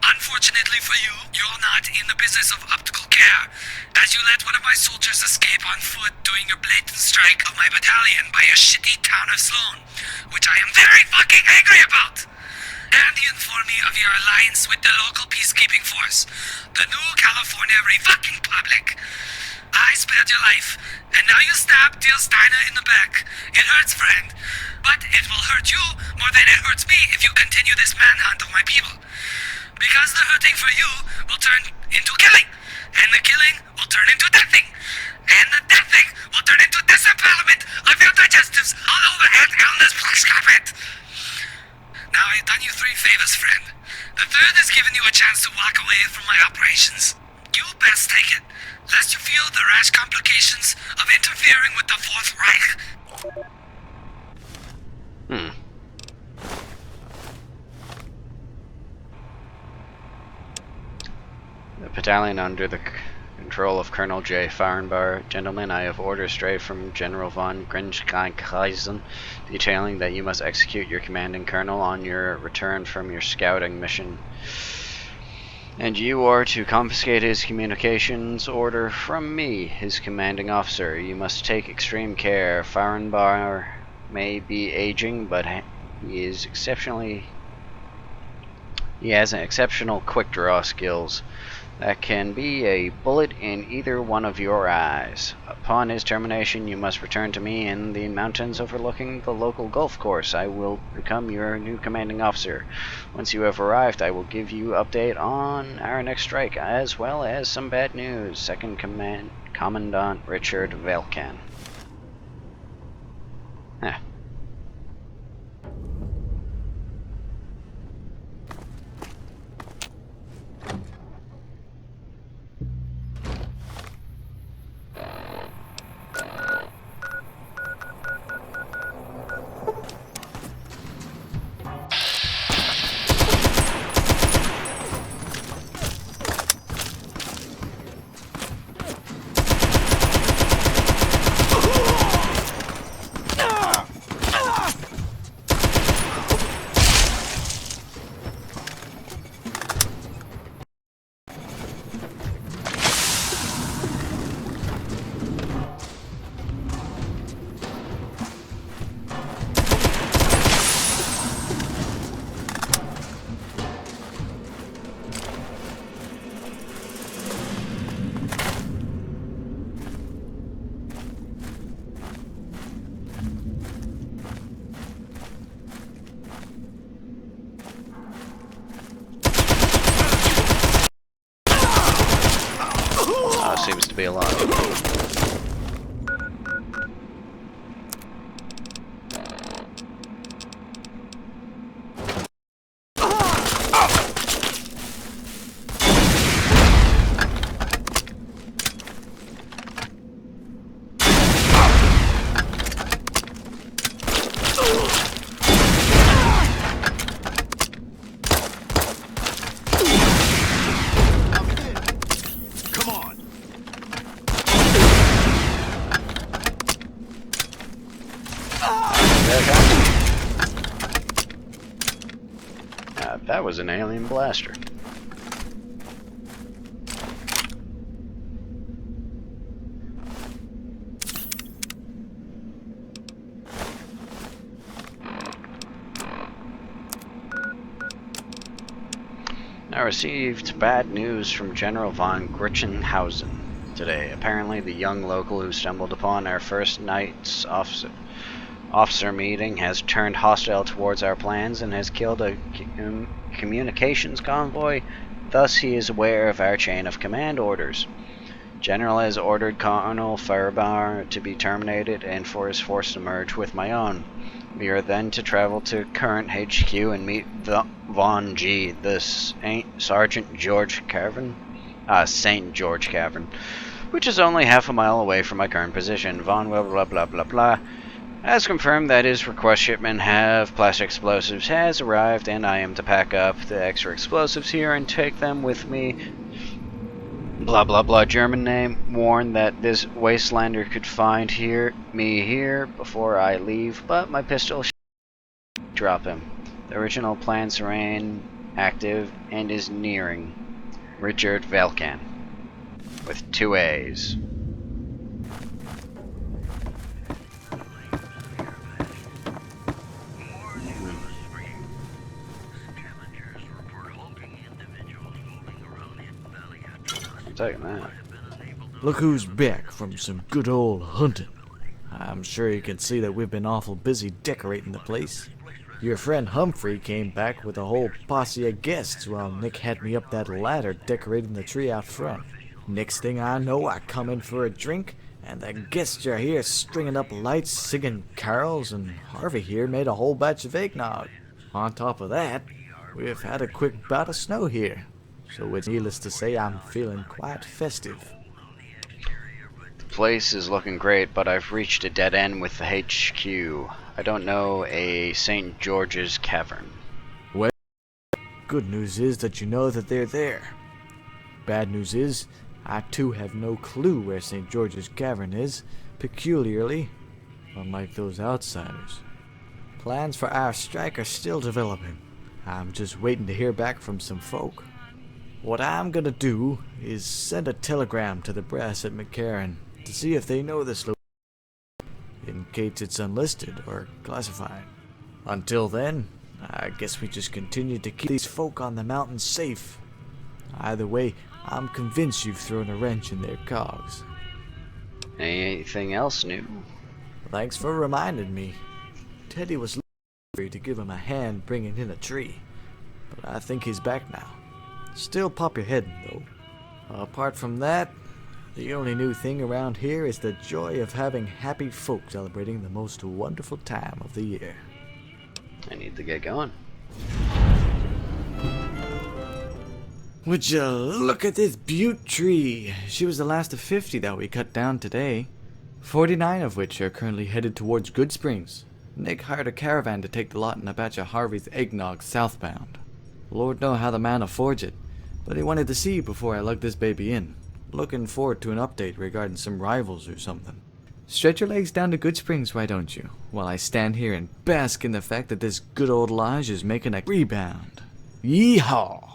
Unfortunately for you, you're not in the business of optical care, as you let one of my soldiers escape on foot during a blatant strike of my battalion by your shitty town of Sloan, which I am very fucking angry about. And you inform me of your alliance with the local peacekeeping force, the New California Re-fucking Public. I spared your life, and now you stab dear Steiner in the back. It hurts, friend, but it will hurt you more than it hurts me if you continue this manhunt of my people. Because the hurting for you will turn into killing, and the killing will turn into deathing, and the deathing will turn into disempowerment of your digestives all over and on this plush carpet. Now I've done you 3 favors, friend. The third is giving you a chance to walk away from my operations. You best take it, lest you feel the rash complications of interfering with the Fourth Reich. The battalion under the control of Colonel J. Farrenbar. Gentlemen, I have orders straight from General von Grinchkreisen detailing that you must execute your commanding colonel on your return from your scouting mission. And you are to confiscate his communications order from me, his commanding officer. You must take extreme care. Farrenbar may be aging, but he has exceptional quick draw skills that can be a bullet in either one of your eyes. Upon his termination, you must return to me in the mountains overlooking the local golf course. I will become your new commanding officer. Once you have arrived, I will give you update on our next strike, as well as some bad news. Second Commandant Richard Velkan. Seems to be a lot. That was an alien blaster. I received bad news from General von Gritchenhausen today. Apparently, the young local who stumbled upon our first night's officer meeting has turned hostile towards our plans and has killed a communications convoy. Thus, he is aware of our chain of command orders. General has ordered Colonel Farbar to be terminated and for his force to merge with my own. We are then to travel to current HQ and meet Von G, the Sergeant George Cavern, St. George Cavern, which is only half a mile away from my current position. Von blah blah blah blah blah has confirmed that his request shipment of plastic explosives has arrived, and I am to pack up the extra explosives here and take them with me. Blah blah blah German name, warned that this wastelander could find me here before I leave, but my pistol drop him. The original plans remain active and is nearing. Richard Velkan with 2 A's. Taking that. Look who's back from some good old hunting. I'm sure you can see that we've been awful busy decorating the place. Your friend Humphrey came back with a whole posse of guests while Nick had me up that ladder decorating the tree out front. Next thing I know, I come in for a drink, and the guests are here stringing up lights, singing carols, and Harvey here made a whole batch of eggnog. On top of that, we've had a quick bout of snow here. So it's needless to say I'm feeling quite festive. The place is looking great, but I've reached a dead end with the HQ. I don't know a St. George's Cavern. Well, good news is that you know that they're there. Bad news is, I too have no clue where St. George's Cavern is, peculiarly, unlike those outsiders. Plans for our strike are still developing. I'm just waiting to hear back from some folk. What I'm gonna do is send a telegram to the brass at McCarran to see if they know this location, in case it's unlisted or classified. Until then, I guess we just continue to keep these folk on the mountain safe. Either way, I'm convinced you've thrown a wrench in their cogs. Anything else new? Thanks for reminding me. Teddy was looking to give him a hand bringing in a tree, but I think he's back now. Still pop your head, though. Apart from that, the only new thing around here is the joy of having happy folk celebrating the most wonderful time of the year. I need to get going. Would you look at this butte tree? She was the last of 50 that we cut down today. 49 of which are currently headed towards Good Springs. Nick hired a caravan to take the lot in a batch of Harvey's eggnog southbound. Lord know how the man affords it, but he wanted to see before I lugged this baby in. Looking forward to an update regarding some rivals or something. Stretch your legs down to Good Springs, why don't you? While I stand here and bask in the fact that this good old lodge is making a rebound. Yeehaw!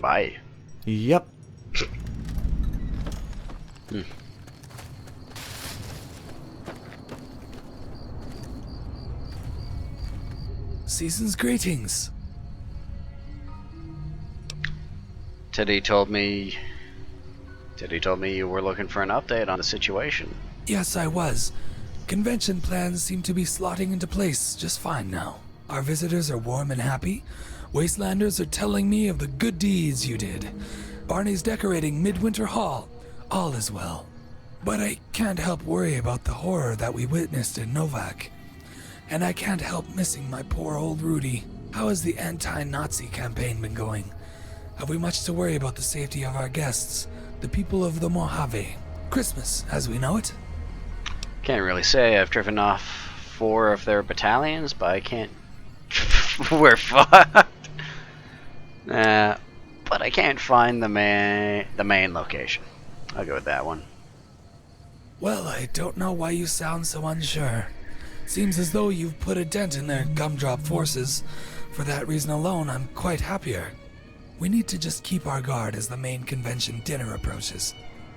Bye. Yep. Season's greetings. Teddy told me you were looking for an update on the situation. Yes, I was. Convention plans seem to be slotting into place just fine now. Our visitors are warm and happy. Wastelanders are telling me of the good deeds you did. Barney's decorating Midwinter Hall. All is well. But I can't help worry about the horror that we witnessed in Novak. And I can't help missing my poor old Rudy. How has the anti-Nazi campaign been going? Have we much to worry about the safety of our guests, the people of the Mojave? Christmas, as we know it? Can't really say. I've driven off 4 of their battalions, but I can't... We're fucked. But I can't find the main location. I'll go with that one. Well, I don't know why you sound so unsure. Seems as though you've put a dent in their gumdrop forces. For that reason alone, I'm quite happier. We need to just keep our guard as the main convention dinner approaches.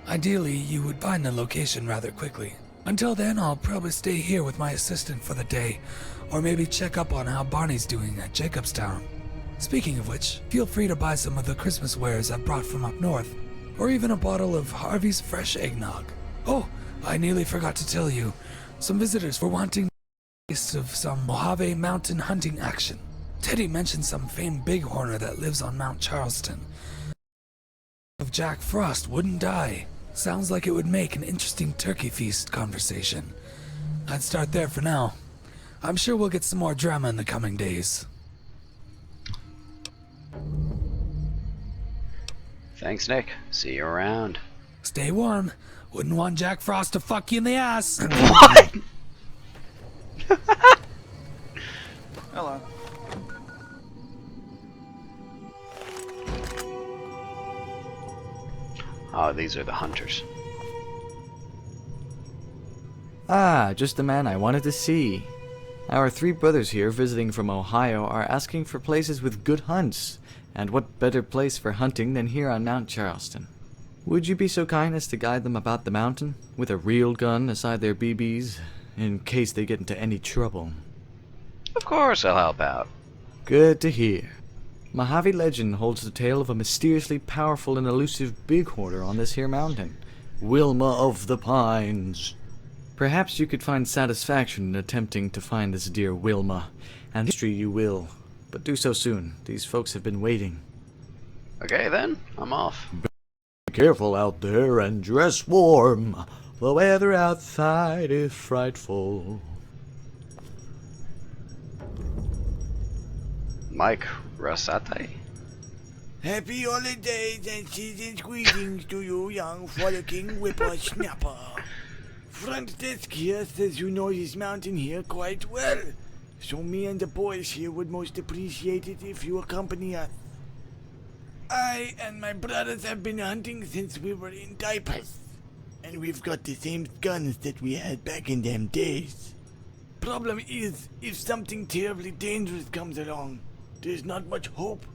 Ideally, you would find the location rather quickly. Until then, I'll probably stay here with my assistant for the day, or maybe check up on how Barney's doing at Jacobstown. Speaking of which, feel free to buy some of the Christmas wares I brought from up north, or even a bottle of Harvey's fresh eggnog. Oh, I nearly forgot to tell you, some visitors were wanting a taste of some Mojave mountain hunting action. Teddy mentioned some famed bighorner that lives on Mount Charleston. If Jack Frost wouldn't die, sounds like it would make an interesting turkey feast conversation. I'd start there for now. I'm sure we'll get some more drama in the coming days. Thanks, Nick. See you around. Stay warm. Wouldn't want Jack Frost to fuck you in the ass. What? Hello. Oh, these are the hunters. Ah, just the man I wanted to see. Our 3 brothers here visiting from Ohio are asking for places with good hunts, and what better place for hunting than here on Mount Charleston? Would you be so kind as to guide them about the mountain, with a real gun aside their BBs, in case they get into any trouble? Of course I'll help out. Good to hear. Mojave legend holds the tale of a mysteriously powerful and elusive bighorner on this here mountain, Wilma of the Pines. Perhaps you could find satisfaction in attempting to find this dear Wilma, and history you will, but do so soon. These folks have been waiting. Okay then, I'm off. Be careful out there and dress warm. The weather outside is frightful. Mike Rosate? Happy holidays and season's greetings to you, young frolicking whippersnapper. Front desk here says you know this mountain here quite well, so me and the boys here would most appreciate it if you accompany us. I and my brothers have been hunting since we were in diapers, and we've got the same guns that we had back in them days. Problem is, if something terribly dangerous comes along, there's not much hope,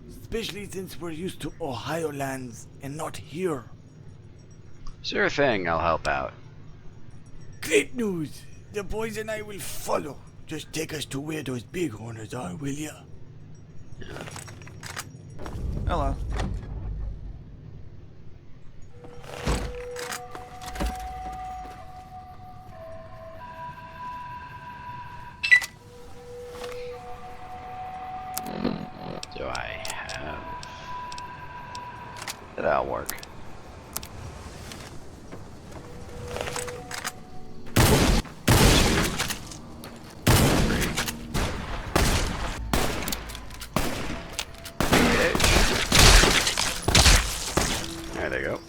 especially since we're used to Ohio lands and not here. Sure thing, I'll help out. Great news! The boys and I will follow. Just take us to where those bighorners are, will ya? Hello. Do I have... That'll work. There they go.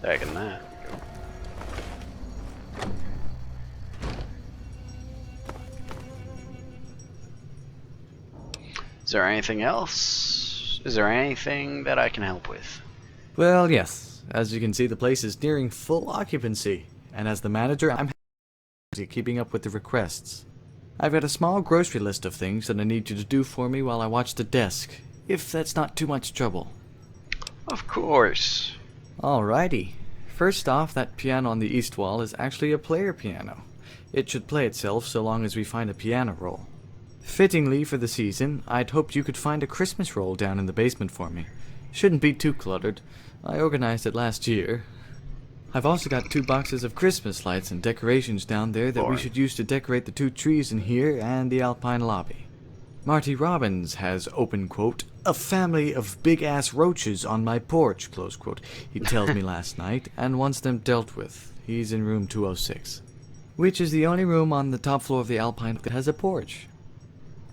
Taking that. Is there anything else? Is there anything that I can help with? Well, yes. As you can see, the place is nearing full occupancy, and as the manager, I'm keeping up with the requests. I've got a small grocery list of things that I need you to do for me while I watch the desk, if that's not too much trouble. Of course. Alrighty. First off, that piano on the east wall is actually a player piano. It should play itself so long as we find a piano roll. Fittingly for the season, I'd hoped you could find a Christmas roll down in the basement for me. Shouldn't be too cluttered. I organized it last year. I've also got 2 boxes of Christmas lights and decorations down there that we should use to decorate the 2 trees in here and the Alpine lobby. Marty Robbins has, open quote, a family of big-ass roaches on my porch, close quote, he told me last night, and wants them dealt with. He's in room 206, which is the only room on the top floor of the Alpine that has a porch.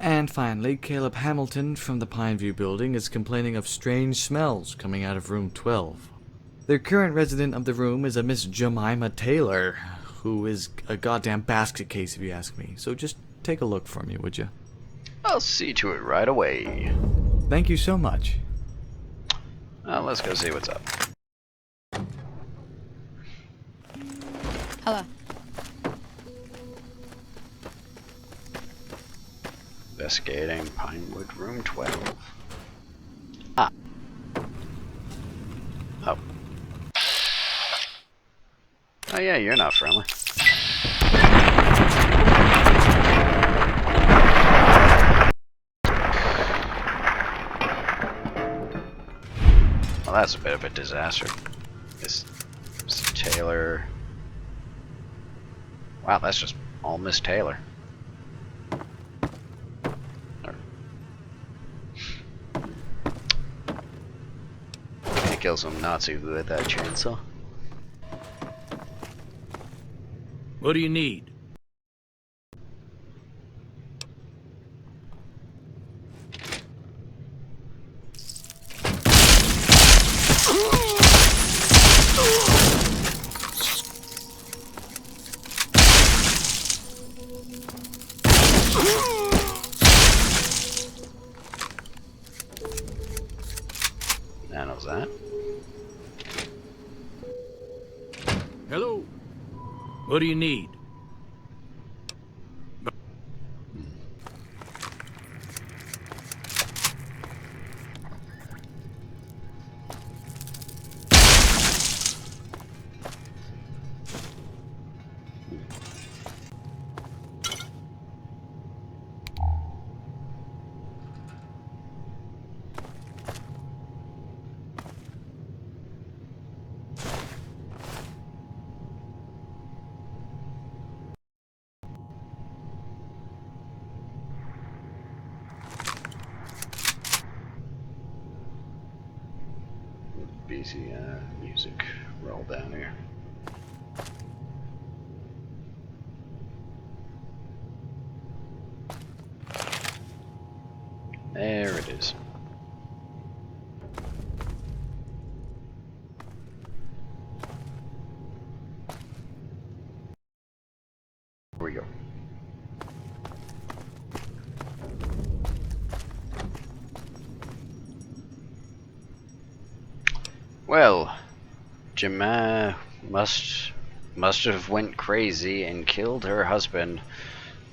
And finally, Caleb Hamilton from the Pineview building is complaining of strange smells coming out of room 12. The current resident of the room is a Miss Jemima Taylor, who is a goddamn basket case if you ask me. So just take a look for me, would you? I'll see to it right away. Thank you so much. Let's go see what's up. Hello. Investigating Pinewood Room 12. Ah. Oh. Oh yeah, you're not friendly. Well, that's a bit of a disaster. Miss Taylor. Wow, that's just all Miss Taylor. Can't kill some Nazi with that chainsaw. What do you need? Nanos that. Hello? What do you need? BC music roll down here. There it is. Here we go. Well, Jemima must have went crazy and killed her husband,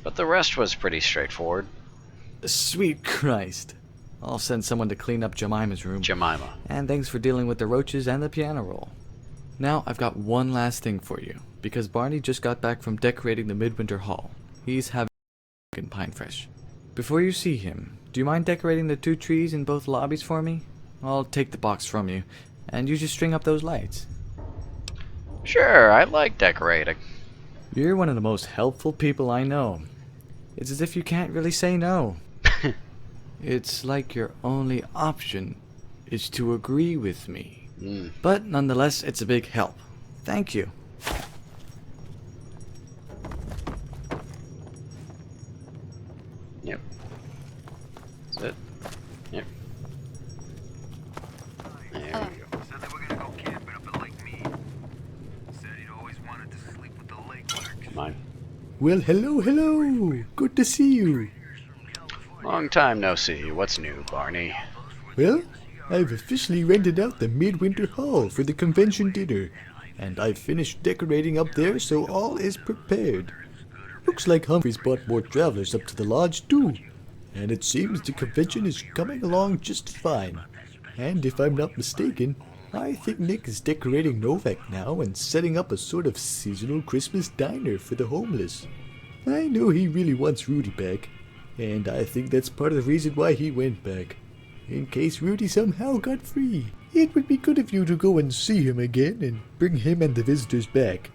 but the rest was pretty straightforward. Sweet Christ. I'll send someone to clean up Jemima's room. Jemima. And thanks for dealing with the roaches and the piano roll. Now, I've got one last thing for you, because Barney just got back from decorating the Midwinter Hall. He's having pine fresh. Before you see him, do you mind decorating the 2 trees in both lobbies for me? I'll take the box from you, and you just string up those lights. Sure, I like decorating. You're one of the most helpful people I know. It's as if you can't really say no. It's like your only option is to agree with me. But nonetheless, it's a big help. Thank you. Yep. That's it. Yep. There we go. Said they were gonna go camping up at Lake Mead. Said he'd always wanted to sleep with the lake clerks. Mine. Well, hello. Good to see you. Long time no see. What's new, Barney? Well, I've officially rented out the Midwinter Hall for the convention dinner, and I've finished decorating up there so all is prepared. Looks like Humphrey's brought more travelers up to the lodge too, and it seems the convention is coming along just fine. And if I'm not mistaken, I think Nick is decorating Novak now and setting up a sort of seasonal Christmas diner for the homeless. I know he really wants Rudy back, and I think that's part of the reason why he went back. In case Rudy somehow got free. It would be good of you to go and see him again and bring him and the visitors back.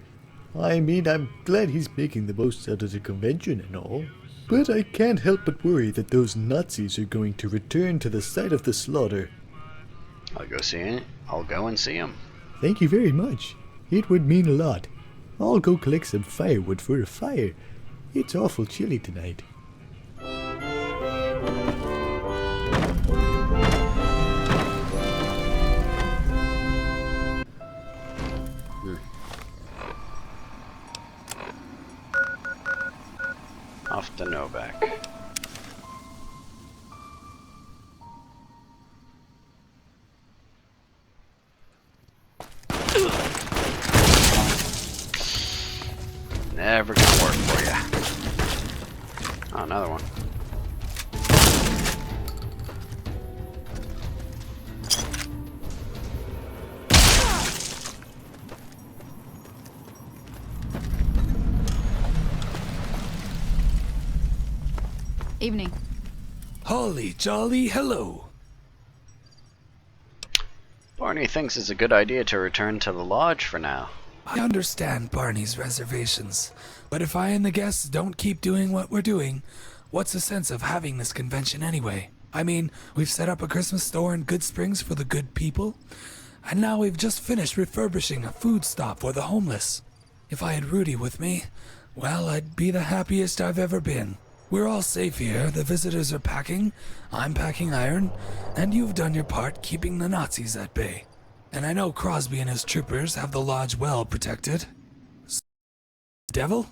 I mean, I'm glad he's making the most out of the convention and all. But I can't help but worry that those Nazis are going to return to the site of the slaughter. I'll go see it. I'll go and see him. Thank you very much. It would mean a lot. I'll go collect some firewood for a fire. It's awful chilly tonight. ammo back. Never gonna work for you. Oh, another one. Evening. Holly jolly hello. Barney thinks it's a good idea to return to the lodge for now. I understand Barney's reservations, but if I and the guests don't keep doing what we're doing, what's the sense of having this convention anyway? I mean, we've set up a Christmas store in Good Springs for the good people, and now we've just finished refurbishing a food stop for the homeless. If I had Rudy with me, well, I'd be the happiest I've ever been. We're all safe here, the visitors are packing, I'm packing iron, and you've done your part keeping the Nazis at bay. And I know Crosby and his troopers have the lodge well protected. Devil?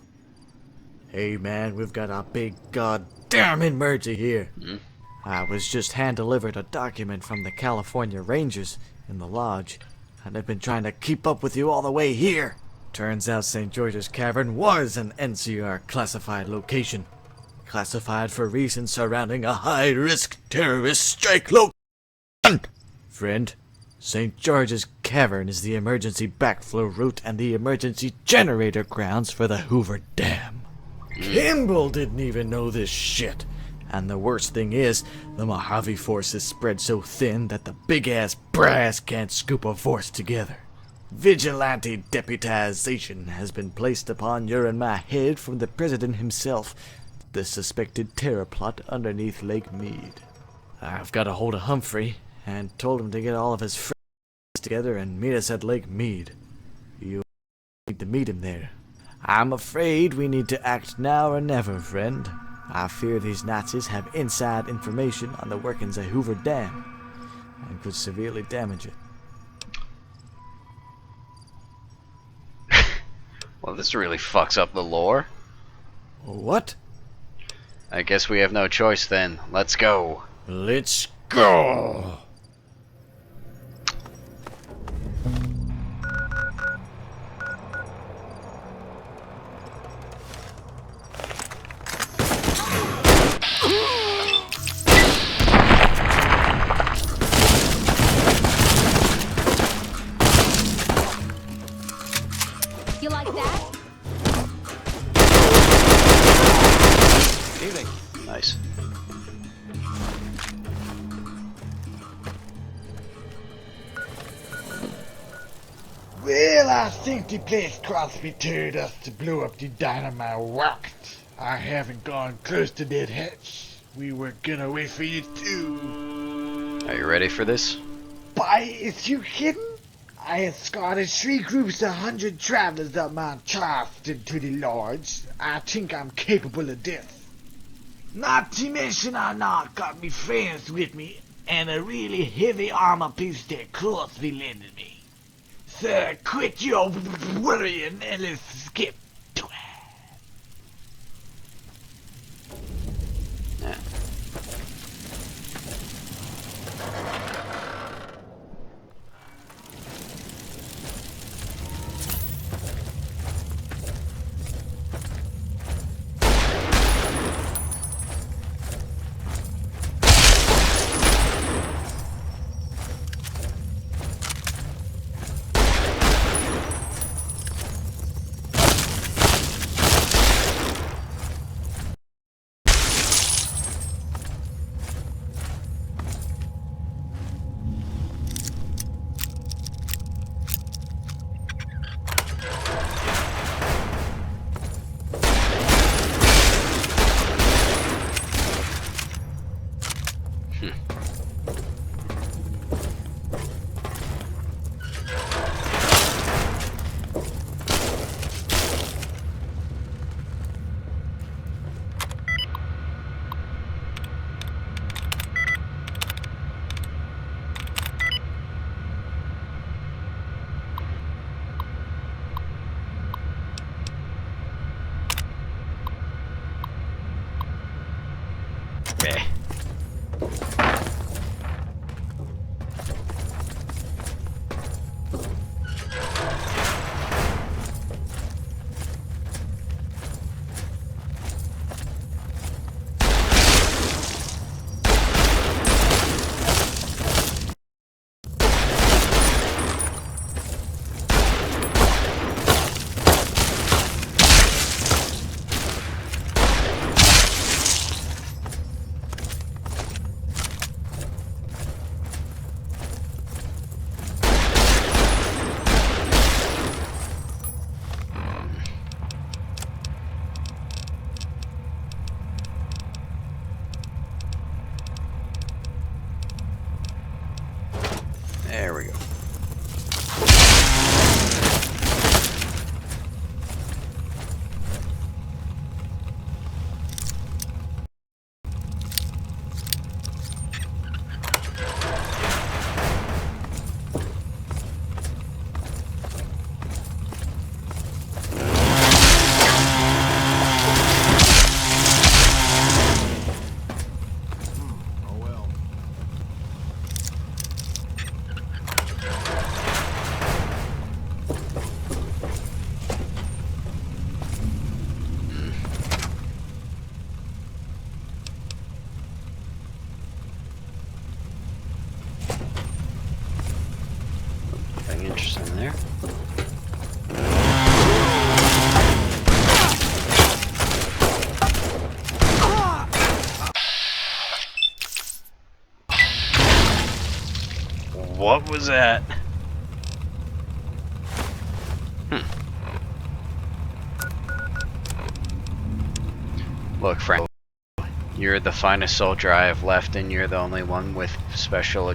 Hey man, we've got a big goddamn emergency here. I was just hand-delivered a document from the California Rangers in the lodge, and I've been trying to keep up with you all the way here. Turns out St. George's Cavern was an NCR classified location. Classified for reasons surrounding a high-risk terrorist strike location. Friend, St. George's Cavern is the emergency backflow route and the emergency generator grounds for the Hoover Dam. Kimball didn't even know this shit. And the worst thing is, the Mojave force is spread so thin that the big-ass brass can't scoop a force together. Vigilante deputization has been placed upon your and my head from the president himself. The suspected terror plot underneath Lake Mead. I've got a hold of Humphrey and told him to get all of his friends together and meet us at Lake Mead. You need to meet him there. I'm afraid we need to act now or never, friend. I fear these Nazis have inside information on the workings of Hoover Dam and could severely damage it. Well, this really fucks up the lore. What? I guess we have no choice then. Let's go. Let's go! You like that? Evening. Nice. Well, I think the place Crosby told us to blow up the dynamite worked. I haven't gone close to that hatch. We were gonna wait for you too. Are you ready for this? Boy, is you kidding? I escorted 3 groups of 100 travelers up Mount Charleston to the lodge. I think I'm capable of this. Not to mention I now got me friends with me and a really heavy armor piece that Crosby lended me. So quit your worrying and let's skip to it. Yeah. Okay. There we go. Oh well. Nothing interesting there. What was that? Look, Frank, you're the finest soldier I have left, and you're the only one with a special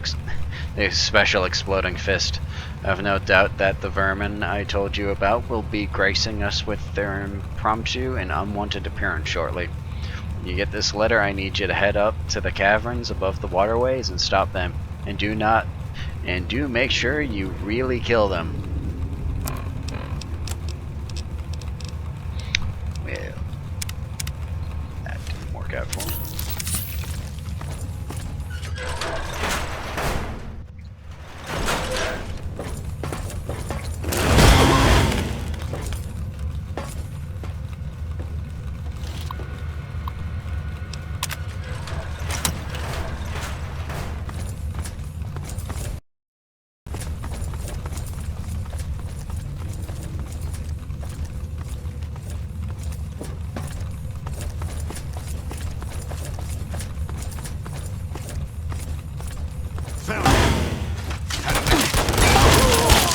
exploding fist. I have no doubt that the vermin I told you about will be gracing us with their impromptu and unwanted appearance shortly. When you get this letter, I need you to head up to the caverns above the waterways and stop them. And do make sure you really kill them. Well, that didn't work out for me.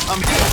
I'm here.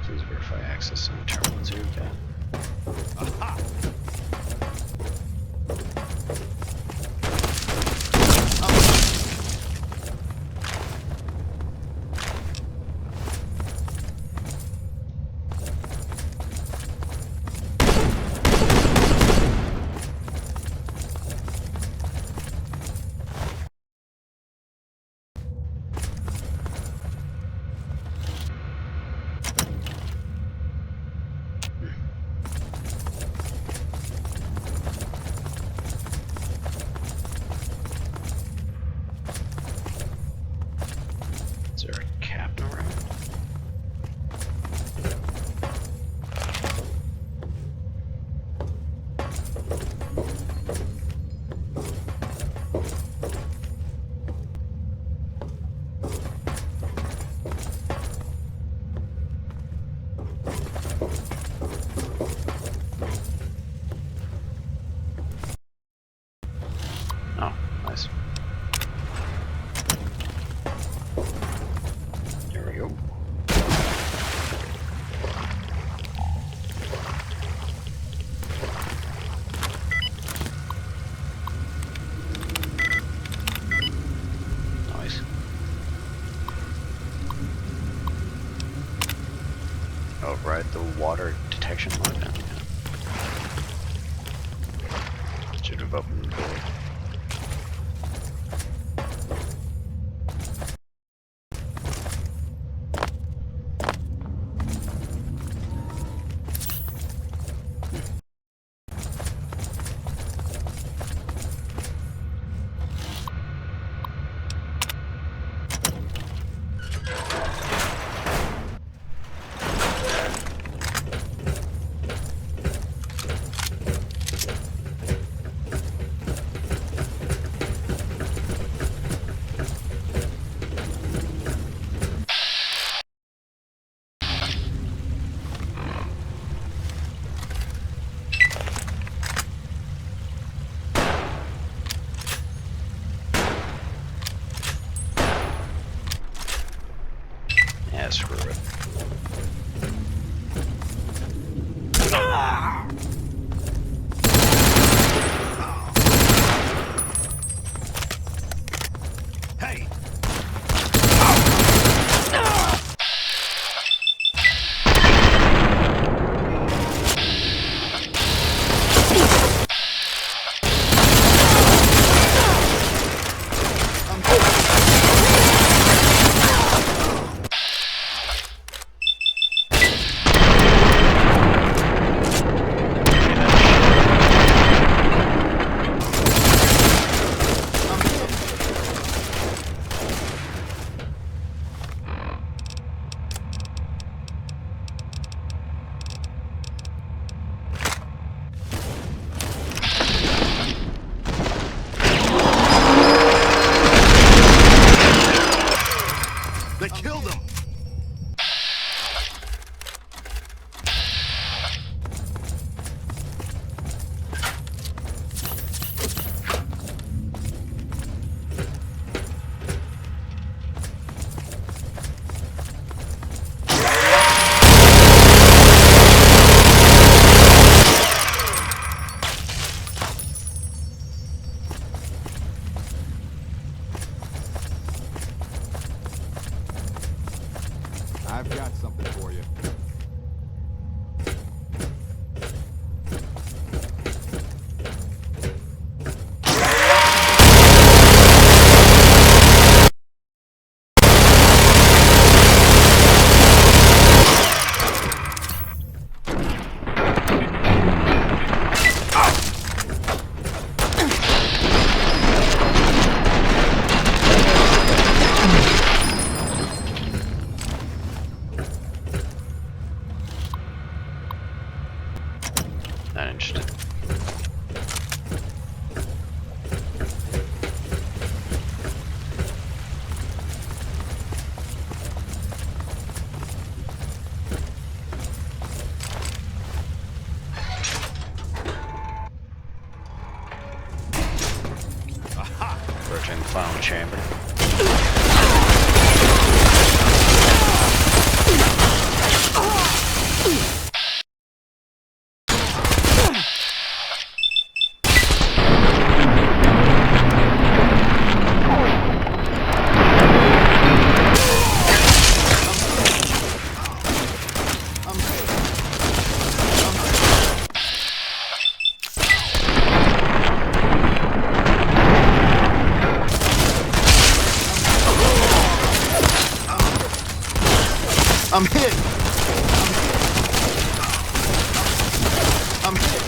Please verify access on terminal 2. Okay. Aha! Is there a captain around? Oh, nice. There we go. Nice. Oh, right, the water detection lockdown. Should have opened the door. Yeah, screw it. Hey! They killed him! I've got something for you. I'm hit! I'm hit!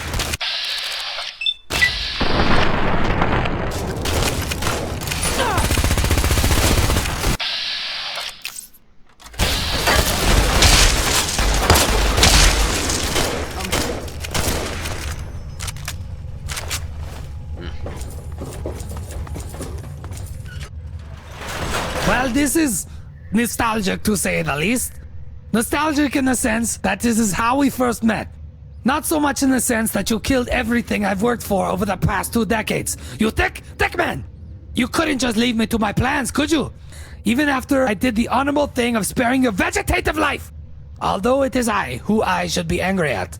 Well, this is nostalgic to say the least. Nostalgic in the sense that this is how we first met. Not so much in the sense that you killed everything I've worked for over the past 2 decades. You thick man! You couldn't just leave me to my plans, could you? Even after I did the honorable thing of sparing your vegetative life. Although it is I who I should be angry at.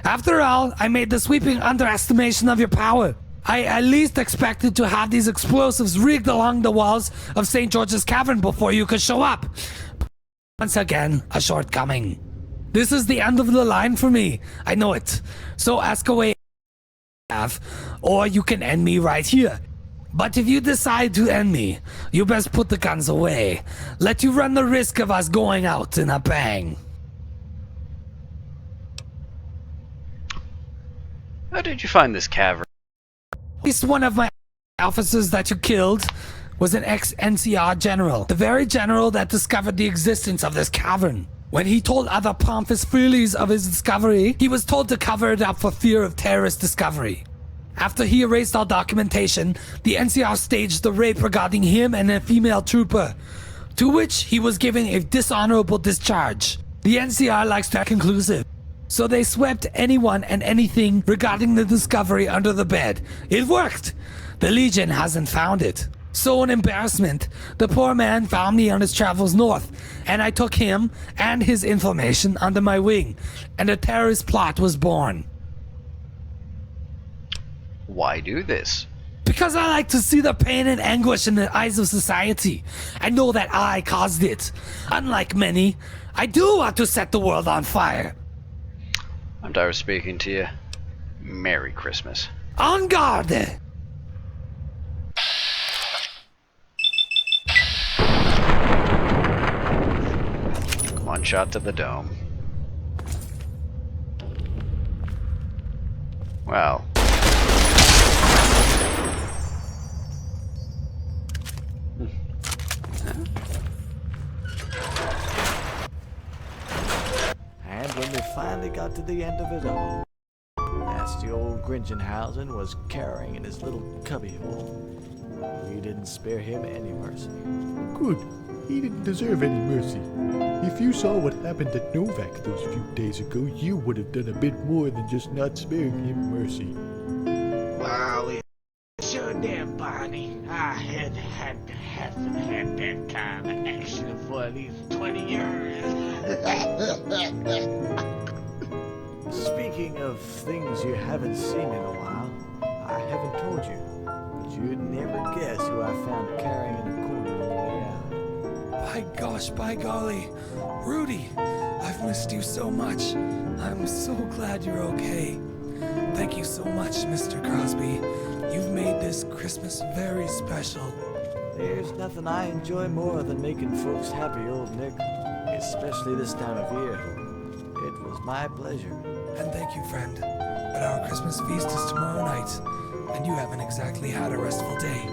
After all, I made the sweeping underestimation of your power. I at least expected to have these explosives rigged along the walls of St. George's Cavern before you could show up. Once again, a shortcoming. This is the end of the line for me. I know it. So ask away, or you can end me right here. But if you decide to end me, you best put the guns away. Let you run the risk of us going out in a bang. How did you find this cavern? At least one of my officers that you killed was an ex-NCR general. The very general that discovered the existence of this cavern. When he told other pompous freelies of his discovery, he was told to cover it up for fear of terrorist discovery. After he erased all documentation, the NCR staged the rape regarding him and a female trooper, to which he was given a dishonorable discharge. The NCR likes to be conclusive. So they swept anyone and anything regarding the discovery under the bed. It worked! The Legion hasn't found it. So an embarrassment, the poor man found me on his travels north, and I took him and his information under my wing, and a terrorist plot was born. Why do this? Because I like to see the pain and anguish in the eyes of society. I know that I caused it. Unlike many, I do want to set the world on fire. I'm tired of speaking to you. Merry Christmas. En garde! One shot to the dome. Well. And when we finally got to the end of it all, nasty old Gringenhausen was cowering in his little cubbyhole. We didn't spare him any mercy. Good. He didn't deserve any mercy. If you saw what happened at Novak those few days ago, you would have done a bit more than just not sparing him mercy. Wow, sure damn, Barney. I haven't had that kind of action for at least 20 years. Speaking of things you haven't seen in a while, I haven't told you, but you'd never guess who I found carrying in a corner on the way out. By gosh, by golly. Rudy, I've missed you so much. I'm so glad you're okay. Thank you so much, Mr. Crosby. You've made this Christmas very special. There's nothing I enjoy more than making folks happy, old Nick. Especially this time of year. It was my pleasure. And thank you, friend. But our Christmas feast is tomorrow night, and you haven't exactly had a restful day.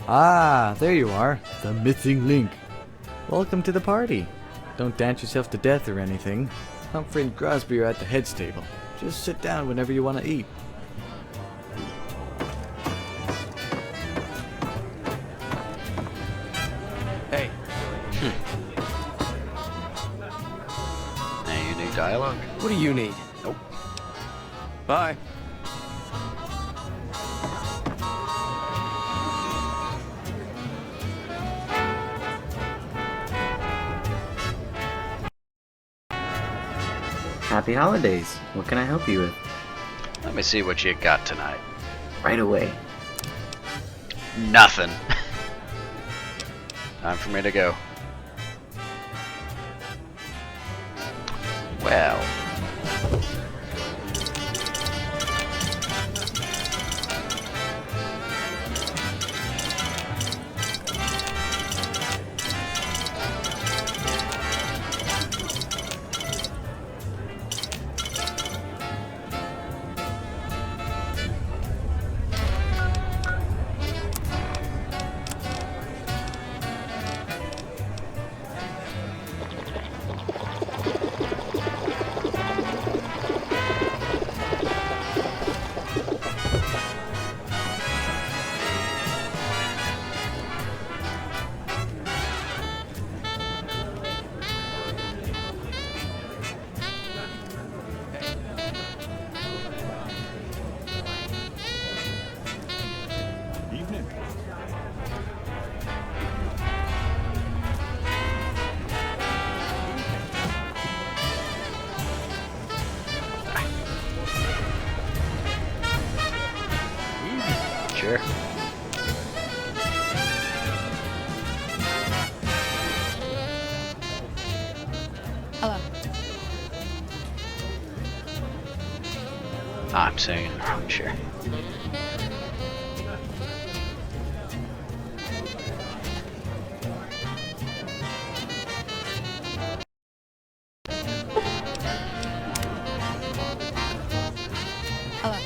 Ah, there you are, the missing link. Welcome to the party. Don't dance yourself to death or anything. Humphrey and Crosby are at the heads table. Just sit down whenever you want to eat. Hey. dialogue? What do you need? Nope. Bye. Happy holidays. What can I help you with? Let me see what you got tonight. Right away. Nothing. Time for me to go. Well. Sure. Hello. I'm saying it wrong, sure. Hello.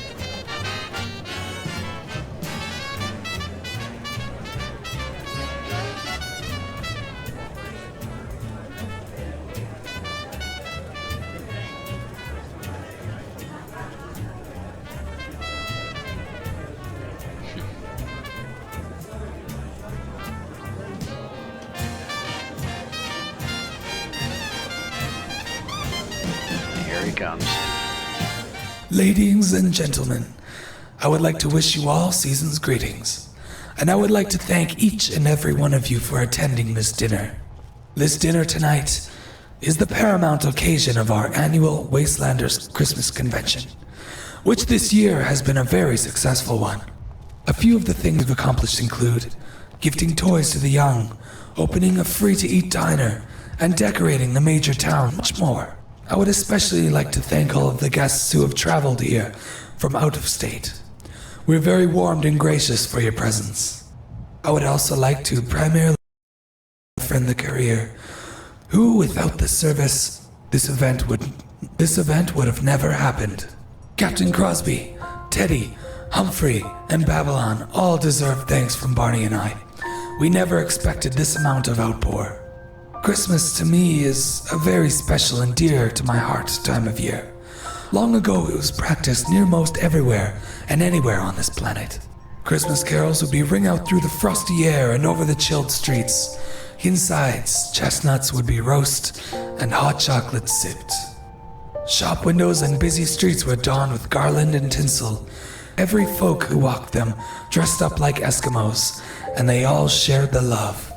Here he comes. Ladies and gentlemen, I would like to wish you all season's greetings, and I would like to thank each and every one of you for attending this dinner. This dinner tonight is the paramount occasion of our annual Wastelanders Christmas Convention, which this year has been a very successful one. A few of the things we've accomplished include gifting toys to the young, opening a free-to-eat diner, and decorating the major town, much more. I would especially like to thank all of the guests who have traveled here from out of state. We're very warmed and gracious for your presence. I would also like to primarily thank friend the courier, who without the service, this event would have never happened. Captain Crosby, Teddy, Humphrey, and Babylon all deserve thanks from Barney and I. We never expected this amount of outpour. Christmas to me is a very special and dear to my heart time of year. Long ago it was practiced near most everywhere and anywhere on this planet. Christmas carols would be ring out through the frosty air and over the chilled streets. Insides, chestnuts would be roast and hot chocolate sipped. Shop windows and busy streets were donned with garland and tinsel. Every folk who walked them dressed up like Eskimos, and they all shared the love.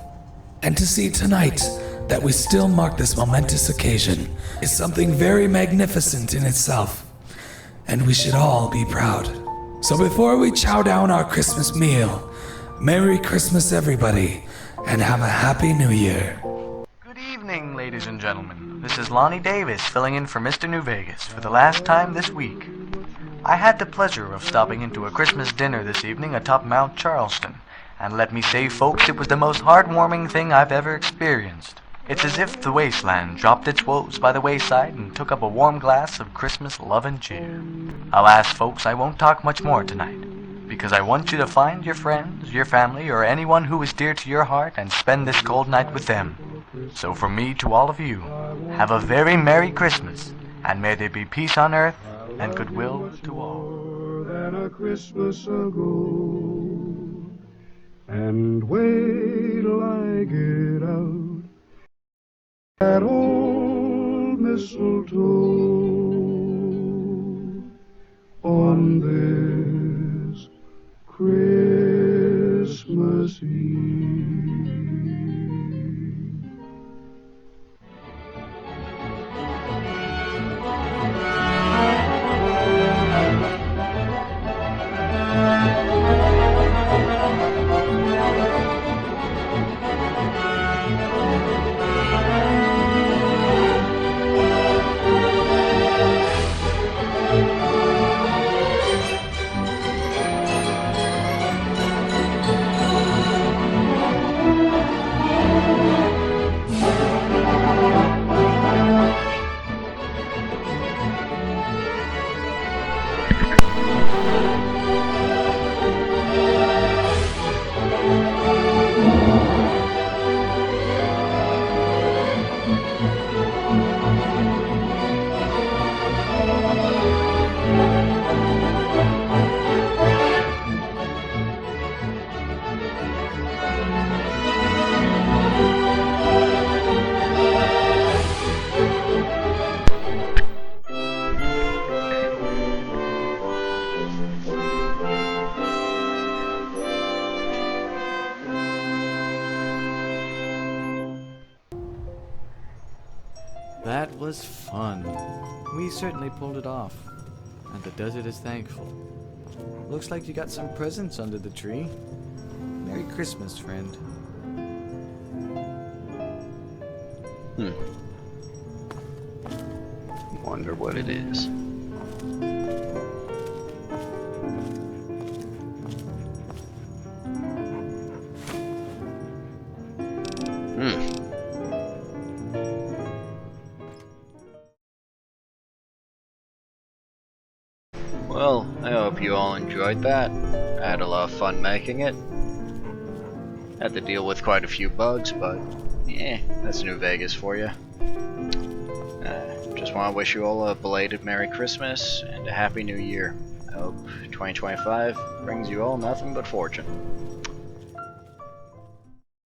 And to see tonight that we still mark this momentous occasion is something very magnificent in itself, and we should all be proud. So before we chow down our Christmas meal, Merry Christmas everybody, and have a Happy New Year. Good evening, ladies and gentlemen. This is Lonnie Davis filling in for Mr. New Vegas for the last time this week. I had the pleasure of stopping into a Christmas dinner this evening atop Mount Charleston, and let me say, folks, it was the most heartwarming thing I've ever experienced. It's as if the wasteland dropped its woes by the wayside and took up a warm glass of Christmas love and cheer. Alas, folks, I won't talk much more tonight, because I want you to find your friends, your family, or anyone who is dear to your heart and spend this cold night with them. So from me to all of you, have a very Merry Christmas, and may there be peace on earth and goodwill to all. Than a Christmas ago, and wait till I get out that old mistletoe on this Christmas Eve. That was fun. We certainly pulled it off. And the desert is thankful. Looks like you got some presents under the tree. Merry Christmas, friend. Wonder what it is. Well, I hope you all enjoyed that. I had a lot of fun making it. Had to deal with quite a few bugs, but yeah, that's New Vegas for you. Just want to wish you all a belated Merry Christmas and a Happy New Year. I hope 2025 brings you all nothing but fortune.